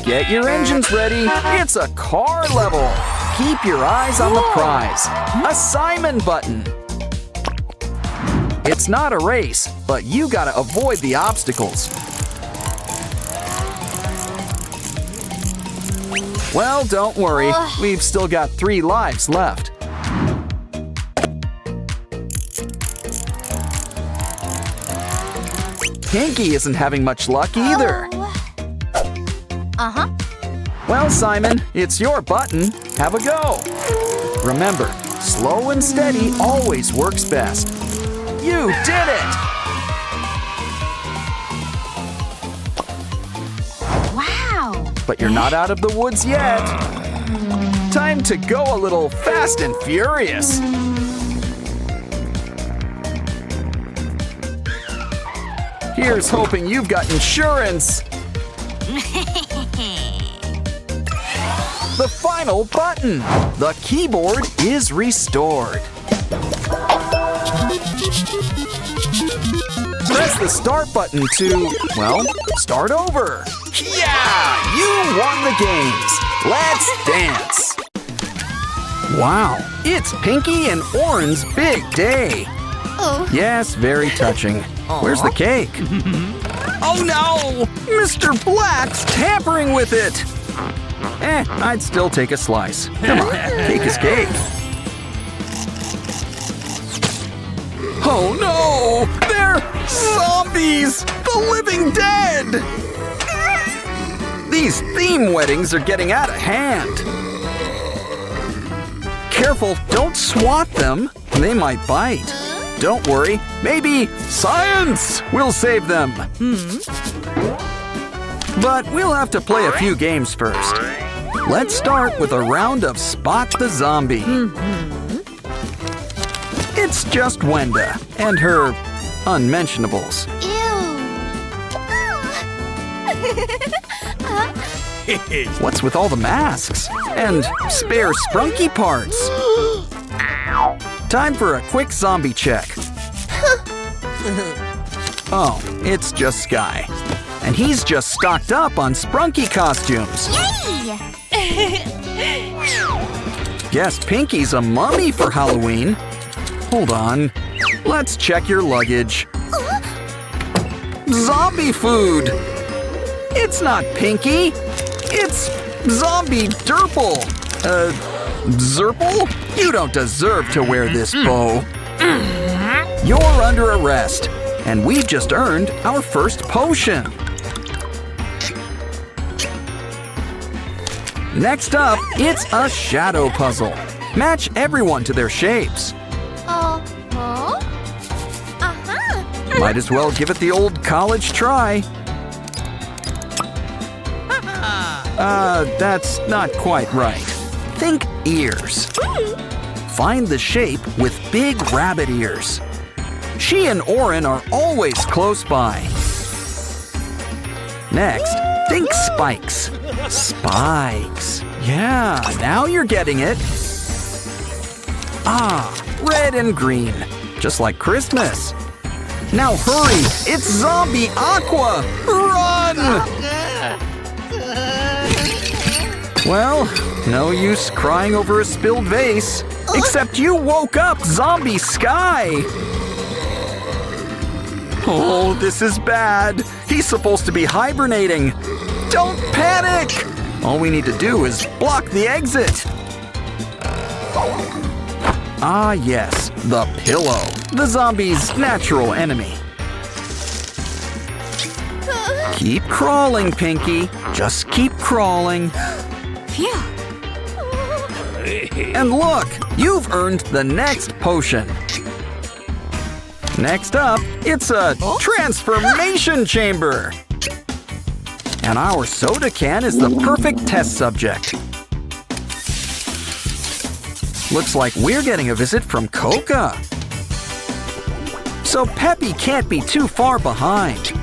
Get your engines ready. It's a car level. Keep your eyes on the prize. A Simon button. It's not a race, but you gotta avoid the obstacles. Well, don't worry. We've still got 3 lives left. Pinky isn't having much luck either. Well, Simon, it's your button. Have a go. Remember, slow and steady always works best. You did it! Wow! But you're not out of the woods yet. Time to go a little fast and furious. Here's hoping you've got insurance. The final button. The keyboard is restored. Press the start button to, well, start over. Yeah! You won the games. Let's dance. Wow, it's Pinky and Oren's big day. Yes, very touching. Where's the cake? Oh no! Mr. Black's tampering with it! I'd still take a slice. Come on, cake is cake. Oh no! They're zombies! The living dead! These theme weddings are getting out of hand. Careful, don't swat them. They might bite. Don't worry, maybe science will save them. But we'll have to play a few games first. Let's start with a round of Spot the Zombie. It's just Wenda and her unmentionables. What's with all the masks? And spare Sprunki parts? Time for a quick zombie check. Oh, it's just Sky. And he's just stocked up on Sprunki costumes. Guess Pinky's a mummy for Halloween. Hold on. Let's check your luggage. Zombie food! It's not Pinky. It's Zombie Derple. Zerple? You don't deserve to wear this bow. You're under arrest, and we've just earned our first potion. Next up, it's a shadow puzzle. Match everyone to their shapes. Might as well give it the old college try. That's not quite right. Think ears. Find the shape with big rabbit ears. She and Oren are always close by. Next, think spikes. Spikes. Yeah, now you're getting it. Ah, red and green. Just like Christmas. Now hurry, it's Zombie Aqua! Run! Well, no use crying over a spilled vase. Except you woke up Zombie Sky! Oh, this is bad. He's supposed to be hibernating. Don't panic! All we need to do is block the exit. Ah, yes, the pillow. The zombie's natural enemy. Keep crawling, Pinky. Just keep crawling. Phew. And look, you've earned the next potion. Next up, it's a transformation chamber. And our soda can is the perfect test subject. Looks like we're getting a visit from Coca. So Peppy can't be too far behind.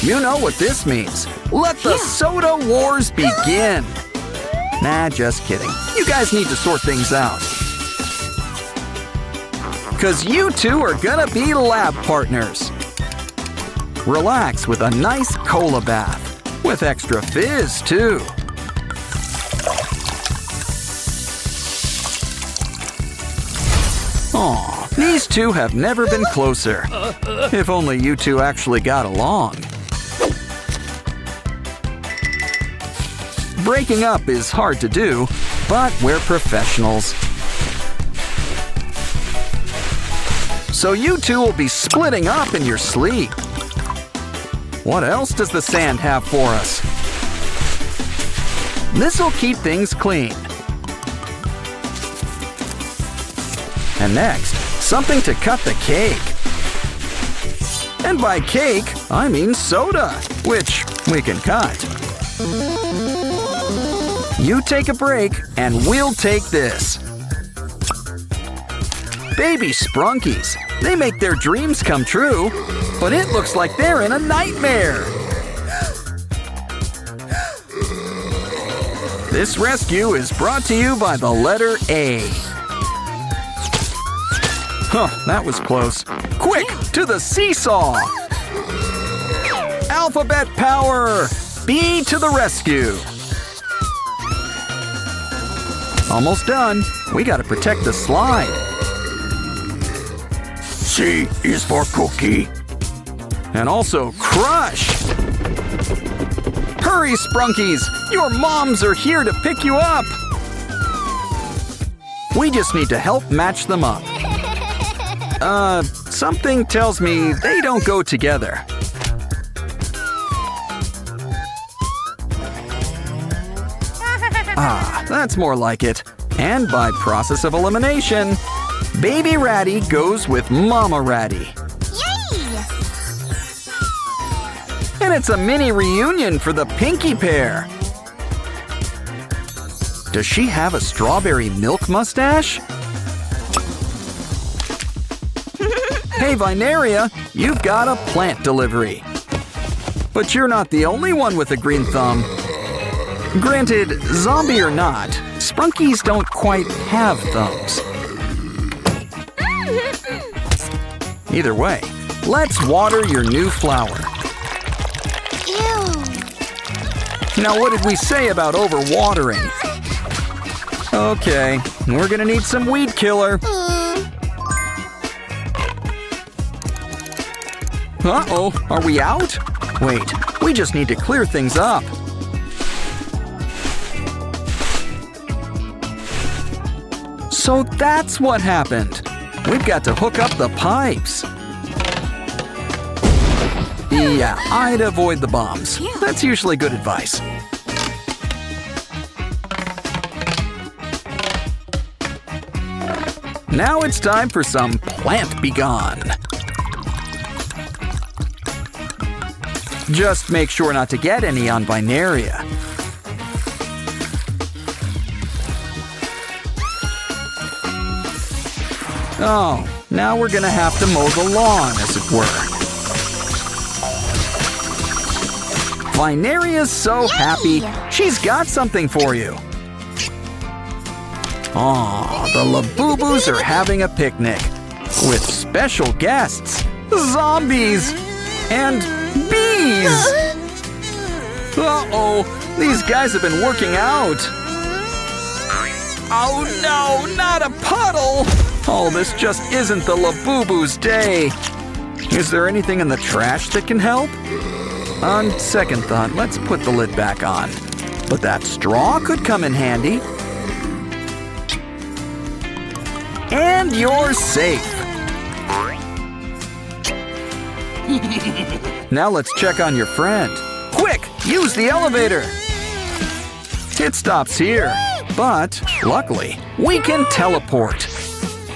You know what this means. Let the soda wars begin. Nah, just kidding. You guys need to sort things out. 'Cause you two are gonna be lab partners. Relax with a nice cola bath. With extra fizz, too. Aw, these two have never been closer. If only you two actually got along. Breaking up is hard to do, but we're professionals. So you two will be splitting up in your sleep. What else does the sand have for us? This'll keep things clean. And next, something to cut the cake. And by cake, I mean soda, which we can cut. You take a break, and we'll take this. Baby Sprunkies. They make their dreams come true, but it looks like they're in a nightmare. This rescue is brought to you by the letter A. Huh, that was close. Quick, to the seesaw! Alphabet power! B to the rescue! Almost done. We gotta protect the slide. C is for cookie. And also crush! Hurry, Sprunkies! Your moms are here to pick you up! We just need to help match them up. Something tells me they don't go together. Ah, that's more like it. And by process of elimination, Baby Ratty goes with Mama Ratty. Yay! And it's a mini reunion for the Pinky pair. Does she have a strawberry milk mustache? Hey, Vineria, you've got a plant delivery. But you're not the only one with a green thumb. Granted, zombie or not, Sprunkies don't quite have thumbs. Either way, let's water your new flower. Ew. Now, what did we say about overwatering? Okay, we're gonna need some weed killer. Uh-oh, are we out? Wait, we just need to clear things up. So that's what happened. We've got to hook up the pipes. Yeah, I'd avoid the bombs. That's usually good advice. Now it's time for some plant be gone. Just make sure not to get any on Vineria. Oh, now we're gonna have to mow the lawn, as it were. Vineria's so happy, she's got something for you. Aw, the Labubu's are having a picnic with special guests, zombies, and bees. Uh-oh, these guys have been working out. Oh no, not a puddle! Oh, this just isn't the Labubu's day. Is there anything in the trash that can help? On second thought, let's put the lid back on. But that straw could come in handy. And you're safe. Now let's check on your friend. Quick, use the elevator. It stops here, but luckily, we can teleport.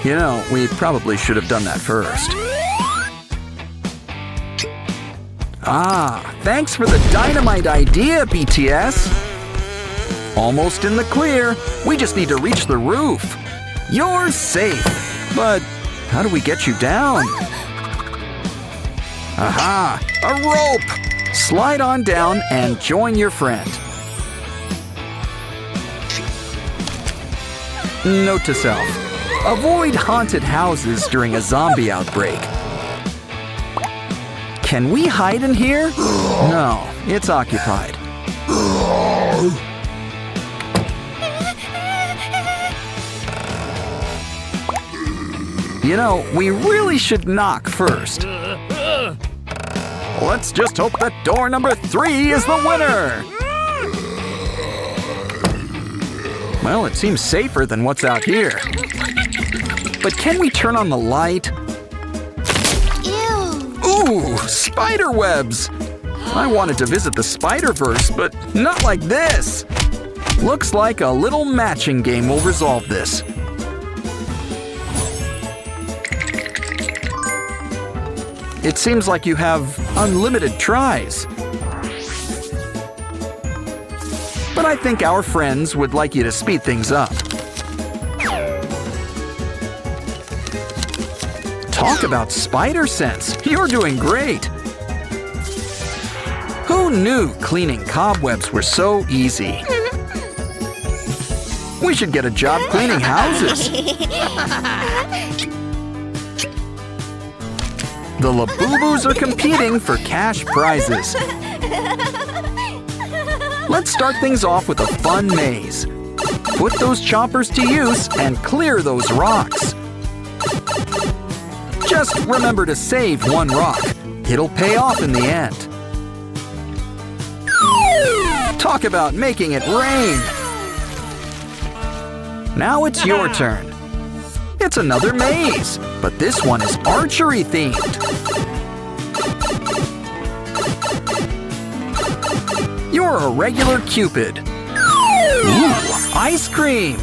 You know, we probably should have done that first. Ah, thanks for the dynamite idea, BTS. Almost in the clear. We just need to reach the roof. You're safe. But how do we get you down? Aha, a rope. Slide on down and join your friend. Note to self. Avoid haunted houses during a zombie outbreak. Can we hide in here? No, it's occupied. You know, we really should knock first. Let's just hope that door number 3 is the winner. Well, it seems safer than what's out here. But can we turn on the light? Ooh, spider webs! I wanted to visit the Spider-Verse, but not like this. Looks like a little matching game will resolve this. It seems like you have unlimited tries. But I think our friends would like you to speed things up. Talk about spider sense. You're doing great. Who knew cleaning cobwebs were so easy? We should get a job cleaning houses. The Labubus are competing for cash prizes. Let's start things off with a fun maze. Put those choppers to use and clear those rocks. Just remember to save one rock. It'll pay off in the end. Talk about making it rain. Now it's your turn. It's another maze, but this one is archery themed. You're a regular Cupid. Ooh, ice cream.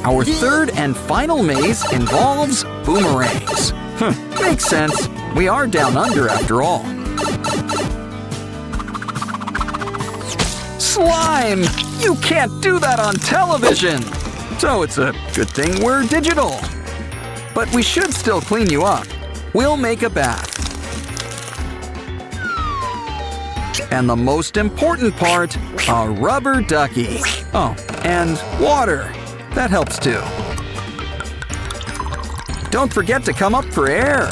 Our third and final maze involves boomerangs. Makes sense. We are down under after all. Slime! You can't do that on television! So it's a good thing we're digital. But we should still clean you up. We'll make a bath. And the most important part, a rubber ducky. Oh, and water. That helps too. Don't forget to come up for air.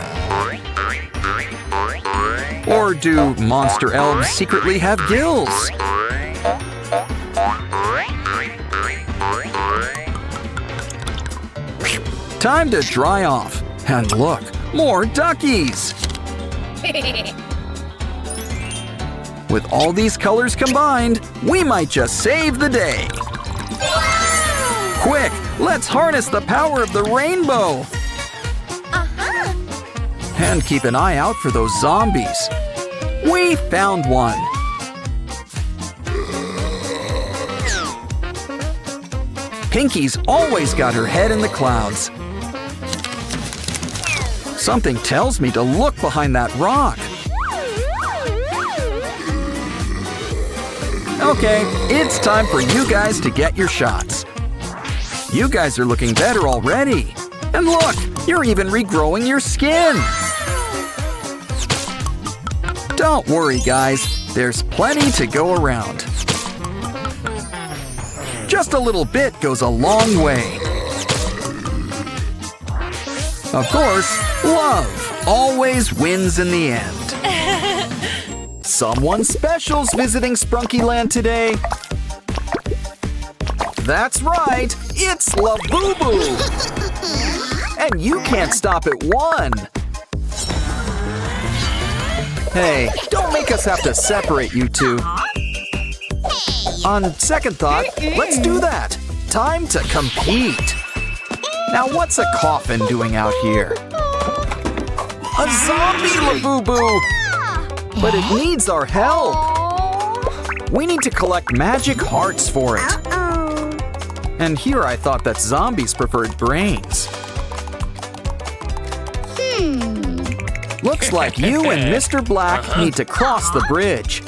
Or do monster elves secretly have gills? Time to dry off. And look, more duckies! With all these colors combined, we might just save the day. Quick, let's harness the power of the rainbow. And keep an eye out for those zombies. We found one. Pinky's always got her head in the clouds. Something tells me to look behind that rock. Okay, it's time for you guys to get your shots. You guys are looking better already. And look, you're even regrowing your skin. Don't worry, guys. There's plenty to go around. Just a little bit goes a long way. Of course, love always wins in the end. Someone special's visiting Sprunky Land today. That's right, it's Labubu! And you can't stop at 1. Hey, don't make us have to separate you two. On second thought, let's do that. Time to compete. Now what's a coffin doing out here? A zombie Labubu! But it needs our help. We need to collect magic hearts for it. And here I thought that zombies preferred brains. Looks like you and Mr. Black need to cross the bridge.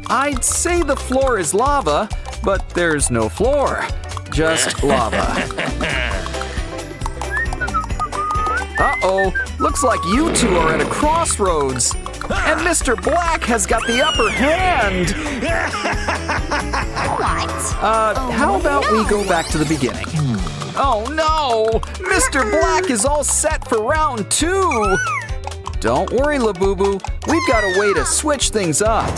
I'd say the floor is lava, but there's no floor. Just lava. Uh-oh, looks like you two are at a crossroads. And Mr. Black has got the upper hand. How about we go back to the beginning? Oh no! Mr. Black is all set for round 2! Don't worry, Labubu. We've got a way to switch things up.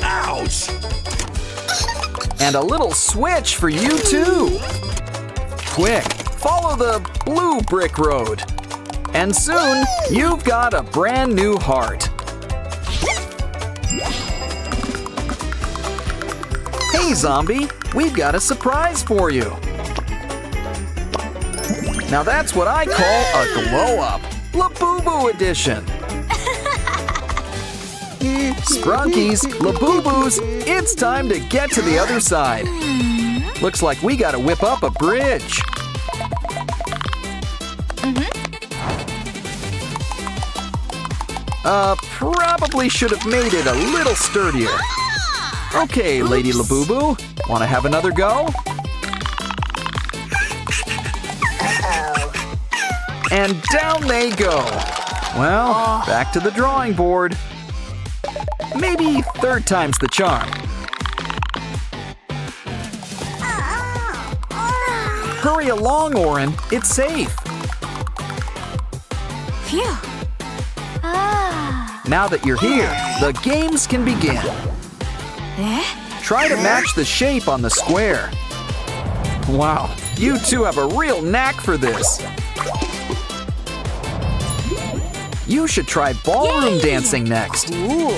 Ouch! And a little switch for you too. Quick, follow the blue brick road. And soon, you've got a brand new heart. Hey, zombie, we've got a surprise for you. Now that's what I call a glow-up. Labubu edition. Sprunkies, Labubus, it's time to get to the other side. Looks like we gotta whip up a bridge. Probably should have made it a little sturdier. Okay, Lady Labubu, wanna have another go? And down they go. Well, back to the drawing board. Maybe third time's the charm. Hurry along, Orin. It's safe. Phew. Now that you're here, the games can begin. Try to match the shape on the square. Wow, you two have a real knack for this. You should try ballroom dancing next. Ooh,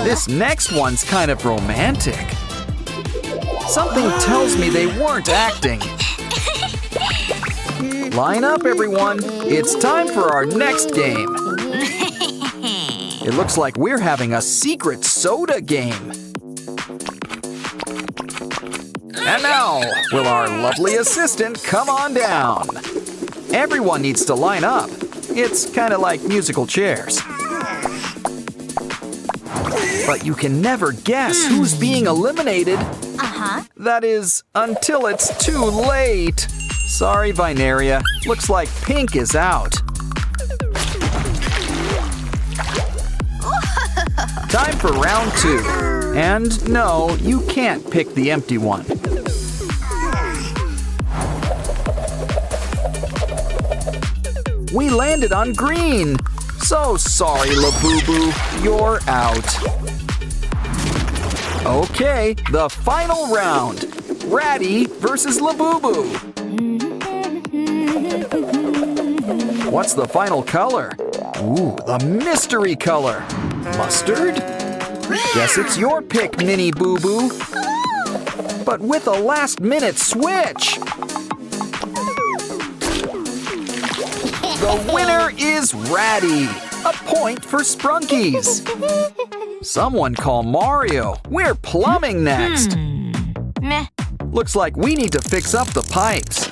this next one's kind of romantic. Something tells me they weren't acting. Line up, everyone. It's time for our next game. It looks like we're having a secret soda game. And now, will our lovely assistant come on down? Everyone needs to line up. It's kind of like musical chairs. But you can never guess who's being eliminated. That is, until it's too late. Sorry, Vinaria. Looks like Pink is out. Time for round 2. And no, you can't pick the empty one. We landed on green. So sorry, Labubu. You're out. Okay, the final round. Ratty versus Labubu. What's the final color? Ooh, the mystery color. Mustard? Guess it's your pick, Minnie Boo Boo. But with a last-minute switch. The winner is Ratty. A point for Sprunkies. Someone call Mario. We're plumbing next. Meh. Looks like we need to fix up the pipes.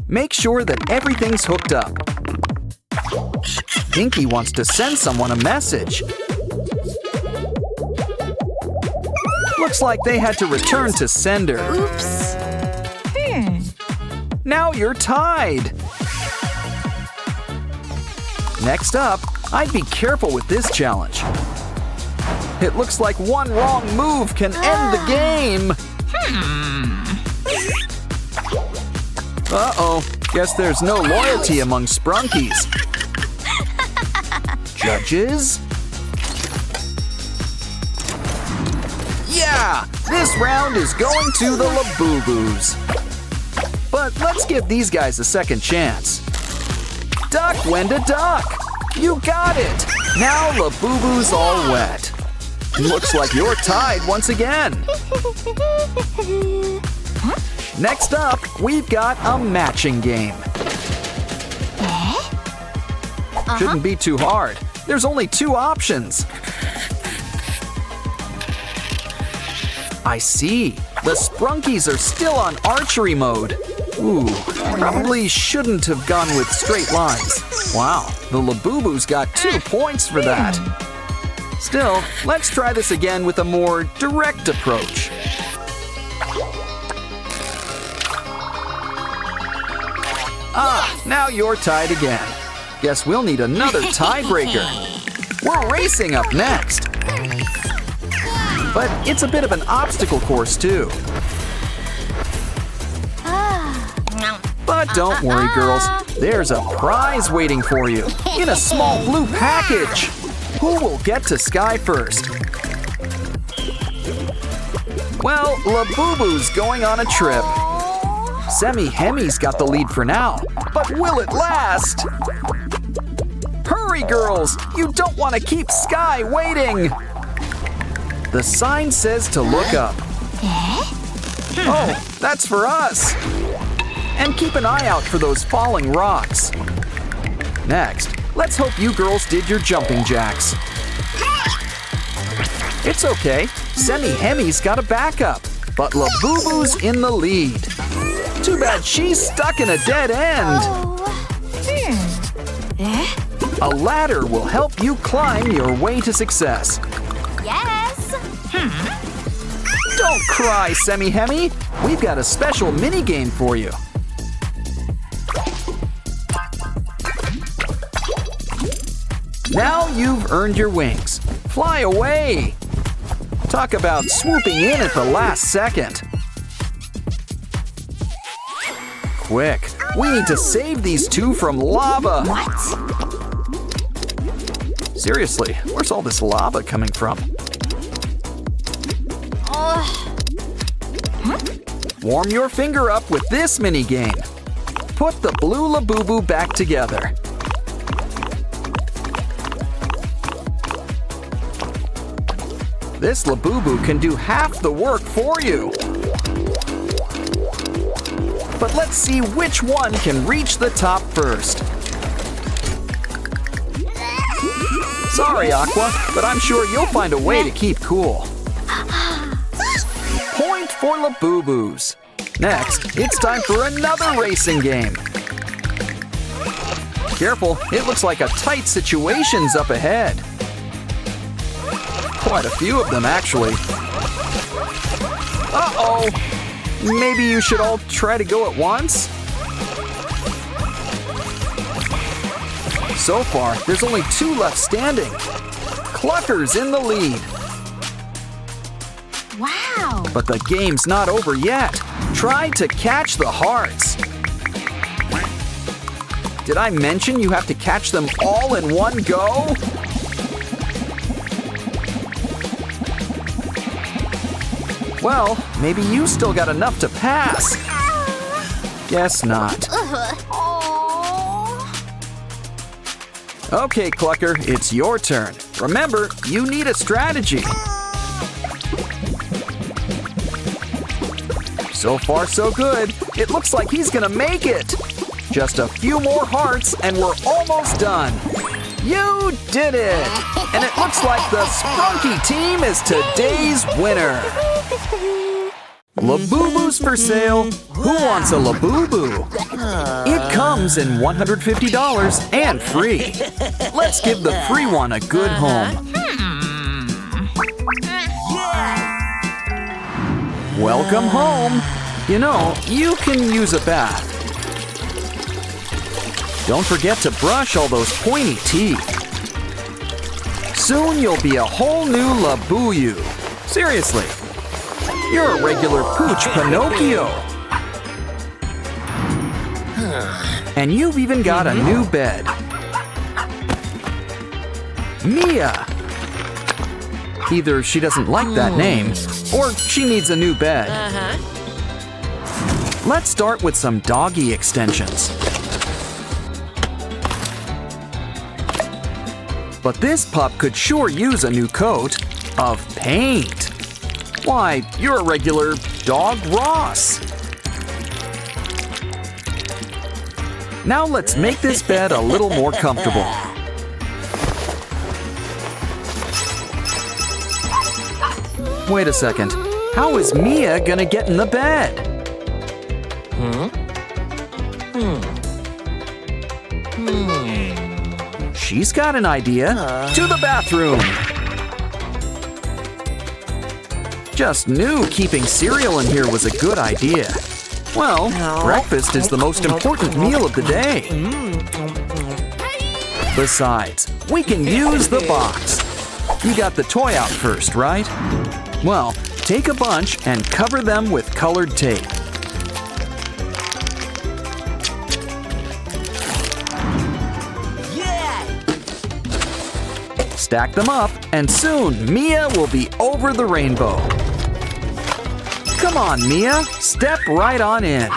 Make sure that everything's hooked up. Pinky wants to send someone a message. Looks like they had to return to sender. Oops. Now you're tied. Next up, I'd be careful with this challenge. It looks like one wrong move can end the game. Uh-oh, guess there's no loyalty among Sprunkies. Judges, Yeah! This round is going to the Labubu's. But let's give these guys a second chance. Duck, Wenda, duck! You got it! Now Labubu's all wet. Looks like you're tied once again. Next up, we've got a matching game. Shouldn't be too hard. There's only 2 options. I see. The Sprunkies are still on archery mode. Ooh, probably shouldn't have gone with straight lines. Wow, the Labubu's got 2 points for that. Still, let's try this again with a more direct approach. Ah, now you're tied again. Guess we'll need another tiebreaker. We're racing up next. But it's a bit of an obstacle course, too. But don't worry, girls. There's a prize waiting for you in a small blue package. Who will get to Sky first? Well, Labubu's going on a trip. Semi-Hemi's got the lead for now, but will it last? Hurry, girls! You don't want to keep Sky waiting! The sign says to look up. Oh, that's for us! And keep an eye out for those falling rocks. Next, let's hope you girls did your jumping jacks. It's okay, Semi-Hemi's got a backup, but Labubu's in the lead. Too bad she's stuck in a dead end. A ladder will help you climb your way to success. Yes. Don't cry, Semi-Hemi. We've got a special mini-game for you. Now you've earned your wings. Fly away. Talk about swooping in at the last second. Quick, we need to save these 2 from lava. What? Seriously, where's all this lava coming from? Warm your finger up with this mini game. Put the blue Labubu back together. This Labubu can do half the work for you. But let's see which one can reach the top first. Sorry, Aqua, but I'm sure you'll find a way to keep cool. Point for Labubus. Next, it's time for another racing game. Careful, it looks like a tight situation's up ahead. Quite a few of them, actually. Uh-oh! Maybe you should all try to go at once? So far, there's only 2 left standing. Clucker's in the lead. Wow. But the game's not over yet. Try to catch the hearts. Did I mention you have to catch them all in one go? Well, maybe you still got enough to pass. Guess not. Okay, Clucker, it's your turn. Remember, you need a strategy. So far, so good. It looks like he's gonna make it. Just a few more hearts and we're almost done. You did it! And it looks like the Sprunki team is today's winner. Labubu's for sale. Who wants a Labubu? It comes in $150 and free. Let's give the free one a good home. Welcome home. You know, you can use a bath. Don't forget to brush all those pointy teeth. Soon you'll be a whole new Labuyu. Seriously. You're a regular Pooch Pinocchio. And you've even got a new bed. Mia! Either she doesn't like that name, or she needs a new bed. Let's start with some doggy extensions. But this pup could sure use a new coat of paint. Why, you're a regular dog Ross. Now let's make this bed a little more comfortable. Wait a second. How is Mia gonna get in the bed? She's got an idea. To the bathroom. Just knew keeping cereal in here was a good idea. Well, breakfast is the most important meal of the day. Besides, we can use the box. You got the toy out first, right? Well, take a bunch and cover them with colored tape. Stack them up, and soon Mia will be over the rainbow. Come on, Mia, step right on in.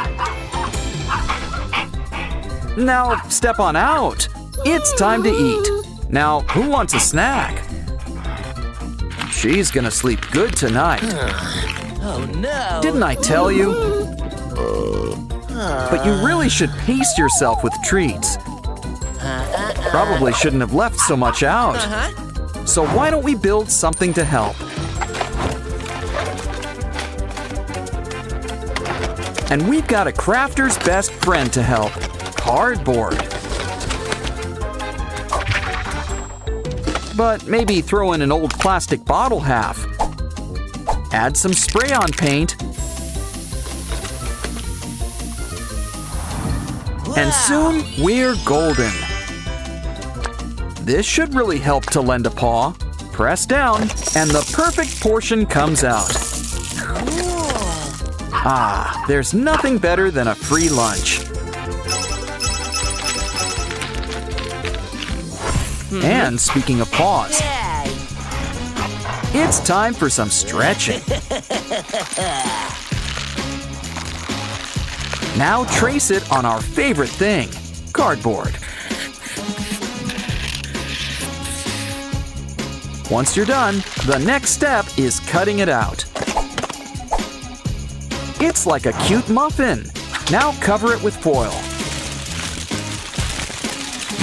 Now, step on out. It's time to eat. Now, who wants a snack? She's gonna sleep good tonight. Oh no! Didn't I tell you? But you really should pace yourself with treats. Probably shouldn't have left so much out. So why don't we build something to help? And we've got a crafter's best friend to help, cardboard. But maybe throw in an old plastic bottle half. Add some spray-on paint. And soon we're golden. This should really help to lend a paw. Press down, and the perfect portion comes out. Ah, there's nothing better than a free lunch. And speaking of paws, it's time for some stretching. Now trace it on our favorite thing, cardboard. Once you're done, the next step is cutting it out. It's like a cute muffin. Now cover it with foil.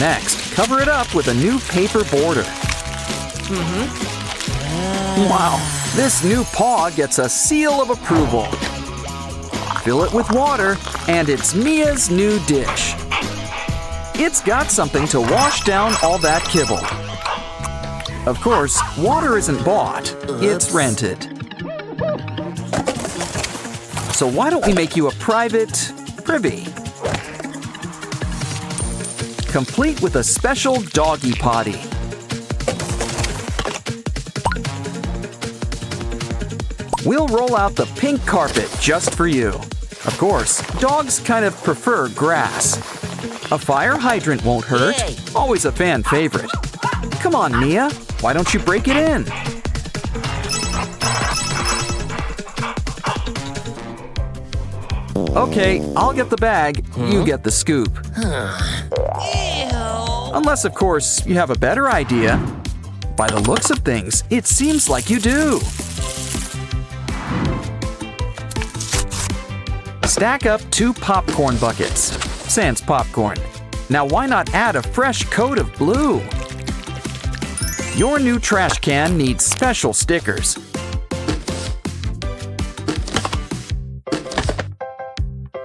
Next, cover it up with a new paper border. Wow, this new paw gets a seal of approval. Fill it with water, and it's Mia's new dish. It's got something to wash down all that kibble. Of course, water isn't bought, it's rented. So why don't we make you a private privy? Complete with a special doggy potty. We'll roll out the pink carpet just for you. Of course, dogs kind of prefer grass. A fire hydrant won't hurt. Always a fan favorite. Come on, Mia. Why don't you break it in? Okay, I'll get the bag. You get the scoop. Unless, of course, you have a better idea. By the looks of things, it seems like you do. Stack up 2 popcorn buckets. Sans popcorn. Now why not add a fresh coat of blue? Your new trash can needs special stickers.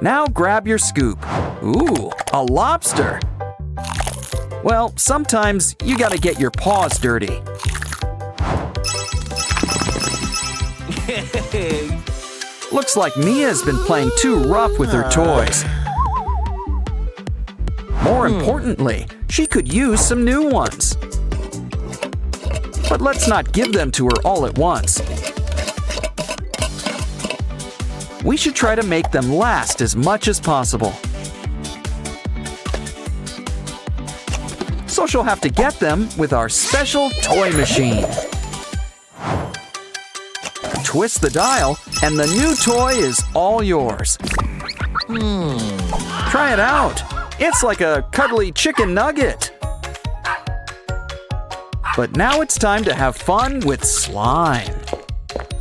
Now grab your scoop. Ooh, a lobster. Well, sometimes you gotta get your paws dirty. Looks like Mia's been playing too rough with her toys. More importantly, she could use some new ones. But let's not give them to her all at once. We should try to make them last as much as possible. So she'll have to get them with our special toy machine. Twist the dial, and the new toy is all yours. Try it out. It's like a cuddly chicken nugget. But now it's time to have fun with slime.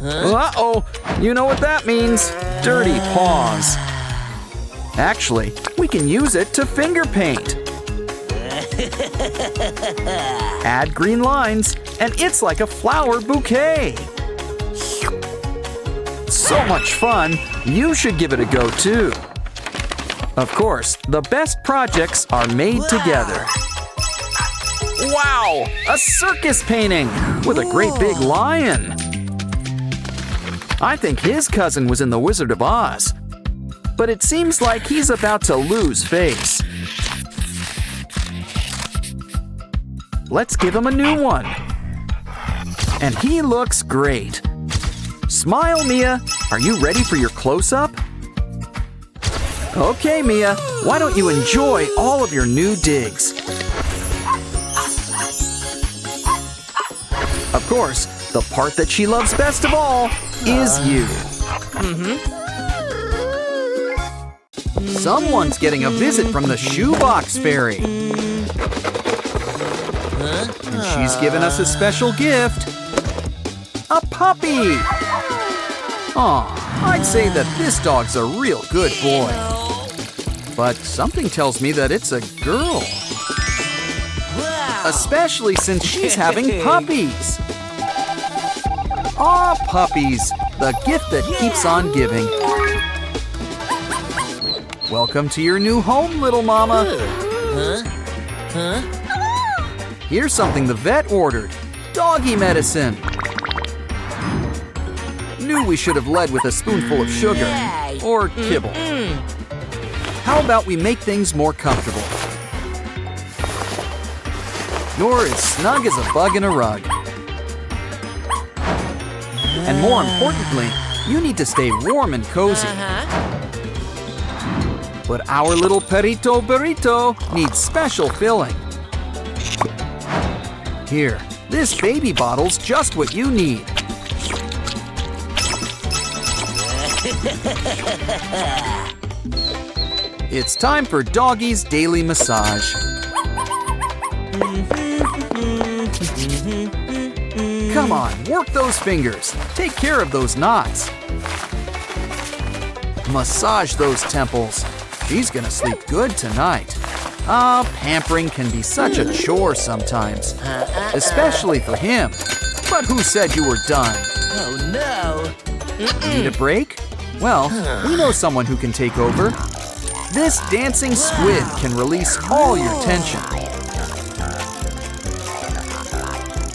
Uh-oh, you know what that means. Dirty paws. Actually, we can use it to finger paint. Add green lines, and it's like a flower bouquet. So much fun, you should give it a go too. Of course, the best projects are made together. Wow, a circus painting with a great big lion. I think his cousin was in The Wizard of Oz, but it seems like he's about to lose face. Let's give him a new one. And he looks great. Smile, Mia. Are you ready for your close-up? Okay, Mia, why don't you enjoy all of your new digs? Of course, the part that she loves best of all is you. Someone's getting a visit from the shoebox fairy. And she's given us a special gift. A puppy! Aw, I'd say that this dog's a real good boy. But something tells me that it's a girl. Especially since she's having puppies. Aw, puppies, the gift that keeps on giving. Welcome to your new home, little mama. Here's something the vet ordered. Doggy medicine. Knew we should have led with a spoonful of sugar. Or kibble. How about we make things more comfortable? You're as snug as a bug in a rug. And more importantly, you need to stay warm and cozy. But our little perrito burrito needs special filling. Here, this baby bottle's just what you need. It's time for Doggy's daily massage. Come on, work those fingers. Take care of those knots. Massage those temples. She's gonna sleep good tonight. Pampering can be such a chore sometimes, especially for him. But who said you were done? Oh no! Need a break? Well, we know someone who can take over. This dancing squid can release all your tension.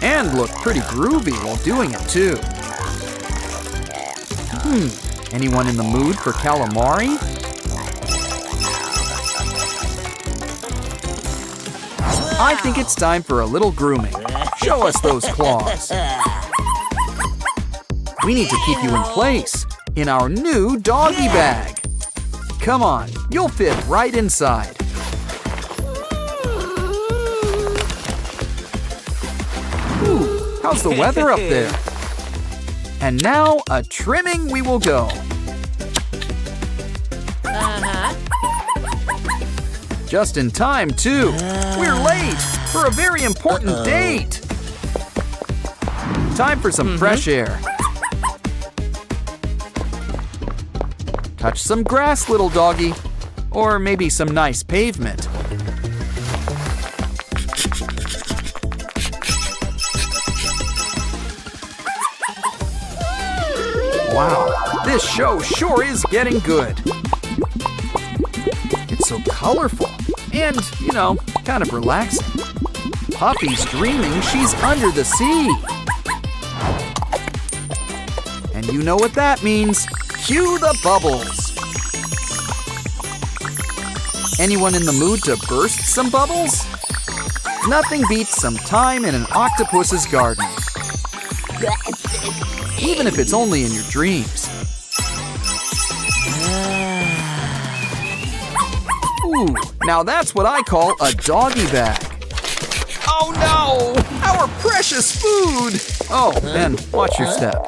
And look pretty groovy while doing it too. Anyone in the mood for calamari? I think it's time for a little grooming. Show us those claws. We need to keep you in place in our new doggy bag. Come on, you'll fit right inside. Ooh, how's the weather up there? And now a trimming we will go. Just in time, too. We're late for a very important date. Time for some fresh air. Touch some grass, little doggy. Or maybe some nice pavement. Wow, this show sure is getting good. It's so colorful and, you know, kind of relaxing. Puppy's dreaming she's under the sea. And you know what that means. Cue the bubbles. Anyone in the mood to burst some bubbles? Nothing beats some time in an octopus's garden. Even if it's only in your dreams. Ooh, now that's what I call a doggy bag. Oh no! Our precious food! Oh, and watch your step.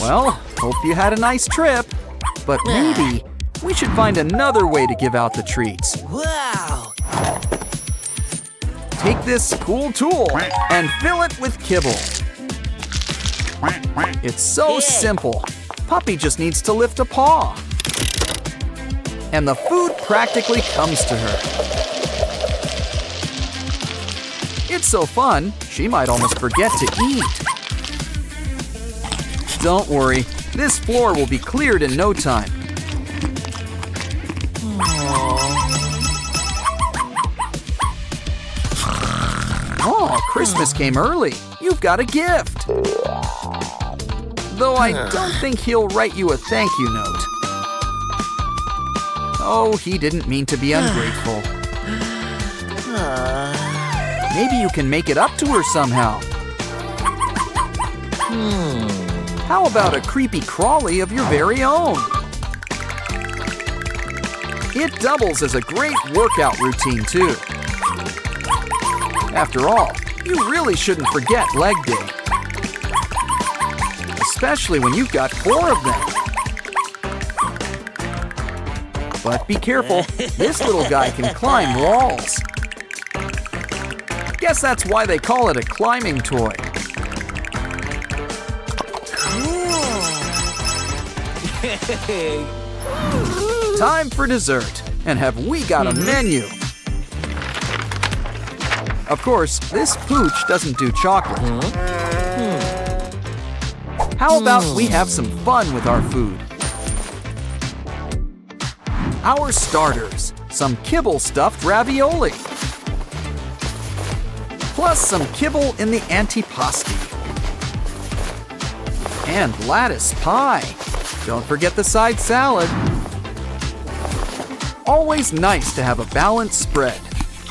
Well, hope you had a nice trip. But maybe we should find another way to give out the treats. Wow! Take this cool tool and fill it with kibble. It's so simple. Puppy just needs to lift a paw. And the food practically comes to her. It's so fun, she might almost forget to eat. Don't worry, this floor will be cleared in no time. Oh, Christmas came early. You've got a gift. Though I don't think he'll write you a thank you note. Oh, he didn't mean to be ungrateful. Maybe you can make it up to her somehow. How about a creepy crawly of your very own? It doubles as a great workout routine, too. After all, you really shouldn't forget leg day. Especially when you've got 4 of them. But be careful, this little guy can climb walls. Guess that's why they call it a climbing toy. Time for dessert, and have we got a menu? Of course, this pooch doesn't do chocolate. How about we have some fun with our food? Our starters, some kibble stuffed ravioli. Plus some kibble in the antipasti. And lattice pie. Don't forget the side salad. Always nice to have a balanced spread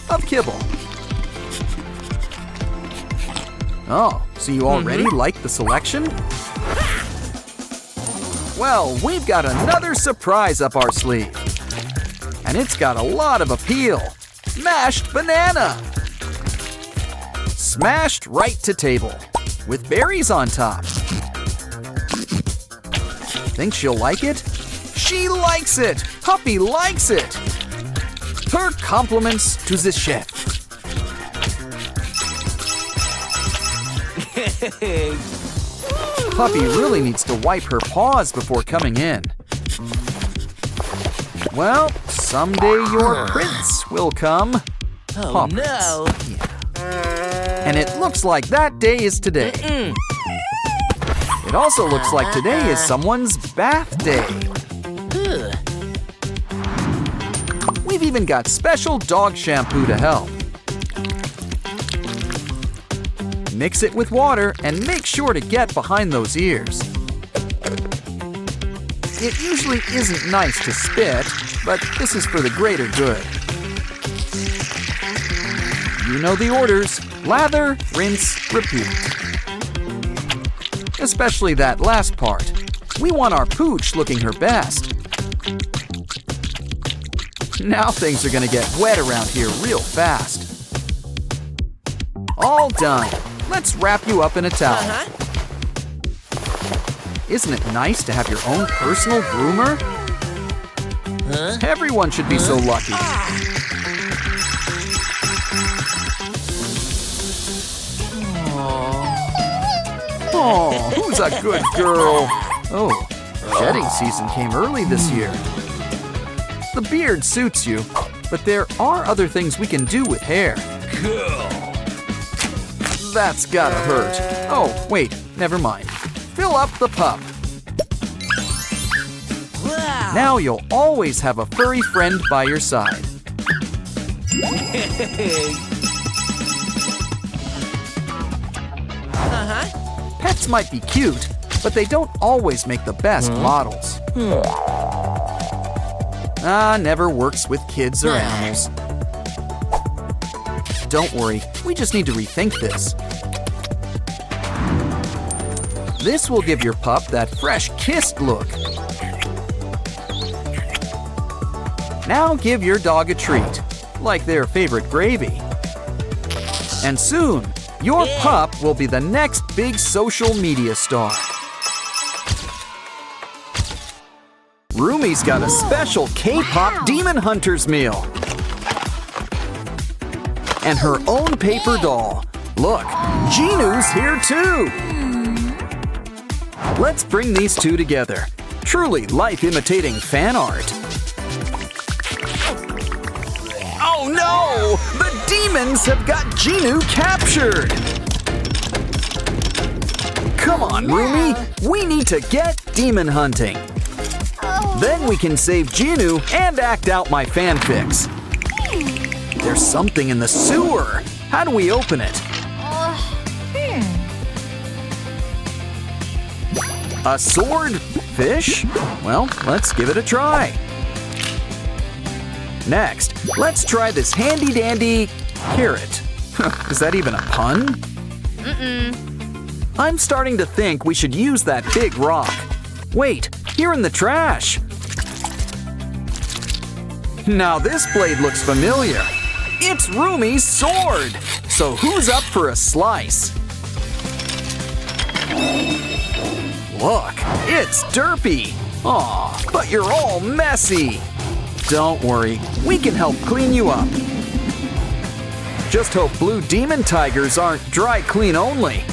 of kibble. Oh, so you already like the selection? Well, we've got another surprise up our sleeve. And it's got a lot of appeal. Mashed banana. Smashed right to table, with berries on top. Think she'll like it? She likes it! Puppy likes it! Her compliments to the chef. Puppy really needs to wipe her paws before coming in. Well, someday your prince will come. Oh, Paw no! prints. Yeah. And it looks like that day is today. It also looks like today is someone's bath day. We've even got special dog shampoo to help. Mix it with water and make sure to get behind those ears. It usually isn't nice to spit, but this is for the greater good. You know the orders. Lather, rinse, repeat. Especially that last part. We want our pooch looking her best. Now things are gonna get wet around here real fast. All done. Let's wrap you up in a towel. Isn't it nice to have your own personal groomer? Everyone should be so lucky. Oh, who's a good girl? Oh, shedding season came early this year. The beard suits you, but there are other things we can do with hair. That's gotta hurt. Oh, wait, never mind. Fill up the pup. Wow! Now you'll always have a furry friend by your side. Pets might be cute, but they don't always make the best models. Never works with kids or animals. Don't worry, we just need to rethink this. This will give your pup that fresh kissed look. Now give your dog a treat, like their favorite gravy. And soon, your pup will be the next big social media star. Rumi's got a special K-pop Demon Hunters meal. And her own paper doll. Look, Jinu's here too! Let's bring these two together. Truly life-imitating fan art. Oh no! The demons have got Jinu captured! Come on, Rumi! We need to get demon hunting. Then we can save Jinu and act out my fanfics. There's something in the sewer. How do we open it? A sword? Fish? Well, let's give it a try. Next, let's try this handy-dandy carrot. Is that even a pun? I'm starting to think we should use that big rock. Wait, here in the trash. Now this blade looks familiar. It's Rumi's sword! So who's up for a slice? Look, it's Derpy! Aw, but you're all messy! Don't worry, we can help clean you up. Just hope blue demon tigers aren't dry clean only.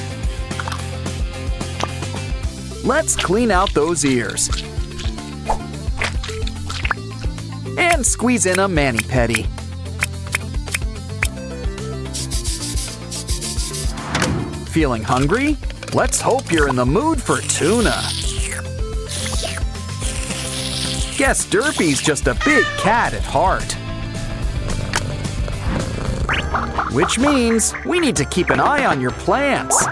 Let's clean out those ears. And squeeze in a mani-pedi. Feeling hungry? Let's hope you're in the mood for tuna. Guess Derpy's just a big cat at heart. Which means we need to keep an eye on your plants.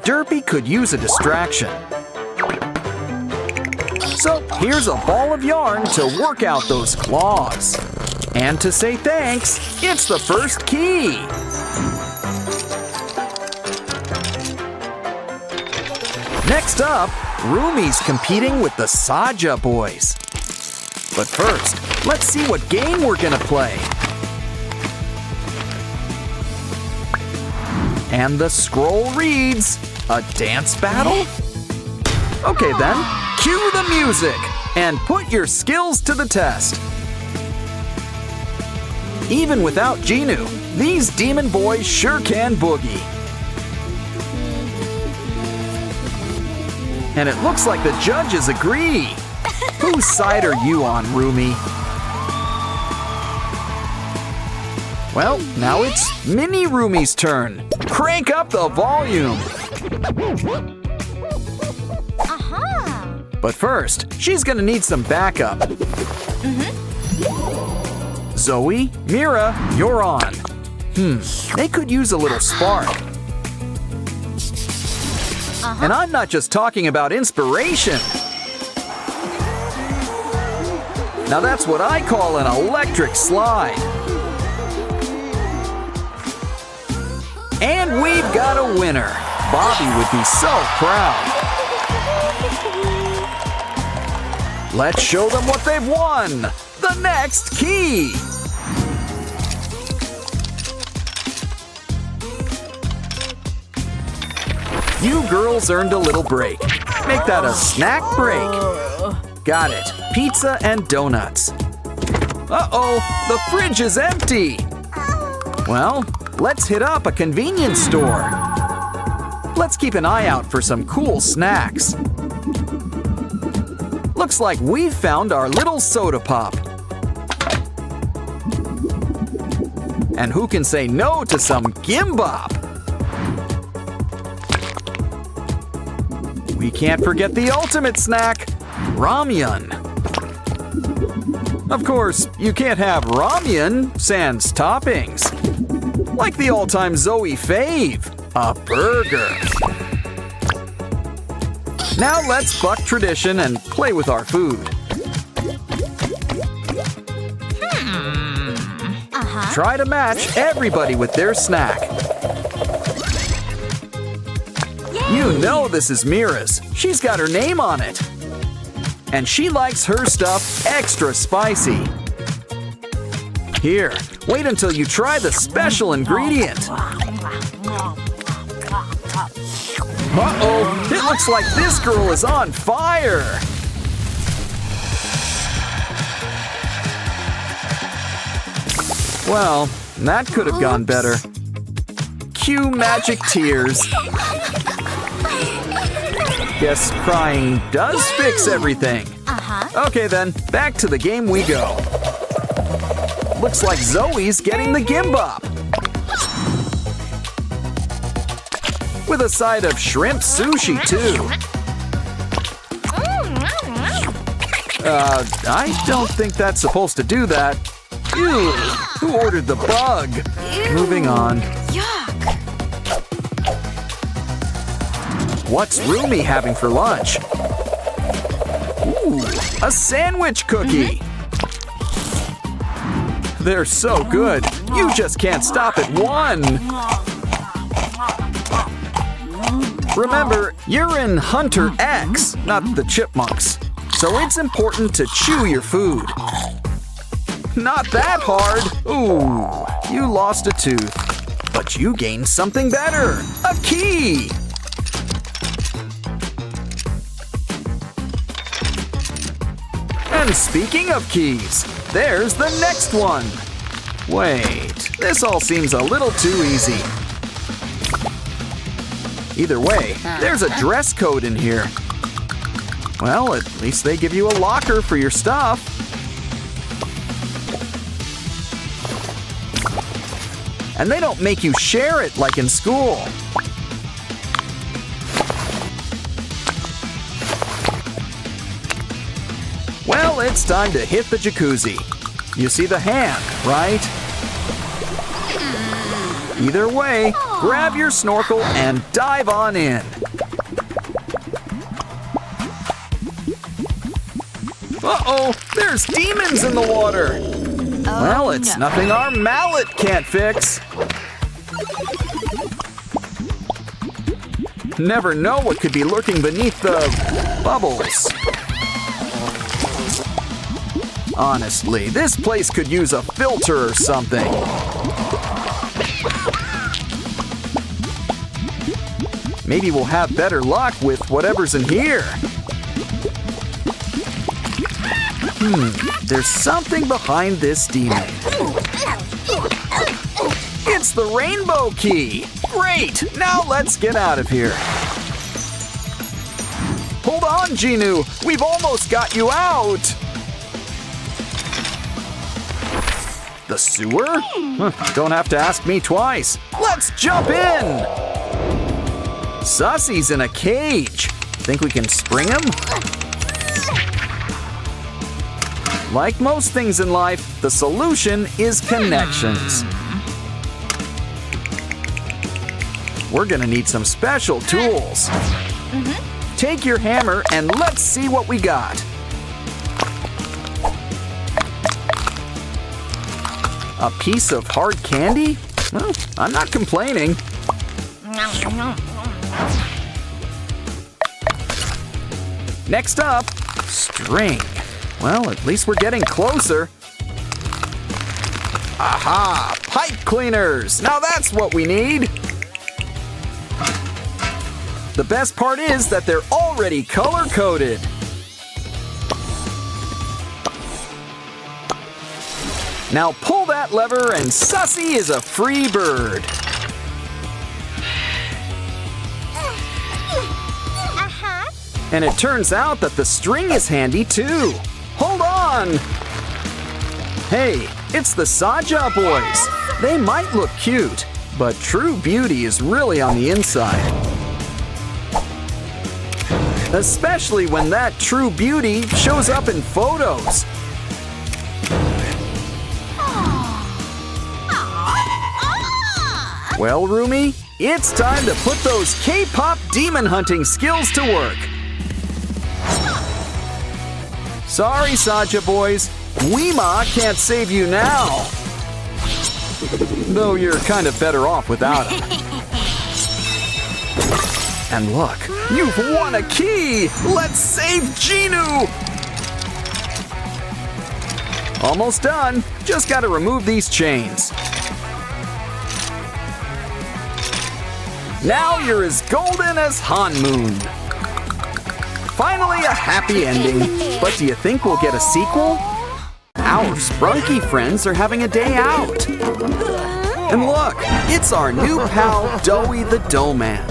Derpy could use a distraction. So here's a ball of yarn to work out those claws. And to say thanks, it's the first key. Next up, Rumi's competing with the Saja boys. But first, let's see what game we're gonna play. And the scroll reads, a dance battle? Okay then, cue the music and put your skills to the test. Even without Jinu, these demon boys sure can boogie. And it looks like the judges agree. Whose side are you on, Rumi? Well, now it's Mini Rumi's turn. Crank up the volume. But first, she's gonna need some backup. Zoe, Mira, you're on. They could use a little spark. And I'm not just talking about inspiration. Now that's what I call an electric slide. And we've got a winner. Bobby would be so proud. Let's show them what they've won. The next key. You girls earned a little break. Make that a snack break. Got it. Pizza and donuts. Uh-oh, the fridge is empty. Well, let's hit up a convenience store. Let's keep an eye out for some cool snacks. Looks like we've found our little soda pop. And who can say no to some gimbap? We can't forget the ultimate snack, ramyun. Of course, you can't have ramyun sans toppings. Like the all-time Zoe fave, a burger. Now let's buck tradition and play with our food. Try to match everybody with their snack. You know this is Mira's. She's got her name on it. And she likes her stuff extra spicy. Here, wait until you try the special ingredient. Uh-oh, it looks like this girl is on fire. Well, that could have gone better. Cue magic tears. Guess crying does fix everything. Okay then, back to the game we go. Looks like Zoe's getting the gimbap. With a side of shrimp sushi too. I don't think that's supposed to do that. Ew, who ordered the bug? Moving on. Yuck. What's Rumi having for lunch? Ooh, a sandwich cookie. They're so good. You just can't stop at one. Remember, you're in Hunter X, not the chipmunks. So it's important to chew your food. Not that hard. Ooh, you lost a tooth. But you gained something better. A key. And speaking of keys, there's the next one. Wait, this all seems a little too easy. Either way, there's a dress code in here. Well, at least they give you a locker for your stuff. And they don't make you share it like in school. Well, it's time to hit the jacuzzi. You see the hand, right? Either way, grab your snorkel and dive on in. Uh-oh, there's demons in the water. Well, it's nothing our mallet can't fix. Never know what could be lurking beneath the bubbles. Honestly, this place could use a filter or something. Maybe we'll have better luck with whatever's in here. There's something behind this demon. It's the rainbow key. Great, now let's get out of here. Hold on, Genu, we've almost got you out. The sewer? Don't have to ask me twice. Let's jump in. Sussy's in a cage. Think we can spring him? Like most things in life, the solution is connections. We're gonna need some special tools. Take your hammer and let's see what we got. A piece of hard candy? Well, I'm not complaining. Next up, string. Well, at least we're getting closer. Aha! Pipe cleaners! Now that's what we need! The best part is that they're already color-coded. Now pull that lever and Sussy is a free bird. And it turns out that the string is handy too. Hold on! Hey, it's the Saja boys. They might look cute, but true beauty is really on the inside. Especially when that true beauty shows up in photos. Well, Rumi, it's time to put those K-pop demon hunting skills to work. Sorry, Saja boys, Weema can't save you now. Though you're kind of better off without him. And look, you've won a key! Let's save Genu! Almost done, just gotta remove these chains. Now you're as golden as Han Moon. Finally, a happy ending. But do you think we'll get a sequel? Our Sprunki friends are having a day out. And look, it's our new pal, Doughy the Doughman.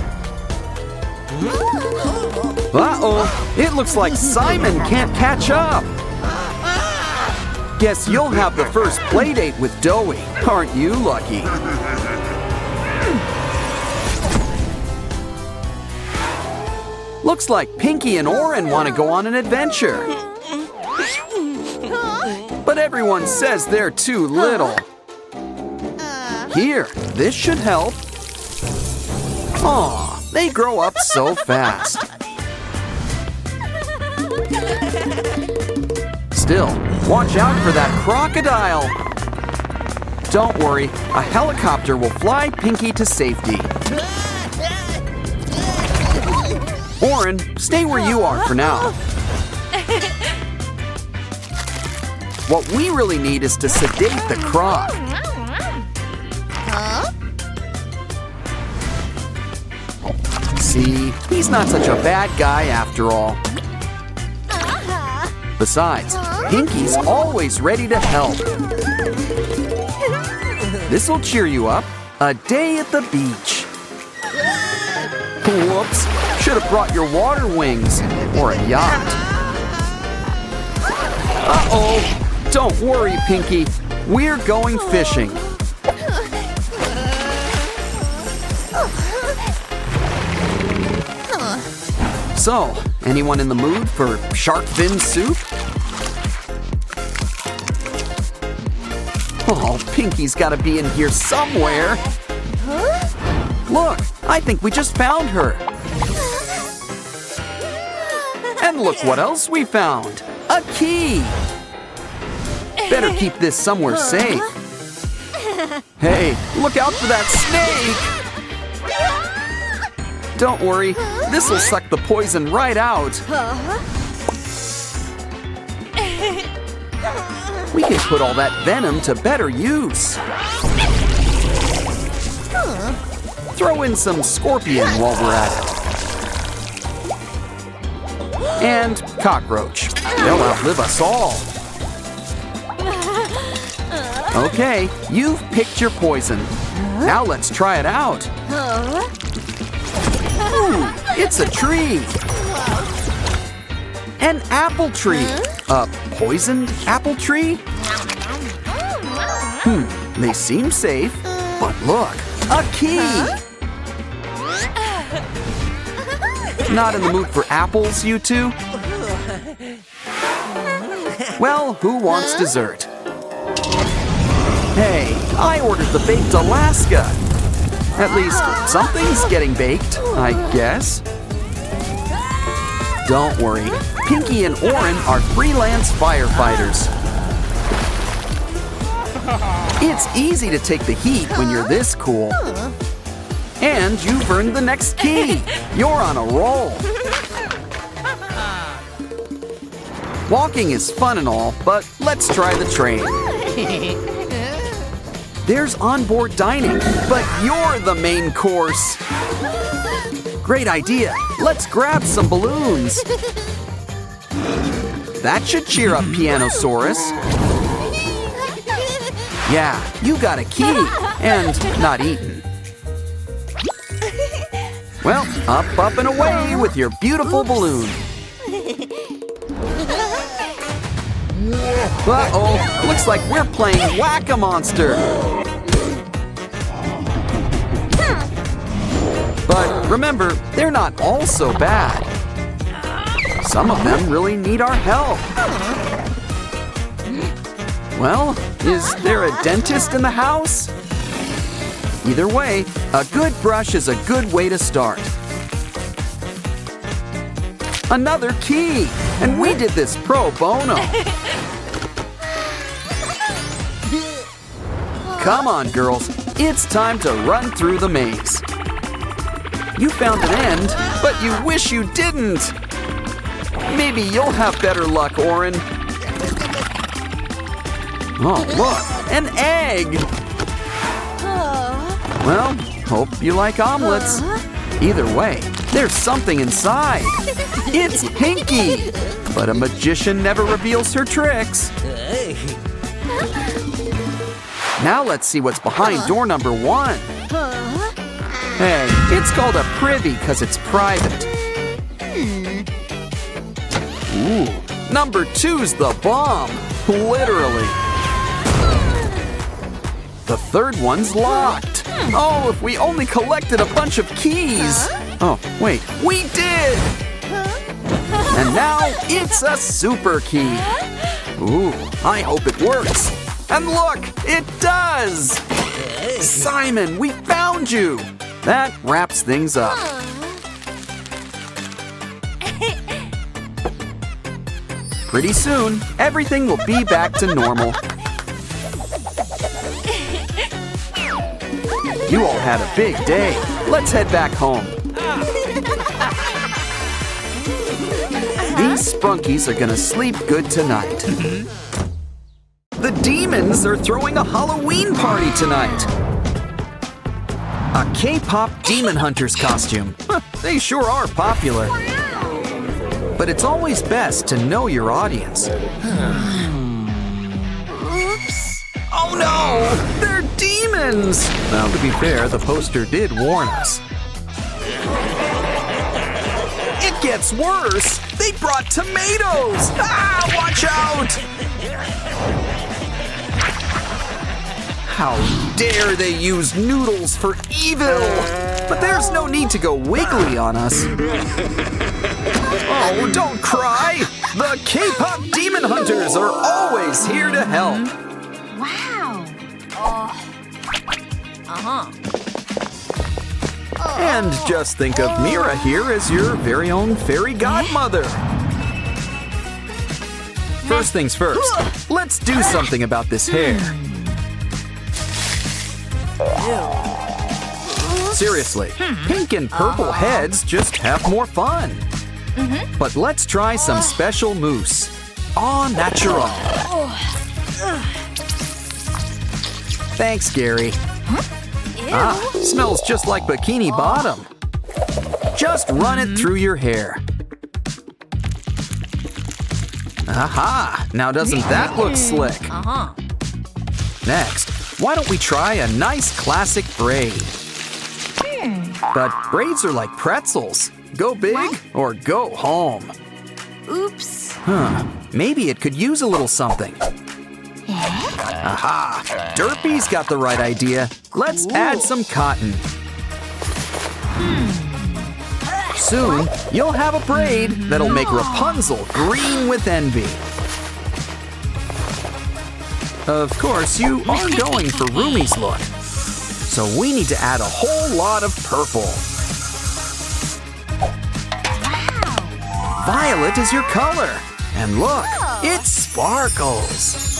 Uh-oh, it looks like Simon can't catch up. Guess you'll have the first playdate with Doughy, aren't you, Lucky? Looks like Pinky and Oren want to go on an adventure. But everyone says they're too little. Here, this should help. Aw, they grow up so fast. Still, watch out for that crocodile. Don't worry, a helicopter will fly Pinky to safety. Oren, stay where you are for now. What we really need is to sedate the croc. See, he's not such a bad guy after all. Besides, Pinky's always ready to help. This'll cheer you up. A day at the beach. Whoops, should have brought your water wings or a yacht. Uh-oh, don't worry, Pinky. We're going fishing. So, anyone in the mood for shark fin soup? Oh, Pinky's gotta be in here somewhere. Look, I think we just found her. And look what else we found. A key. Better keep this somewhere safe. Hey, look out for that snake. Don't worry, this'll suck the poison right out. We can put all that venom to better use. Throw in some scorpion while we're at it. And cockroach. They'll outlive us all. Okay, you've picked your poison. Now let's try it out. Ooh, it's a tree. An apple tree. A poisoned apple tree? They seem safe, but look, a key. Not in the mood for apples, you two? Well, who wants dessert? Hey, I ordered the baked Alaska. At least something's getting baked, I guess. Don't worry, Pinky and Oren are freelance firefighters. It's easy to take the heat when you're this cool. And you've earned the next key. You're on a roll. Walking is fun and all, but let's try the train. There's onboard dining, but you're the main course. Great idea. Let's grab some balloons. That should cheer up Pianosaurus. Yeah, you got a key and not eaten. Well, up and away with your beautiful balloon. Uh-oh, looks like we're playing Whack-A-Monster. But remember, they're not all so bad. Some of them really need our help. Well, is there a dentist in the house? Either way, a good brush is a good way to start. Another key, and we did this pro bono. Come on, girls, it's time to run through the maze. You found an end, but you wish you didn't. Maybe you'll have better luck, Oren. Oh, look, an egg. Well, Hope you like omelets. Either way, there's something inside. It's Pinky! But a magician never reveals her tricks. Now let's see what's behind door number 1. Hey, it's called a privy because it's private. Ooh, number 2's the bomb. Literally. The third one's locked. Oh, if we only collected a bunch of keys. Oh, wait, we did! And now it's a super key. Ooh, I hope it works. And look, it does! Simon, we found you! That wraps things up. Pretty soon, everything will be back to normal. You all had a big day. Let's head back home. These Sprunkies are gonna sleep good tonight. The demons are throwing a Halloween party tonight. A K-pop demon hunter's costume. They sure are popular. But it's always best to know your audience. Oh no! They're demons! Now, to be fair, the poster did warn us. It gets worse! They brought tomatoes! Ah, watch out! How dare they use noodles for evil! But there's no need to go wiggly on us. Oh, don't cry! The K-pop demon hunters are always here to help. Wow. And just think of Mira here as your very own fairy godmother. First things first, let's do something about this hair. Seriously, pink and purple heads just have more fun. But let's try some special mousse. Au natural. Thanks, Gary. Ah, smells just like Bikini Bottom. Just run it through your hair. Aha! Now doesn't that look slick? Next, why don't we try a nice classic braid? But braids are like pretzels. Go big or go home. Oops. Maybe it could use a little something. Aha! Derpy's got the right idea. Let's add some cotton. Soon, you'll have a braid that'll make Rapunzel green with envy. Of course, you are going for Rumi's look. So we need to add a whole lot of purple. Violet is your color. And look, it sparkles.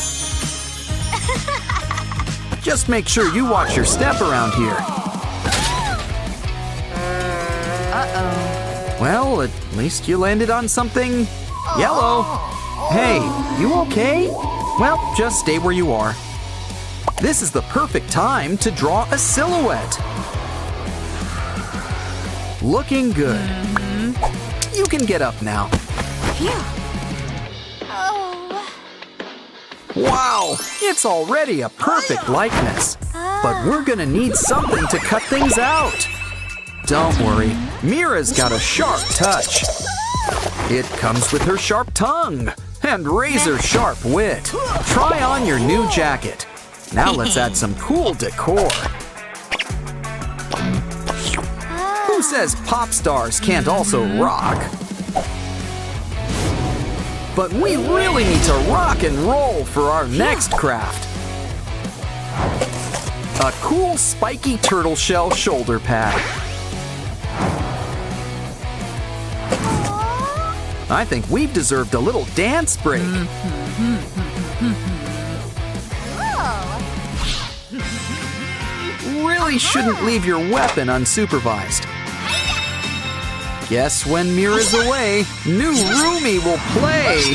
Just make sure you watch your step around here. Well, at least you landed on something yellow. Hey, you okay? Well, just stay where you are. This is the perfect time to draw a silhouette. Looking good. You can get up now. Wow, it's already a perfect likeness. But we're gonna need something to cut things out. Don't worry, Mira's got a sharp touch. It comes with her sharp tongue and razor-sharp wit. Try on your new jacket. Now let's add some cool decor. Who says pop stars can't also rock? But we really need to rock and roll for our next craft. A cool spiky turtle shell shoulder pad. I think we've deserved a little dance break. Really shouldn't leave your weapon unsupervised. Guess when Mira's away, new Rumi will play.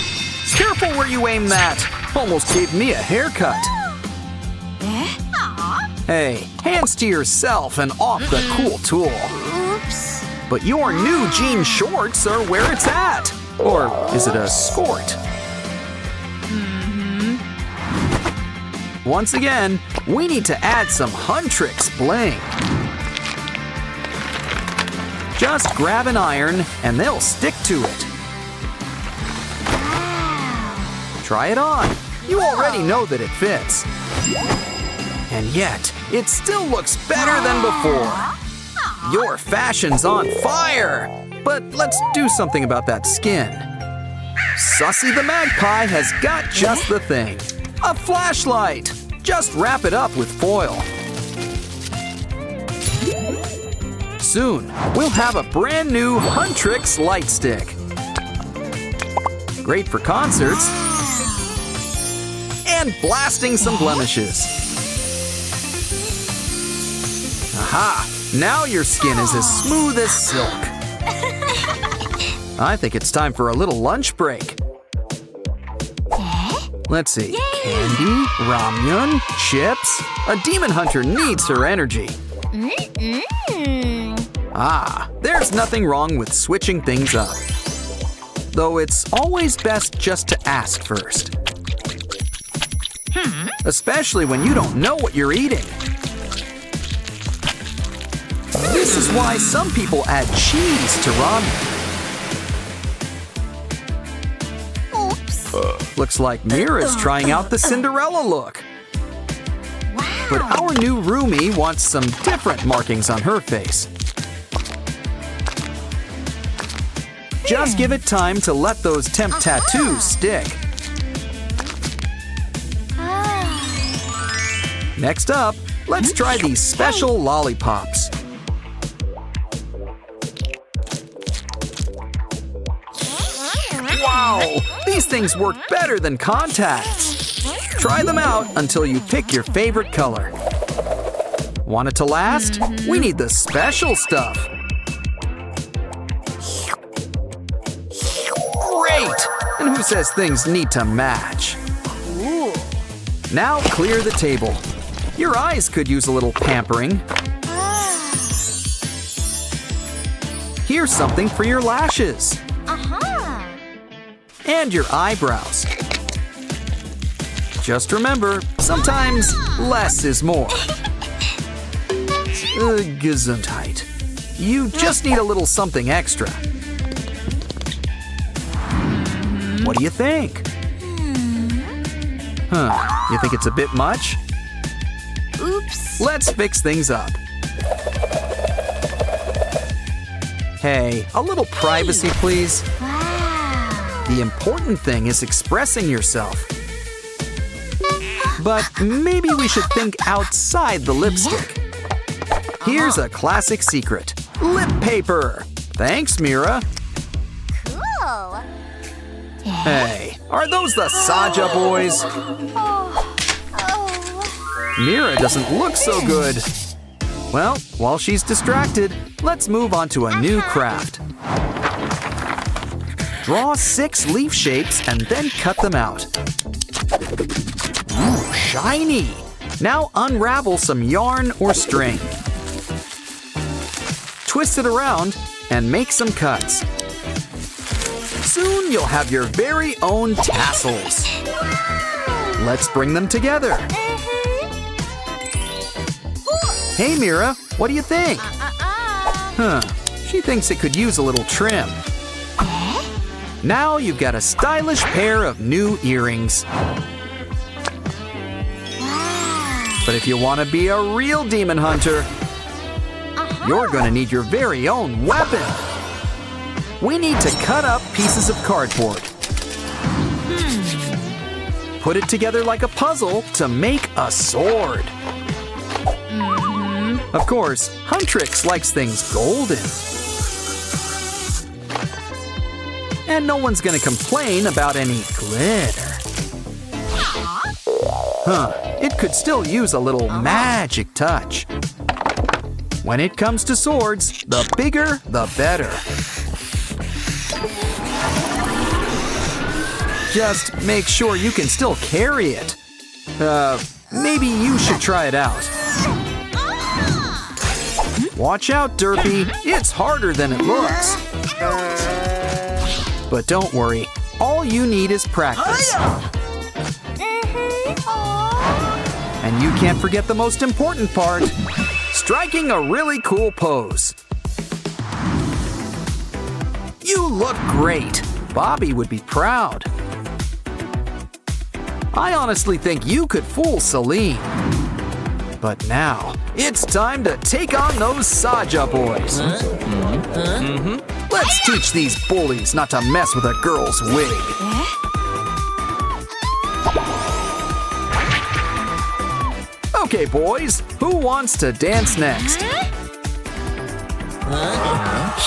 Careful where you aim that. Almost gave me a haircut. Hey, hands to yourself and off the cool tool. Oops. But your new jean shorts are where it's at. Or is it a skort? Once again, we need to add some Huntrix bling. Just grab an iron and they'll stick to it. Try it on. You already know that it fits. And yet, it still looks better than before. Your fashion's on fire. But let's do something about that skin. Sussy the Magpie has got just the thing. A flashlight. Just wrap it up with foil. Soon, we'll have a brand new Huntrix light stick. Great for concerts and blasting some blemishes. Aha! Now your skin is as smooth as silk. I think it's time for a little lunch break. Let's see. Candy, ramyun, chips. A demon hunter needs her energy. Ah, there's nothing wrong with switching things up. Though it's always best just to ask first. Especially when you don't know what you're eating. This is why some people add cheese to ramen. Looks like Mira's trying out the Cinderella look. Wow. But our new roomie wants some different markings on her face. Just give it time to let those temp tattoos stick. Next up, let's try these special lollipops. Wow! These things work better than contacts. Try them out until you pick your favorite color. Want it to last? We need the special stuff. Great! And who says things need to match? Now clear the table. Your eyes could use a little pampering. Here's something for your lashes. And your eyebrows. Just remember, sometimes less is more. Gesundheit. You just need a little something extra. What do you think? You think it's a bit much? Oops. Let's fix things up. Hey, a little privacy, please. Wow. The important thing is expressing yourself. But maybe we should think outside the lipstick. Here's a classic secret. Lip paper. Thanks, Mira. Cool. Hey, are those the Saja boys? Mira doesn't look so good. Well, while she's distracted, let's move on to a new craft. Draw 6 leaf shapes and then cut them out. Ooh, shiny! Now unravel some yarn or string. Twist it around and make some cuts. Soon you'll have your very own tassels. Let's bring them together. Hey Mira, what do you think? She thinks it could use a little trim. Now you've got a stylish pair of new earrings. But if you want to be a real demon hunter, you're going to need your very own weapon. We need to cut up pieces of cardboard. Put it together like a puzzle to make a sword. Of course, Huntrix likes things golden. And no one's gonna complain about any glitter. It could still use a little magic touch. When it comes to swords, the bigger, the better. Just make sure you can still carry it. Maybe you should try it out. Watch out, Derpy. It's harder than it looks. But don't worry. All you need is practice. And you can't forget the most important part. Striking a really cool pose. You look great. Bobby would be proud. I honestly think you could fool Celine. But now, it's time to take on those Saja boys. Let's teach these bullies not to mess with a girl's wig. Okay, boys, who wants to dance next?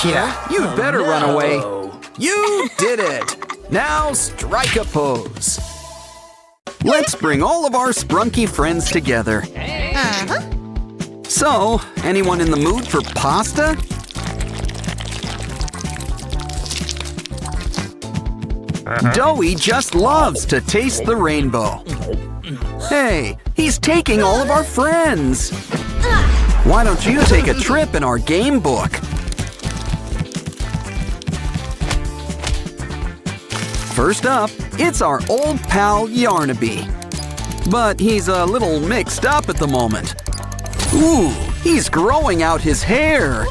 Yeah, you'd better run away. You did it! Now strike a pose. Let's bring all of our Sprunki friends together. So, anyone in the mood for pasta? Doughy just loves to taste the rainbow. Hey, he's taking all of our friends. Why don't you take a trip in our game book? First up, it's our old pal Yarnaby. But he's a little mixed up at the moment. Ooh, he's growing out his hair.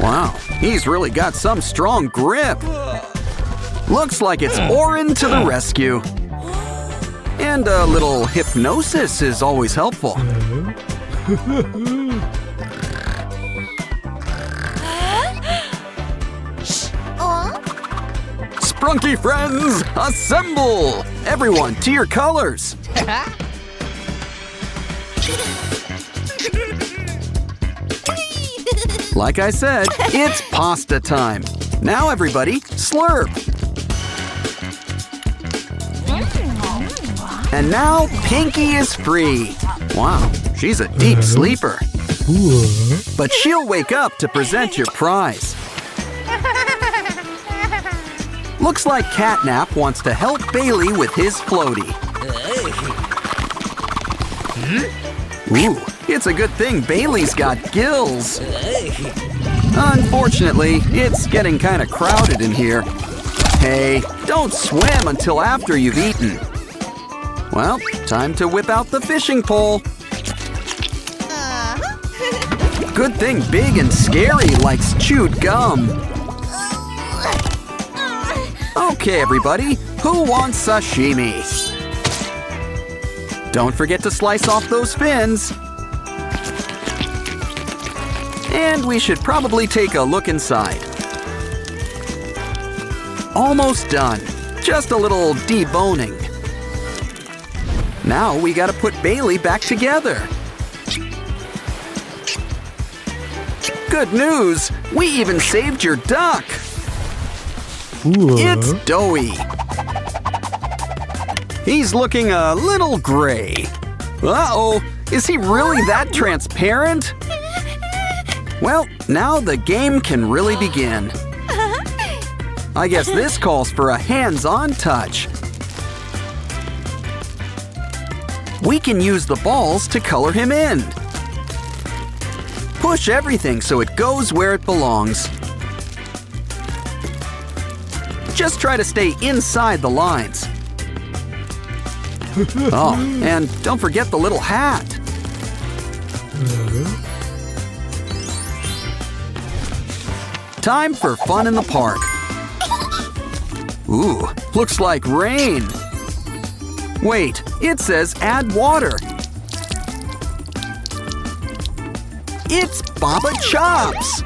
Wow, he's really got some strong grip. Looks like it's Orin to the rescue. And a little hypnosis is always helpful. Sprunki friends, assemble! Everyone to your colors. Like I said, it's pasta time. Now everybody, slurp. And now Pinky is free. Wow, she's a deep sleeper. But she'll wake up to present your prize. Looks like Catnap wants to help Bailey with his floaty. Ooh, it's a good thing Bailey's got gills. Unfortunately, it's getting kind of crowded in here. Hey, don't swim until after you've eaten. Well, time to whip out the fishing pole. Good thing Big and Scary likes chewed gum. Okay, everybody, who wants sashimi? Don't forget to slice off those fins. And we should probably take a look inside. Almost done. Just a little deboning. Now we gotta put Bailey back together. Good news! We even saved your duck! It's Doughy. He's looking a little gray. Uh-oh, is he really that transparent? Well, now the game can really begin. I guess this calls for a hands-on touch. We can use the balls to color him in. Push everything so it goes where it belongs. Just try to stay inside the lines. Oh, and don't forget the little hat. Time for fun in the park. Ooh, looks like rain. Wait, it says add water. It's Baba Chops.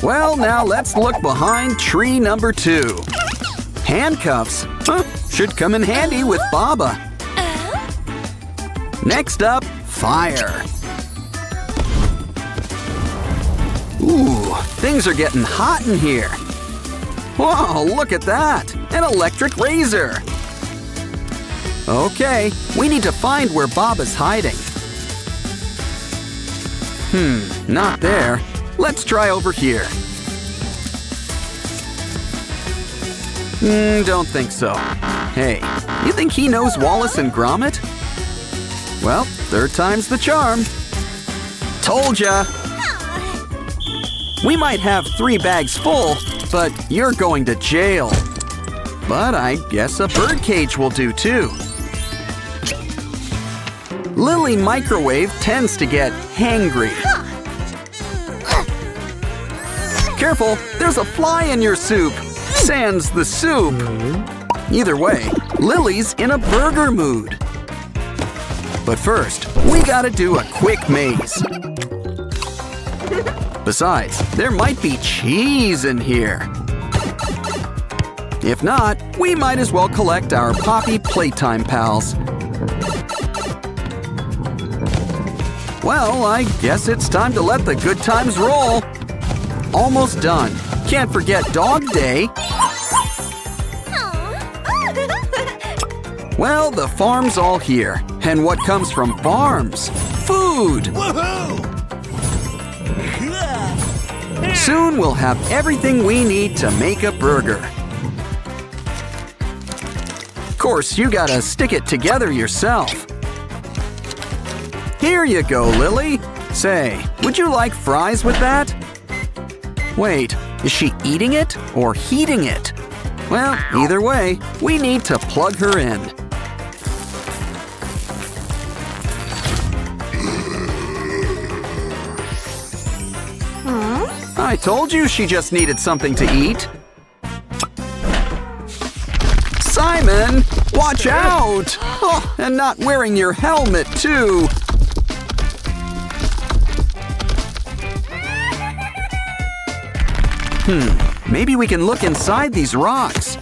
Well, now let's look behind tree number 2. Handcuffs? Huh, should come in handy with Baba. Next up, fire. Ooh, things are getting hot in here. Whoa, look at that! An electric razor! Okay, we need to find where Baba's hiding. Not there. Let's try over here. Don't think so. Hey, you think he knows Wallace and Gromit? Well, Third time's the charm. Told ya! We might have 3 bags full, but you're going to jail. But I guess a birdcage will do too. Lily Microwave tends to get hangry. Careful, there's a fly in your soup. Sans the soup. Either way, Lily's in a burger mood. But first, we gotta do a quick maze. Besides, there might be cheese in here. If not, we might as well collect our Poppy Playtime pals. Well, I guess it's time to let the good times roll. Almost done. Can't forget Dog Day. Well, the farm's all here. And what comes from farms? Food! Soon we'll have everything we need to make a burger. Of course, you gotta stick it together yourself. Here you go, Lily. Say, would you like fries with that? Wait, is she eating it or heating it? Well, either way, we need to plug her in. I told you she just needed something to eat. Simon, watch out! Oh, and not wearing your helmet, too. Maybe we can look inside these rocks.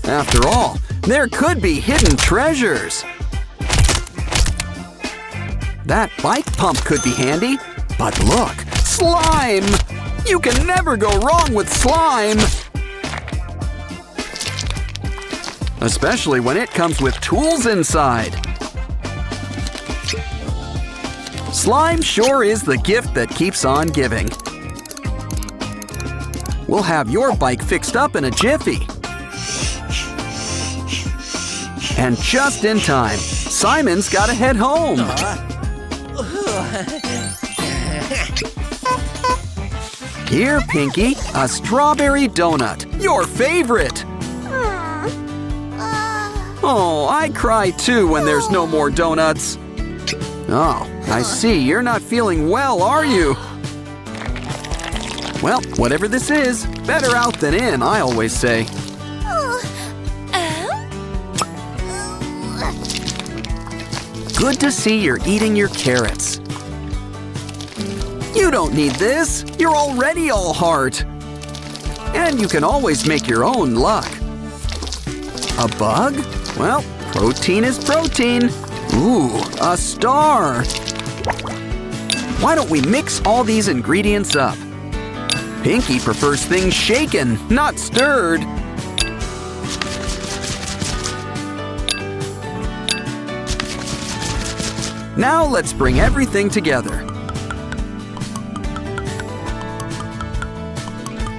After all, there could be hidden treasures. That bike pump could be handy. But look, slime! You can never go wrong with slime! Especially when it comes with tools inside. Slime sure is the gift that keeps on giving. We'll have your bike fixed up in a jiffy. And just in time, Simon's gotta head home. Here, Pinky, a strawberry donut, your favorite. Oh, I cry too when there's no more donuts. Oh, I see, you're not feeling well, are you? Well, whatever this is, better out than in, I always say. Good to see you're eating your carrots. You don't need this. You're already all heart. And you can always make your own luck. A bug? Well, protein is protein. Ooh, a star. Why don't we mix all these ingredients up? Pinky prefers things shaken, not stirred. Now let's bring everything together.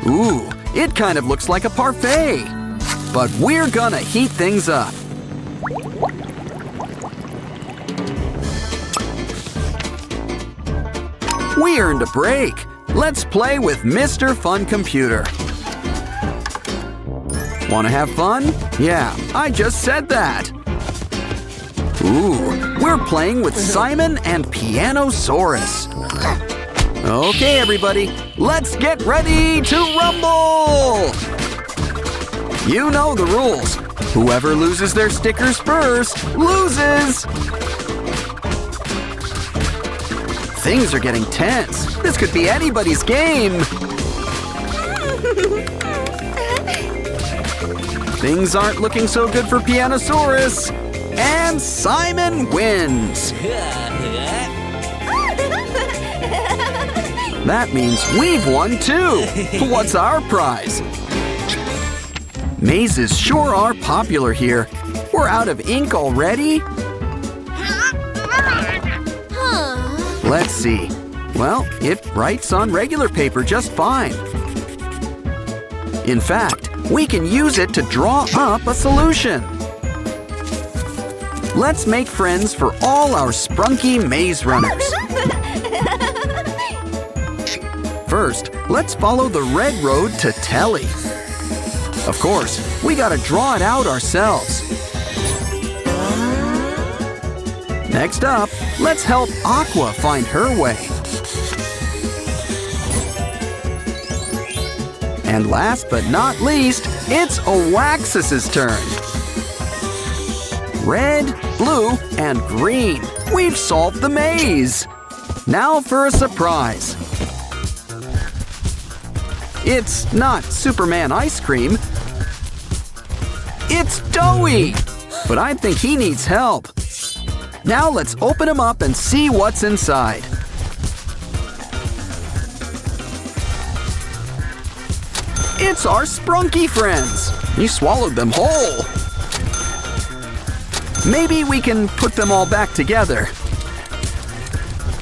Ooh, it kind of looks like a parfait. But we're gonna heat things up. We earned a break. Let's play with Mr. Fun Computer. Wanna have fun? Yeah, I just said that. Ooh, we're playing with Simon and Pianosaurus. Okay, everybody, let's get ready to rumble! You know the rules. Whoever loses their stickers first loses! Things are getting tense. This could be anybody's game. Things aren't looking so good for Pianosaurus. And Simon wins. That means we've won too. What's our prize? Mazes sure are popular here. We're out of ink already? Let's see. Well, it writes on regular paper just fine. In fact, we can use it to draw up a solution. let's make friends for all our Sprunki maze runners. First, let's follow the red road to Telly. Of course, we gotta draw it out ourselves. Next up, let's help Aqua find her way. And last but not least, it's Oaxis's turn. Red, blue, and green. We've solved the maze. Now for a surprise. It's not Superman ice cream. It's Doughy. But I think he needs help. Now let's open him up and see what's inside. It's our Sprunki friends. You swallowed them whole. Maybe we can put them all back together.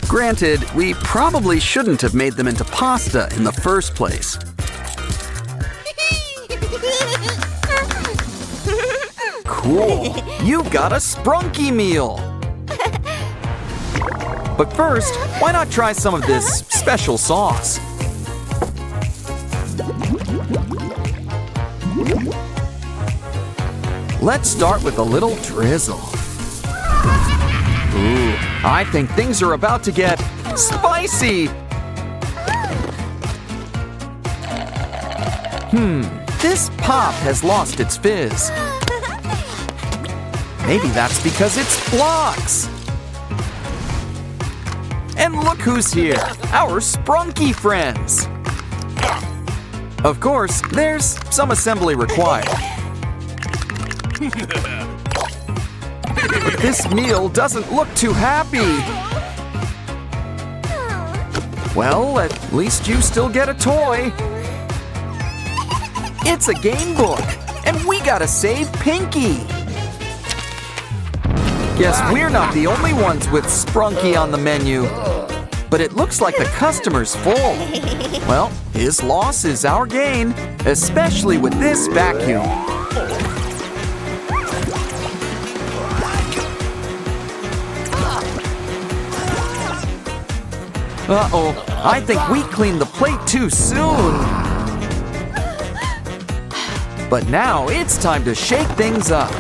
Granted, we probably shouldn't have made them into pasta in the first place. Cool. You've got a Sprunki meal. But first, why not try some of this special sauce? Let's start with a little drizzle. Ooh, I think things are about to get spicy. This pop has lost its fizz. Maybe that's because it's blocks. And look who's here, our Sprunki friends. Of course, there's some assembly required. But this meal doesn't look too happy. Well, at least you still get a toy. It's a game book, and we gotta save Pinky. Guess we're not the only ones with Sprunki on the menu. But it looks like the customer's full. Well, his loss is our gain, especially with this vacuum. Uh-oh, I think we cleaned the plate too soon. But now it's time to shake things up.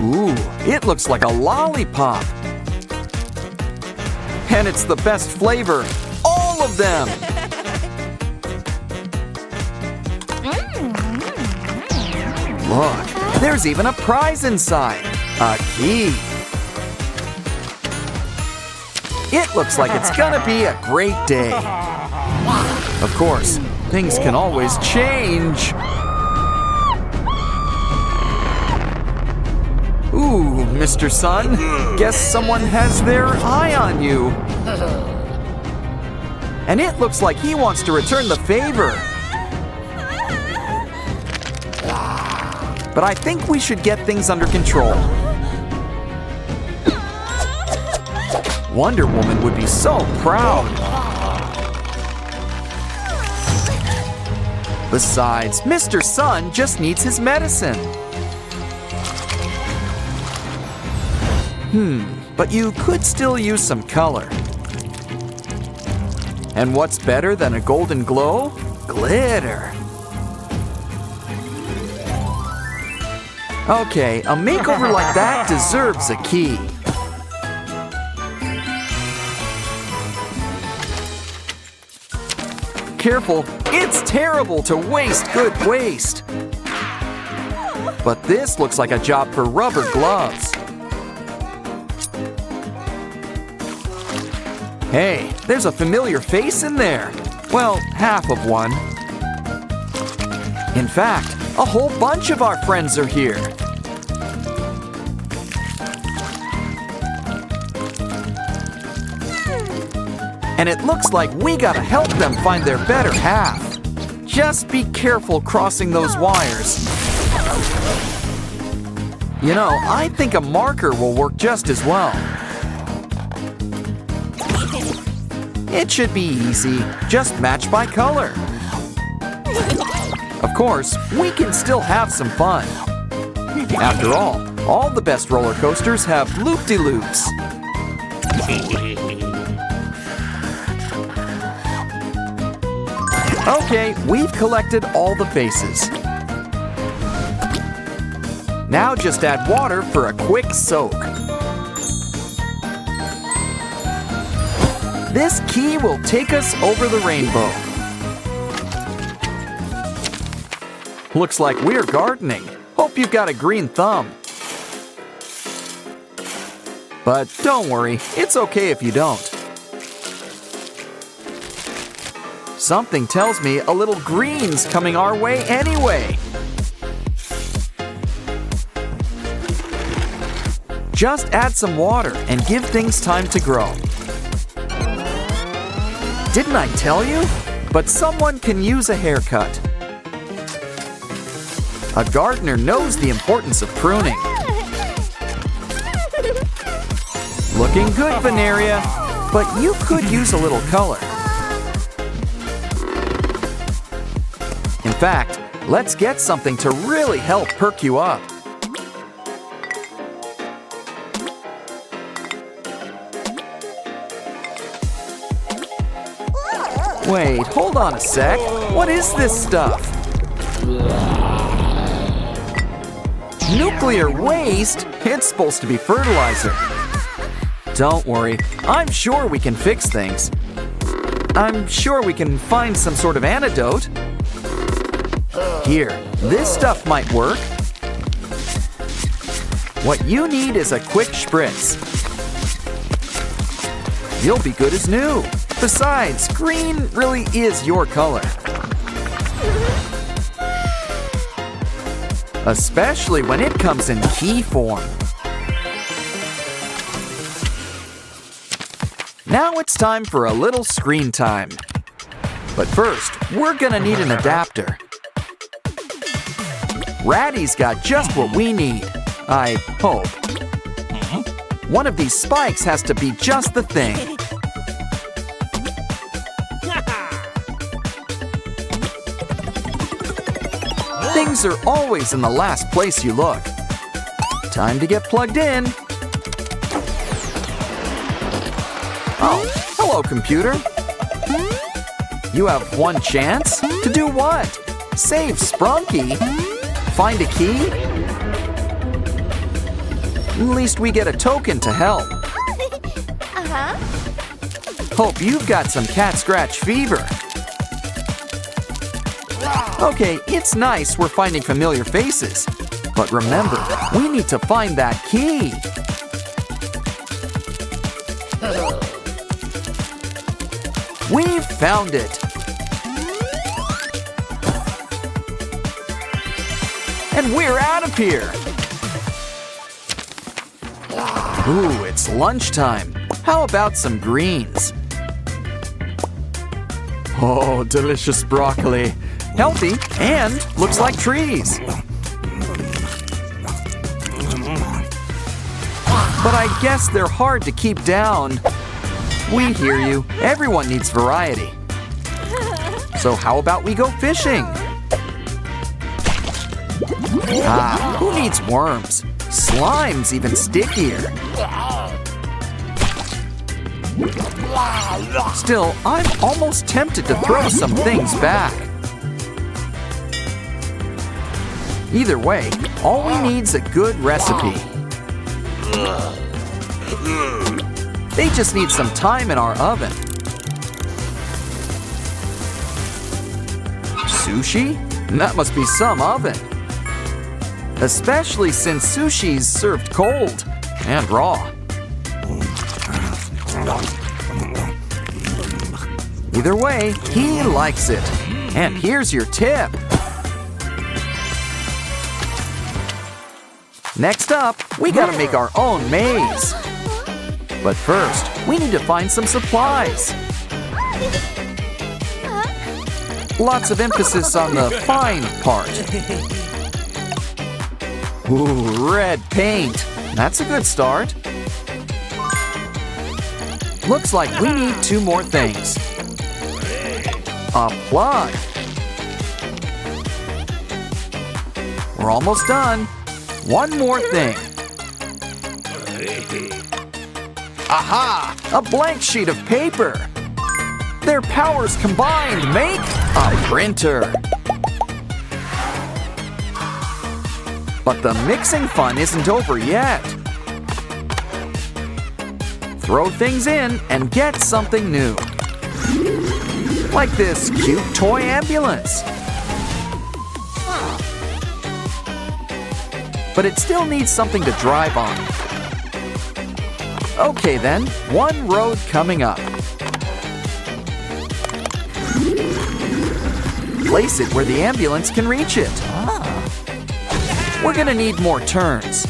Ooh, it looks like a lollipop. And it's the best flavor, all of them. Look, there's even a prize inside, a key. It looks like it's gonna be a great day. Of course, things can always change. Ooh, Mr. Sun, guess someone has their eye on you. And it looks like he wants to return the favor. But I think we should get things under control. Wonder Woman would be so proud. Besides, Mr. Sun just needs his medicine. But you could still use some color. And what's better than a golden glow? Glitter. Okay, a makeover like that deserves a key. Careful, it's terrible to waste good waste. But this looks like a job for rubber gloves. Hey, there's a familiar face in there. Well, half of one. In fact, a whole bunch of our friends are here. And it looks like we gotta help them find their better half. Just be careful crossing those wires. You know, I think a marker will work just as well. It should be easy, just match by color. Of course, we can still have some fun. After all, All the best roller coasters have loop-de-loops. Okay, we've collected all the faces. Now just add water for a quick soak. This key will take us over the rainbow. Looks like we're gardening. Hope you've got a green thumb. But don't worry, it's okay if you don't. Something tells me a little green's coming our way anyway. Just add some water and give things time to grow. Didn't I tell you? But someone can use a haircut. A gardener knows the importance of pruning. Looking good, Veneria, but you could use a little color. In fact, let's get something to really help perk you up. Wait, hold on a sec. What is this stuff? Nuclear waste? It's supposed to be fertilizer. Don't worry, I'm sure we can fix things. I'm sure we can find some sort of antidote. Here, this stuff might work. What you need is a quick spritz. You'll be good as new. Besides, green really is your color. Especially when it comes in key form. Now it's time for a little screen time. But first, we're gonna need an adapter. Ratty's got just what we need, I hope. One of these spikes has to be just the thing. Things are always in the last place you look. Time to get plugged in. Oh, hello, computer. You have one chance? To do what? Save Sprunki? Find a key? At least we get a token to help. Hope you've got some cat scratch fever. Okay, it's nice we're finding familiar faces. But remember, we need to find that key. We've found it. And we're out of here. Ooh, it's lunchtime. How about some greens? Oh, delicious broccoli. Healthy and looks like trees. But I guess they're hard to keep down. We hear you. Everyone needs variety. So how about we go fishing? Ah, who needs worms? Slime's even stickier. Still, I'm almost tempted to throw some things back. Either way, all we need's a good recipe. They just need some time in our oven. Sushi? That must be some oven. Especially since sushi's served cold and raw. Either way, he likes it. And here's your tip. Next up, we gotta make our own maze. But first, we need to find some supplies. Lots of emphasis on the fine part. Ooh, red paint. That's a good start. Looks like we need 2 more things. A plug. We're almost done. One more thing. Aha! A blank sheet of paper. Their powers combined make a printer. But the mixing fun isn't over yet. Throw things in and get something new. Like this cute toy ambulance. But it still needs something to drive on. Okay then, one road coming up. Place it where the ambulance can reach it. We're gonna need more turns.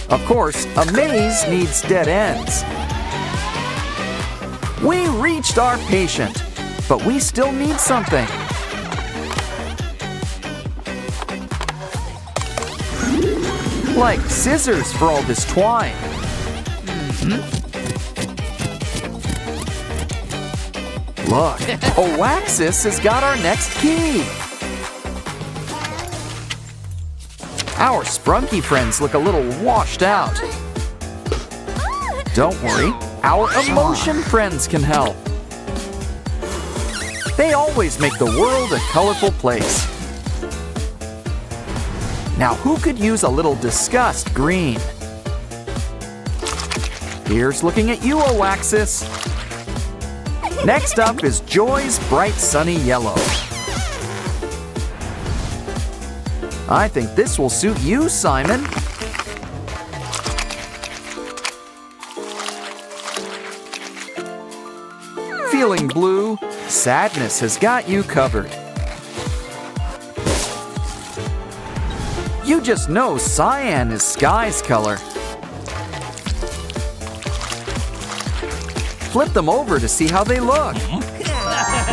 Of course, a maze needs dead ends. We reached our patient, but we still need something. Like scissors for all this twine. Look, Oaxis has got our next key. Our Sprunki friends look a little washed out. Don't worry, our emotion friends can help. They always make the world a colorful place. Now who could use a little disgust green? Here's looking at you, Oaxis. Next up is Joy's bright sunny yellow. I think this will suit you, Simon. Feeling blue? Sadness has got you covered. You just know cyan is sky's color. Flip them over to see how they look.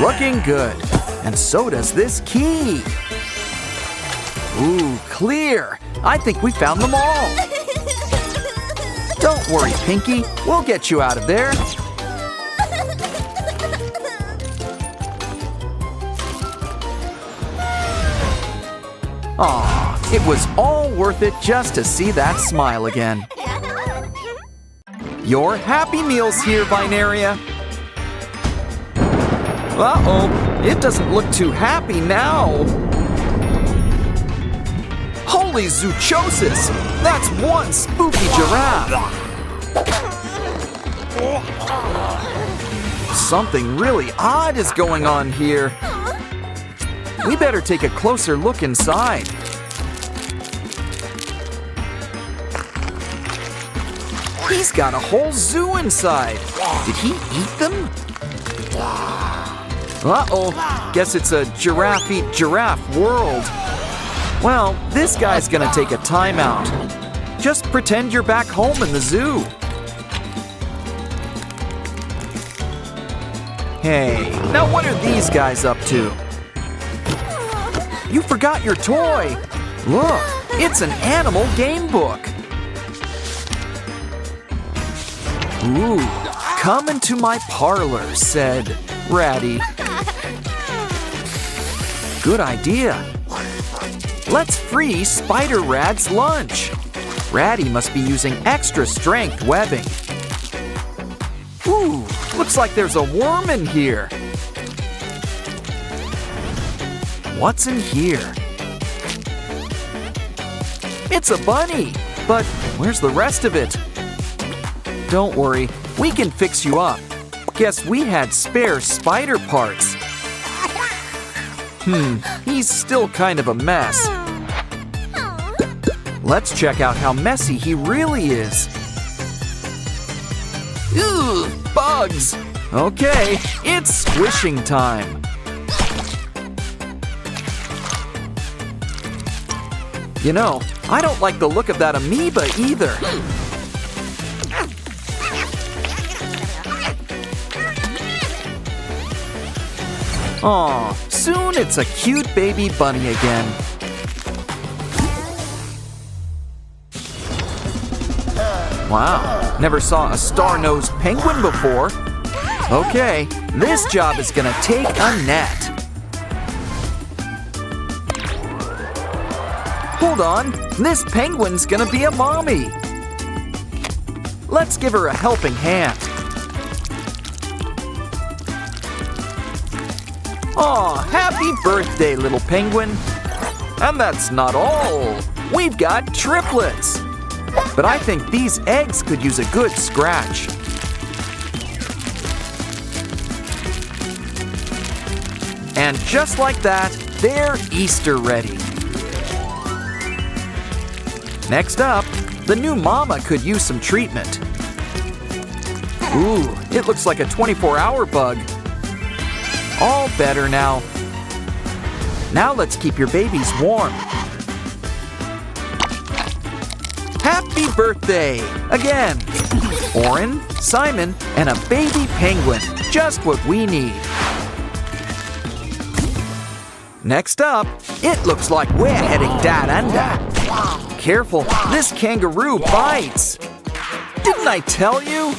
Looking good. And so does this key. Ooh, clear. I think we found them all. Don't worry, Pinky. We'll get you out of there. Aw, it was all worth it just to see that smile again. Your Happy Meal's here, Binaria. Uh-oh, it doesn't look too happy now. Holy zoochosis! That's one spooky giraffe! Something really odd is going on here. We better take a closer look inside. He's got a whole zoo inside. Did he eat them? Uh-oh, guess it's a giraffe eat giraffe world. Well, this guy's gonna take a timeout. Just pretend you're back home in the zoo. Hey, now what are these guys up to? You forgot your toy. Look, it's an animal game book. Ooh, come into my parlor, said Ratty. Good idea. Let's free Spider Rad's lunch. Ratty must be using extra strength webbing. Ooh, looks like there's a worm in here. What's in here? It's a bunny, but where's the rest of it? Don't worry, we can fix you up. Guess we had spare spider parts. He's still kind of a mess. Let's check out how messy he really is. Ooh, bugs! Okay, it's squishing time. You know, I don't like the look of that amoeba either. Aw, soon it's a cute baby bunny again. Wow, never saw a star-nosed penguin before. Okay, this job is gonna take a net. Hold Hold on, this penguin's gonna be a mommy. Let's give her a helping hand. Aw, happy birthday, little penguin. And that's not all. We've got triplets. But I think these eggs could use a good scratch. And just like that, they're Easter ready. Next up, the new mama could use some treatment. Ooh, it looks like a 24-hour bug. All better now. Now let's keep your babies warm. Happy birthday! Again! Oren, Simon, and a baby penguin. Just what we need. Next up, it looks like we're heading down under. Careful, this kangaroo bites. Didn't I tell you?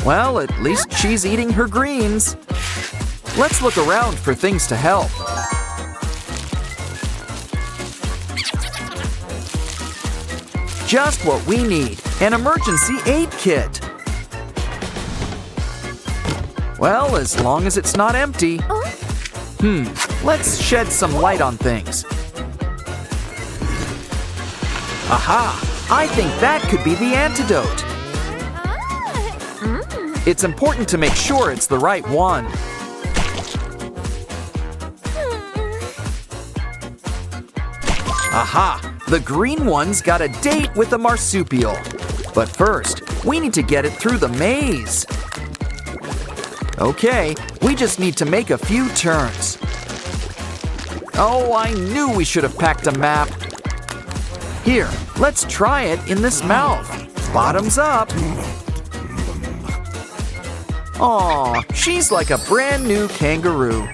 Well, at least she's eating her greens. Let's look around for things to help. Just what we need, an emergency aid kit. Well, as long as it's not empty. Let's shed some light on things. Aha! I think that could be the antidote. It's important to make sure it's the right one. Aha! The green one's got a date with a marsupial. But first, we need to get it through the maze. Okay, we just need to make a few turns. Oh, I knew we should have packed a map. Here, let's try it in this mouth. Bottoms up. Aw, she's like a brand new kangaroo.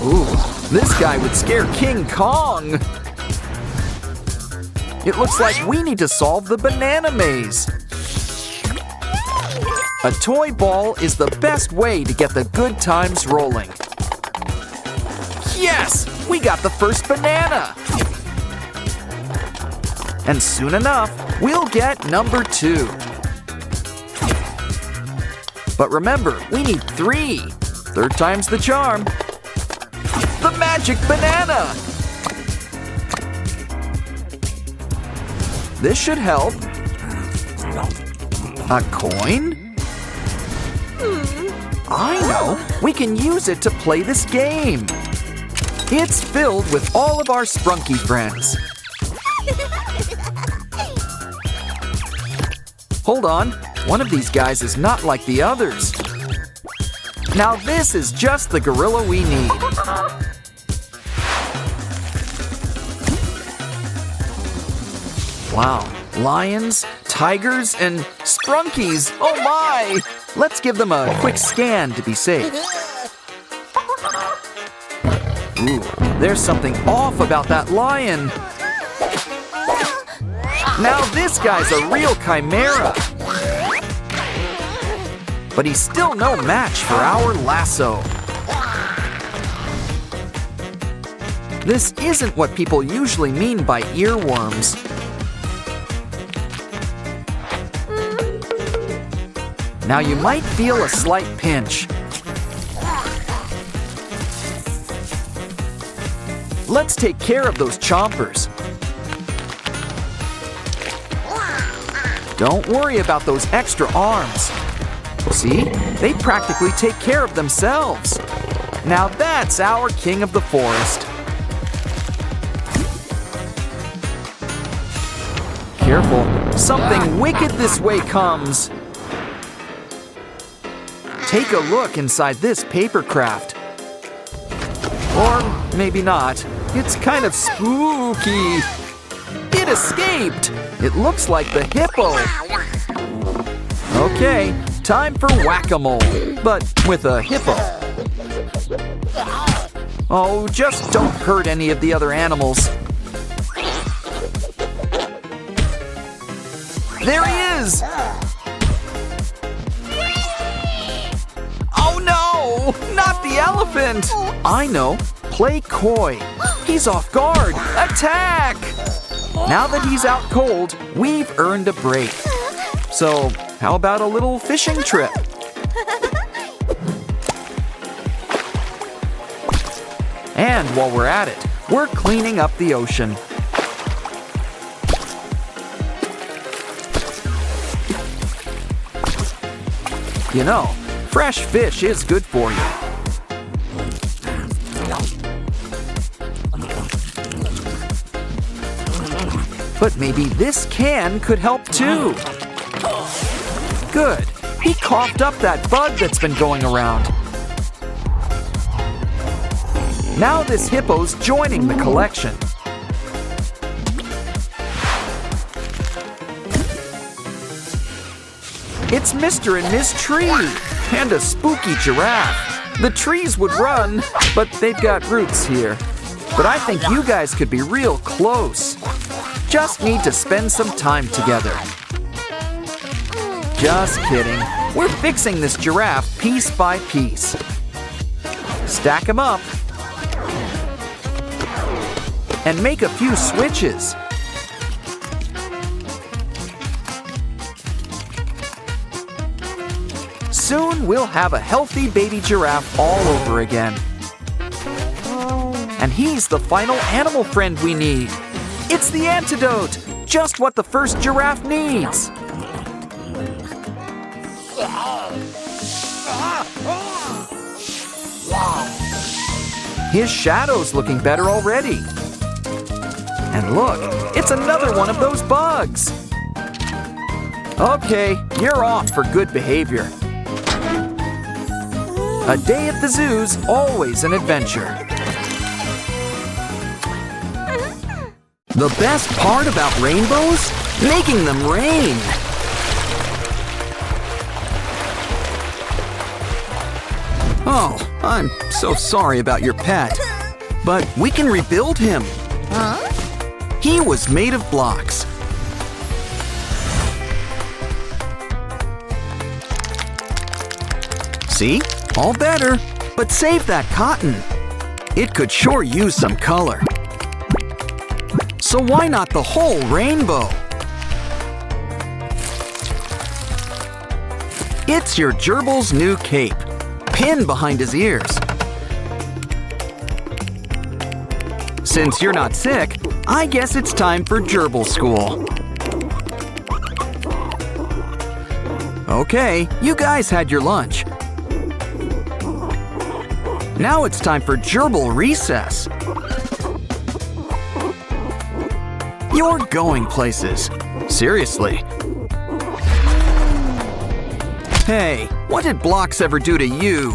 Ooh, this guy would scare King Kong. It looks like we need to solve the banana maze. A toy ball is the best way to get the good times rolling. Yes, we got the first banana. And soon enough, we'll get number 2. But remember, we need 3. Third time's the charm. The magic banana! This should help. A coin? I know! We can use it to play this game. It's filled with all of our Sprunki friends. Hold on, one of these guys is not like the others. Now this is just the gorilla we need. Wow, lions, tigers, and Sprunkies, oh my! Let's give them a quick scan to be safe. Ooh, there's something off about that lion. Now this guy's a real chimera. But he's still no match for our lasso. This isn't what people usually mean by earworms. Now you might feel a slight pinch. Let's take care of those chompers. Don't worry about those extra arms. See, they practically take care of themselves. Now that's our king of the forest. Careful, something wicked this way comes. Take a look inside this paper craft. Or maybe not. It's kind of spooky. It escaped. It looks like the hippo. Okay, time for whack-a-mole, but with a hippo. Oh, just don't hurt any of the other animals. There he is! Oh no! No, not the elephant! I know. Play coy. He's off guard. Attack! Now that he's out cold, we've earned a break. So, how about a little fishing trip? And while we're at it, we're cleaning up the ocean. You know, fresh fish is good for you. But maybe this can could help too. Good. He coughed up that bug that's been going around. Now this hippo's joining the collection. It's Mr. and Miss Tree and a spooky giraffe. The trees would run, but they've got roots here. But I think you guys could be real close. Just need to spend some time together. Just kidding. We're fixing this giraffe piece by piece. Stack them up. And make a few switches. Soon we'll have a healthy baby giraffe all over again. And he's the final animal friend we need. It's the antidote, just what the first giraffe needs. His shadow's looking better already. And look, it's another one of those bugs. Okay, you're off for good behavior. A day at the zoo's always an adventure. The best part about rainbows? Making them rain. Oh, I'm so sorry about your pet. But we can rebuild him. Huh? He was made of blocks. See? All better. But save that cotton. It could sure use some color. So why not the whole rainbow? It's your gerbil's new cape. Pin behind his ears. Since you're not sick, I guess it's time for gerbil school. Okay, you guys had your lunch. Now it's time for gerbil recess. You're going places. Seriously. Hey, what did blocks ever do to you?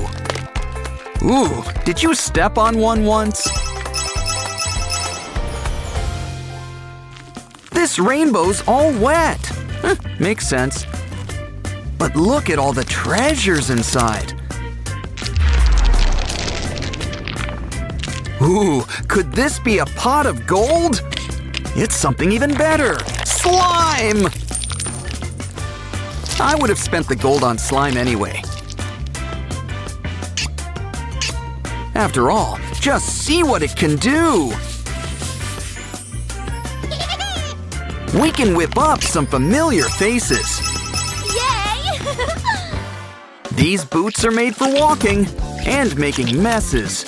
Ooh, did you step on one once? This rainbow's all wet. Makes sense. But look at all the treasures inside. Ooh, could this be a pot of gold? It's something even better. Slime! I would have spent the gold on slime anyway. After all, just see what it can do. We can whip up some familiar faces. Yay! These boots are made for walking and making messes.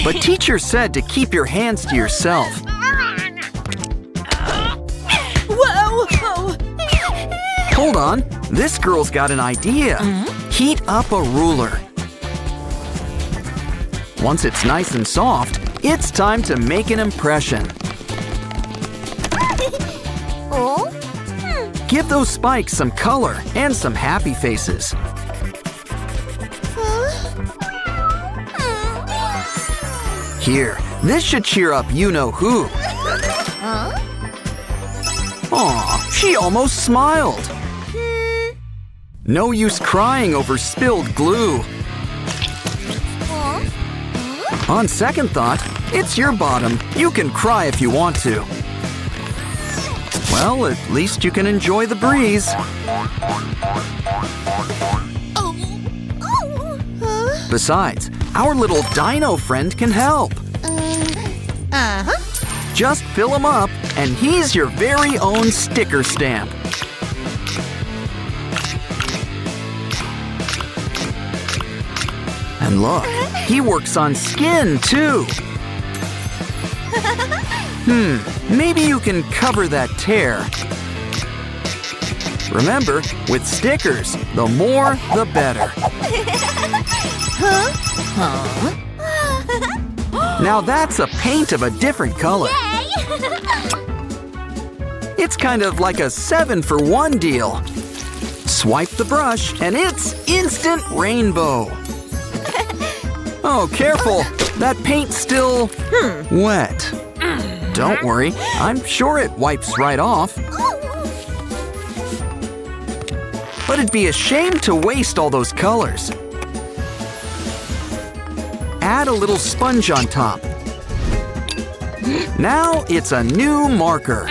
But teacher said to keep your hands to yourself. Whoa! Hold on, this girl's got an idea. Heat up a ruler. Once it's nice and soft, it's time to make an impression. Oh? Give those spikes some color and some happy faces. Here, this should cheer up you-know-who. Huh? Aw, she almost smiled. No use crying over spilled glue. On second thought, it's your bottom. You can cry if you want to. Well, at least you can enjoy the breeze. Besides, our little dino friend can help. Just fill him up, and he's your very own sticker stamp. And look, he works on skin, too. Maybe you can cover that tear. Remember, with stickers, the more, the better. Now that's a paint of a different color. It's kind of like a 7-for-1 deal. Swipe the brush, and it's instant rainbow. Oh, careful! That paint's still wet. Don't worry, I'm sure it wipes right off. But it'd be a shame to waste all those colors. Add a little sponge on top. Now it's a new marker.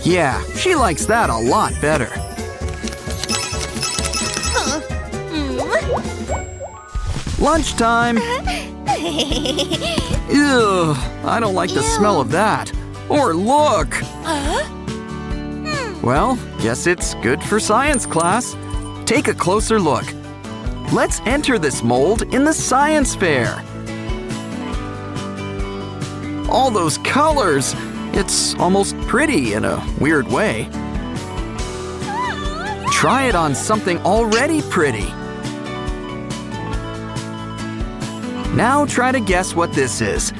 Yeah, she likes that a lot better. Lunchtime! Ew, I don't like the smell of that. Or look! Well, guess it's good for science class. Take a closer look. Let's enter this mold in the science fair. All those colors! It's almost pretty in a weird way. Try it on something already pretty. Now try to guess what this is.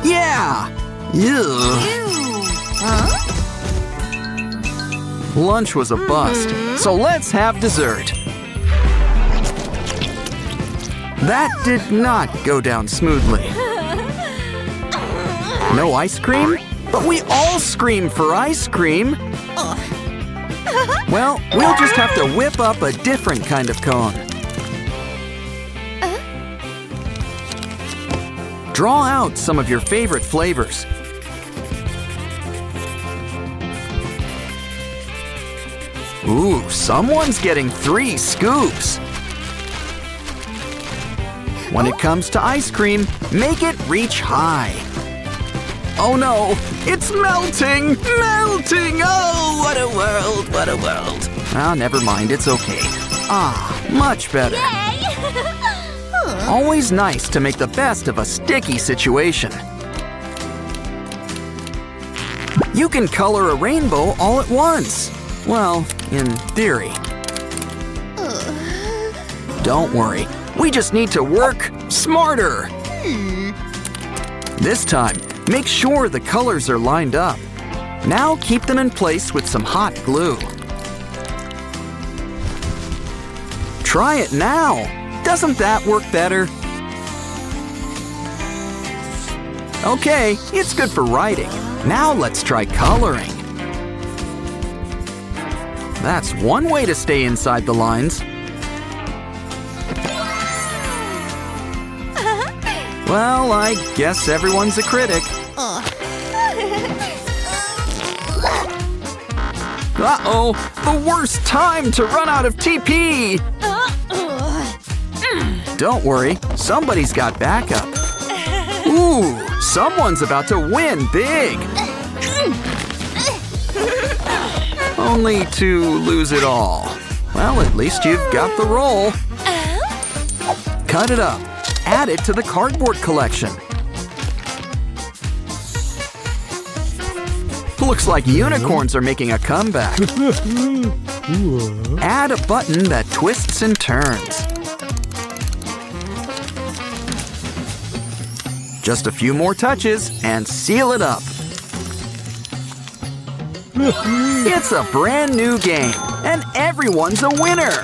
Yeah! Ew. Lunch was a bust, so let's have dessert. That did not go down smoothly. No ice cream? But we all scream for ice cream. Well, we'll just have to whip up a different kind of cone. Draw out some of your favorite flavors. Ooh, someone's getting 3 scoops. When it comes to ice cream, make it reach high. Oh no, it's melting! Melting! Oh, what a world, what a world. Ah, never mind, it's okay. Ah, much better. Always nice to make the best of a sticky situation. You can color a rainbow all at once. Well, in theory. Don't worry, we just need to work smarter. This time, make sure the colors are lined up. Now keep them in place with some hot glue. Try it now. Doesn't that work better? Okay, it's good for writing. Now let's try coloring. That's one way to stay inside the lines. Well, I guess everyone's a critic. Uh-oh, the worst time to run out of TP! Don't worry, somebody's got backup. Ooh, someone's about to win big! Only to lose it all. Well, at least you've got the roll. Cut it up. Add it to the cardboard collection. Looks like unicorns are making a comeback. Add a button that twists and turns. Just a few more touches and seal it up. It's a brand new game, and everyone's a winner!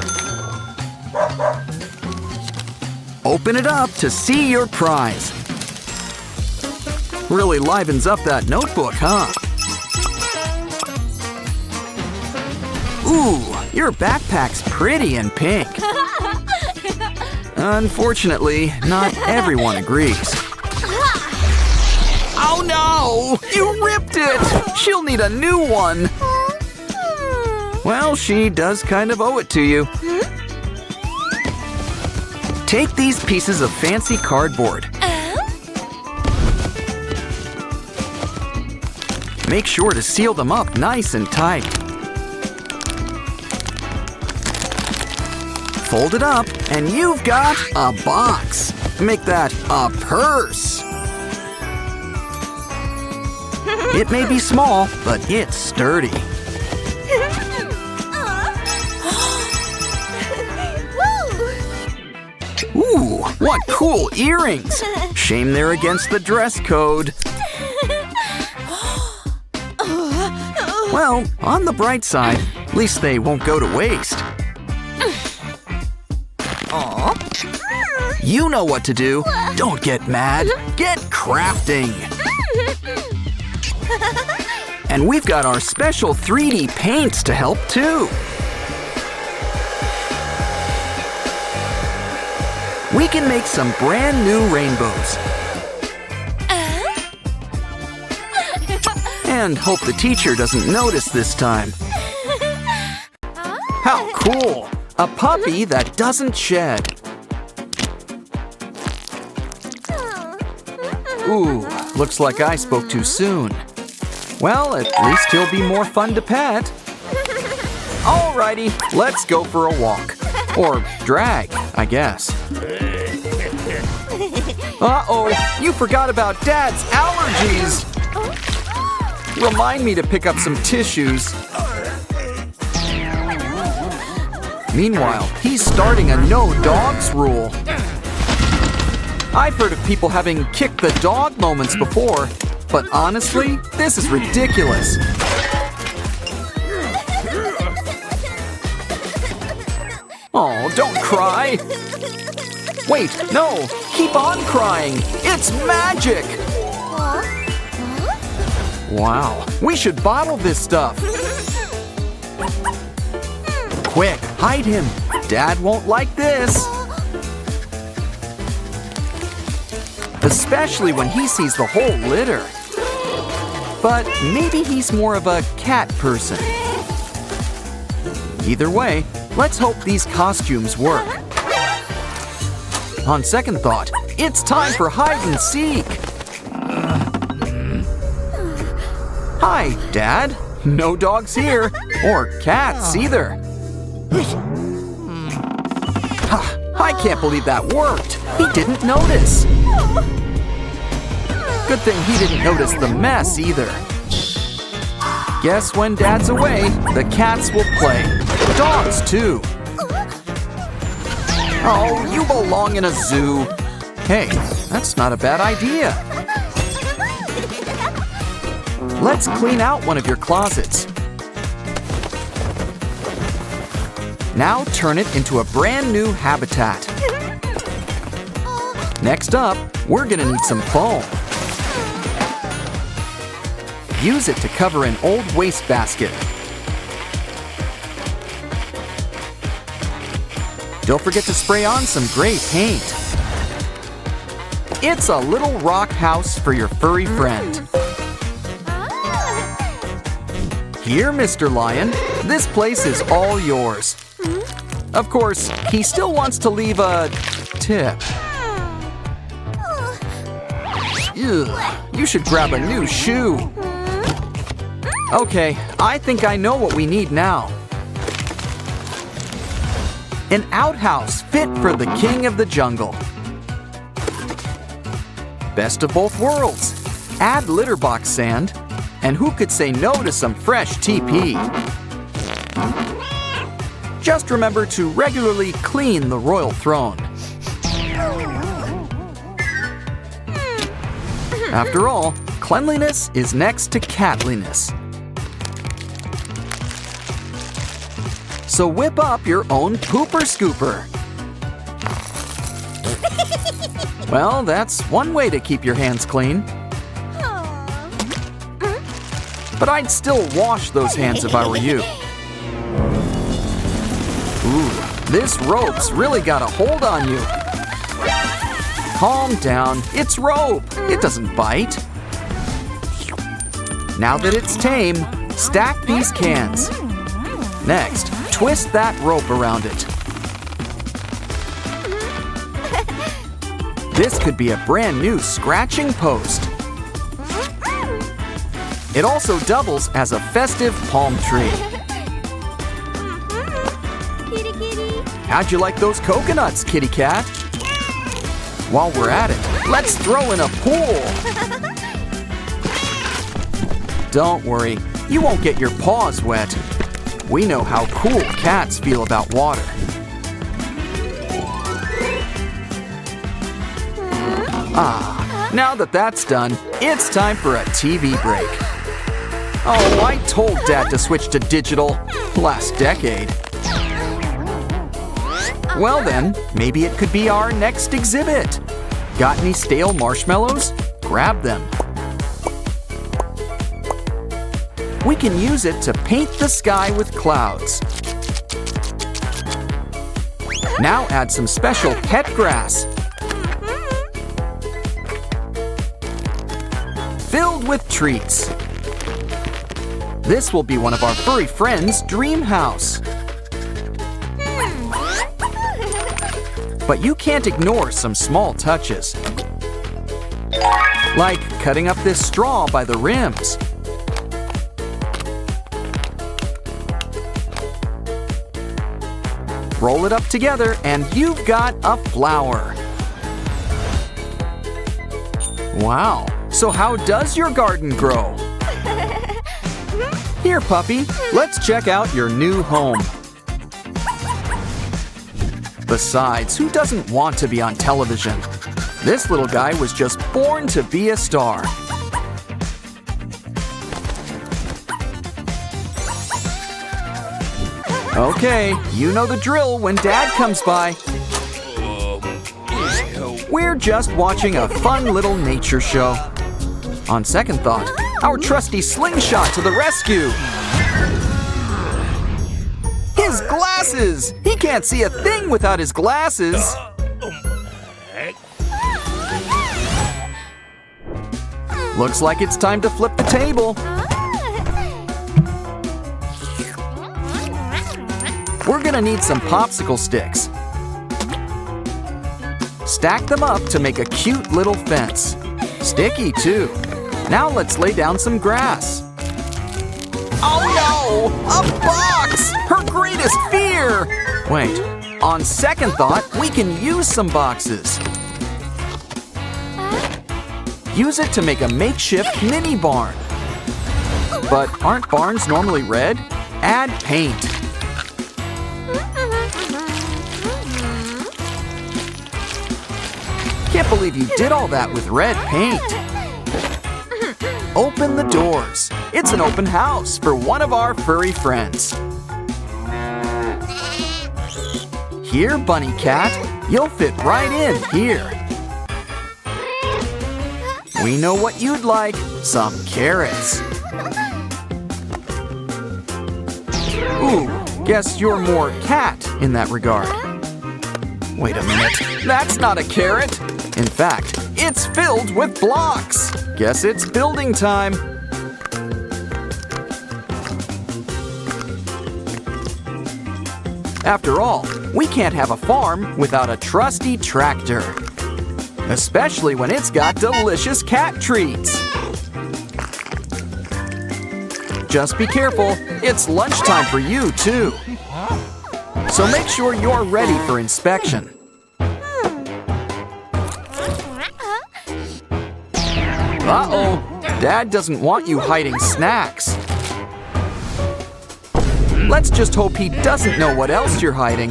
Open it up to see your prize. Really livens up that notebook, huh? Ooh, your backpack's pretty and pink. Unfortunately, not everyone agrees. Oh no! You ripped it! She'll need a new one. Well, she does kind of owe it to you. Take these pieces of fancy cardboard. Make sure to seal them up nice and tight. Fold it up, and you've got a box. Make that a purse. It may be small, but it's sturdy. Ooh, what cool earrings! Shame they're against the dress code. Well, on the bright side, at least they won't go to waste. You know what to do. Don't get mad. Get crafting. And we've got our special 3D paints to help too. We can make some brand new rainbows. And hope the teacher doesn't notice this time. How cool! A puppy that doesn't shed. Ooh, looks like I spoke too soon. Well, at least he'll be more fun to pet. Alrighty, let's go for a walk. Or drag, I guess. Uh-oh, you forgot about Dad's allergies! Remind me to pick up some tissues. Meanwhile, he's starting a no dogs rule. I've heard of people having kick the dog moments before, but honestly, this is ridiculous. Oh, don't cry. Wait, no, keep on crying. It's magic. Wow, we should bottle this stuff. Quick, hide him. Dad won't like this. Especially when he sees the whole litter. But maybe he's more of a cat person. Either way, let's hope these costumes work. On second thought, it's time for hide and seek. Hi, Dad. No dogs here, or cats either. I can't believe that worked. He didn't notice. Good thing he didn't notice the mess either. Guess when Dad's away, the cats will play. Dogs too. Oh, you belong in a zoo. Hey, that's not a bad idea. Let's clean out one of your closets. Now turn it into a brand new habitat. Next up, we're gonna need some foam. Use it to cover an old wastebasket. Don't forget to spray on some gray paint. It's a little rock house for your furry friend. Here, Mr. Lion, this place is all yours. Of course, he still wants to leave a tip. Ugh, you should grab a new shoe. Okay, I think I know what we need now. An outhouse fit for the king of the jungle. Best of both worlds. Add litter box sand, and who could say no to some fresh TP? Just remember to regularly clean the royal throne. After all, cleanliness is next to catliness. So whip up your own pooper scooper. Well, that's one way to keep your hands clean. But I'd still wash those hands if I were you. Ooh, this rope's really got a hold on you. Calm down, it's rope. It doesn't bite. Now that it's tame, stack these cans. Next, twist that rope around it. This could be a brand new scratching post. It also doubles as a festive palm tree. Kitty, kitty. How'd you like those coconuts, kitty cat? While we're at it, let's throw in a pool. Don't worry, you won't get your paws wet. We know how cool cats feel about water. Now that that's done, it's time for a TV break. Oh, I told Dad to switch to digital last decade. Well then, maybe it could be our next exhibit. Got any stale marshmallows? Grab them. We can use it to paint the sky with clouds. Now add some special pet grass. Filled with treats. This will be one of our furry friends' dream house. But you can't ignore some small touches. Like cutting up this straw by the rims. Roll it up together and you've got a flower. Wow, so how does your garden grow? Here, puppy, let's check out your new home. Besides, who doesn't want to be on television? This little guy was just born to be a star. Okay, you know the drill when Dad comes by. We're just watching a fun little nature show. On second thought, our trusty slingshot to the rescue. His glasses! He can't see a thing without his glasses. Looks like it's time to flip the table. We're gonna need some popsicle sticks. Stack them up to make a cute little fence. Sticky too. Now let's lay down some grass. Oh no! A box! Her greatest fear! Wait, on second thought, we can use some boxes. Use it to make a makeshift mini barn. But aren't barns normally red? Add paint. Can't believe you did all that with red paint. Open the doors. It's an open house for one of our furry friends. Here, Bunny Cat, you'll fit right in here. We know what you'd like, some carrots. Ooh, guess you're more cat in that regard. Wait a minute, that's not a carrot. In fact, it's filled with blocks. Guess it's building time. After all, we can't have a farm without a trusty tractor. Especially when it's got delicious cat treats. Just be careful, it's lunchtime for you too. So make sure you're ready for inspection. Uh-oh, Dad doesn't want you hiding snacks. Let's just hope he doesn't know what else you're hiding.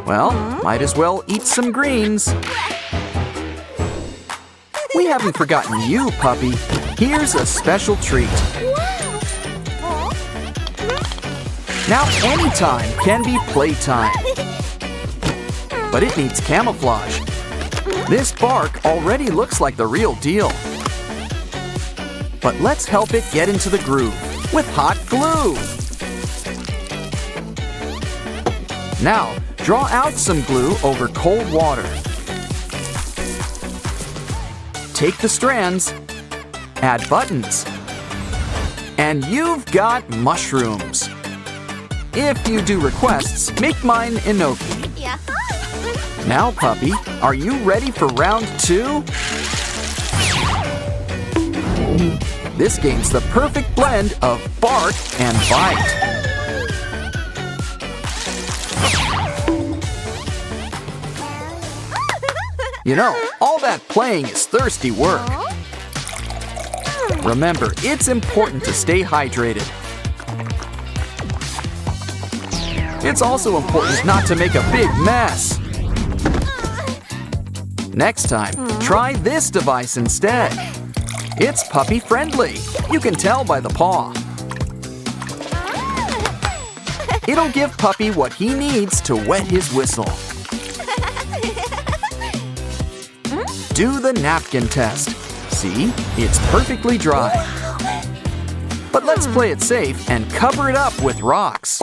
Well, might as well eat some greens. We haven't forgotten you, puppy. Here's a special treat. Now anytime can be playtime. But it needs camouflage. This bark already looks like the real deal. But let's help it get into the groove with hot glue. Now, draw out some glue over cold water. Take the strands add buttons. And you've got mushrooms. If you do requests, make mine enoki. Yeah. Now, puppy, are you ready for round 2? This game's the perfect blend of bark and bite. You know, all that playing is thirsty work. Remember, it's important to stay hydrated. It's also important not to make a big mess. Next time, try this device instead. It's puppy friendly. You can tell by the paw. It'll give Puppy what he needs to wet his whistle. Do the napkin test. See, it's perfectly dry. But let's play it safe and cover it up with rocks.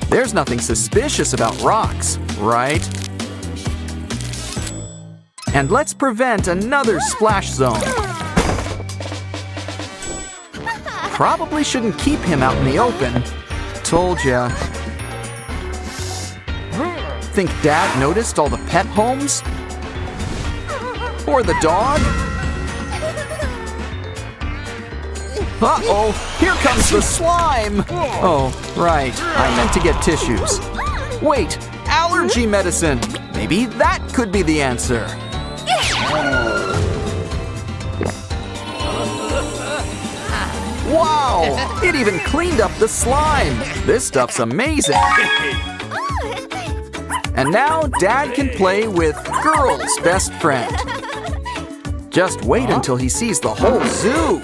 There's nothing suspicious about rocks, right? And let's prevent another splash zone. Probably shouldn't keep him out in the open. Told ya. Think Dad noticed all the pet homes? Or the dog? Uh-oh, here comes the slime! Oh, right, I meant to get tissues. Wait, allergy medicine! Maybe that could be the answer. Wow, it even cleaned up the slime. This stuff's amazing. And now Dad can play with Girl's best friend. Just wait until he sees the whole zoo.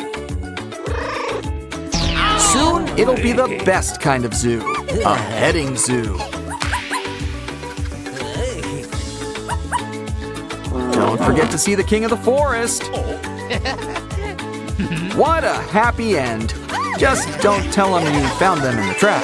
Soon, it'll be the best kind of zoo, a petting zoo. Don't forget to see the king of the forest. What a happy end. Just don't tell him you found them in the trap.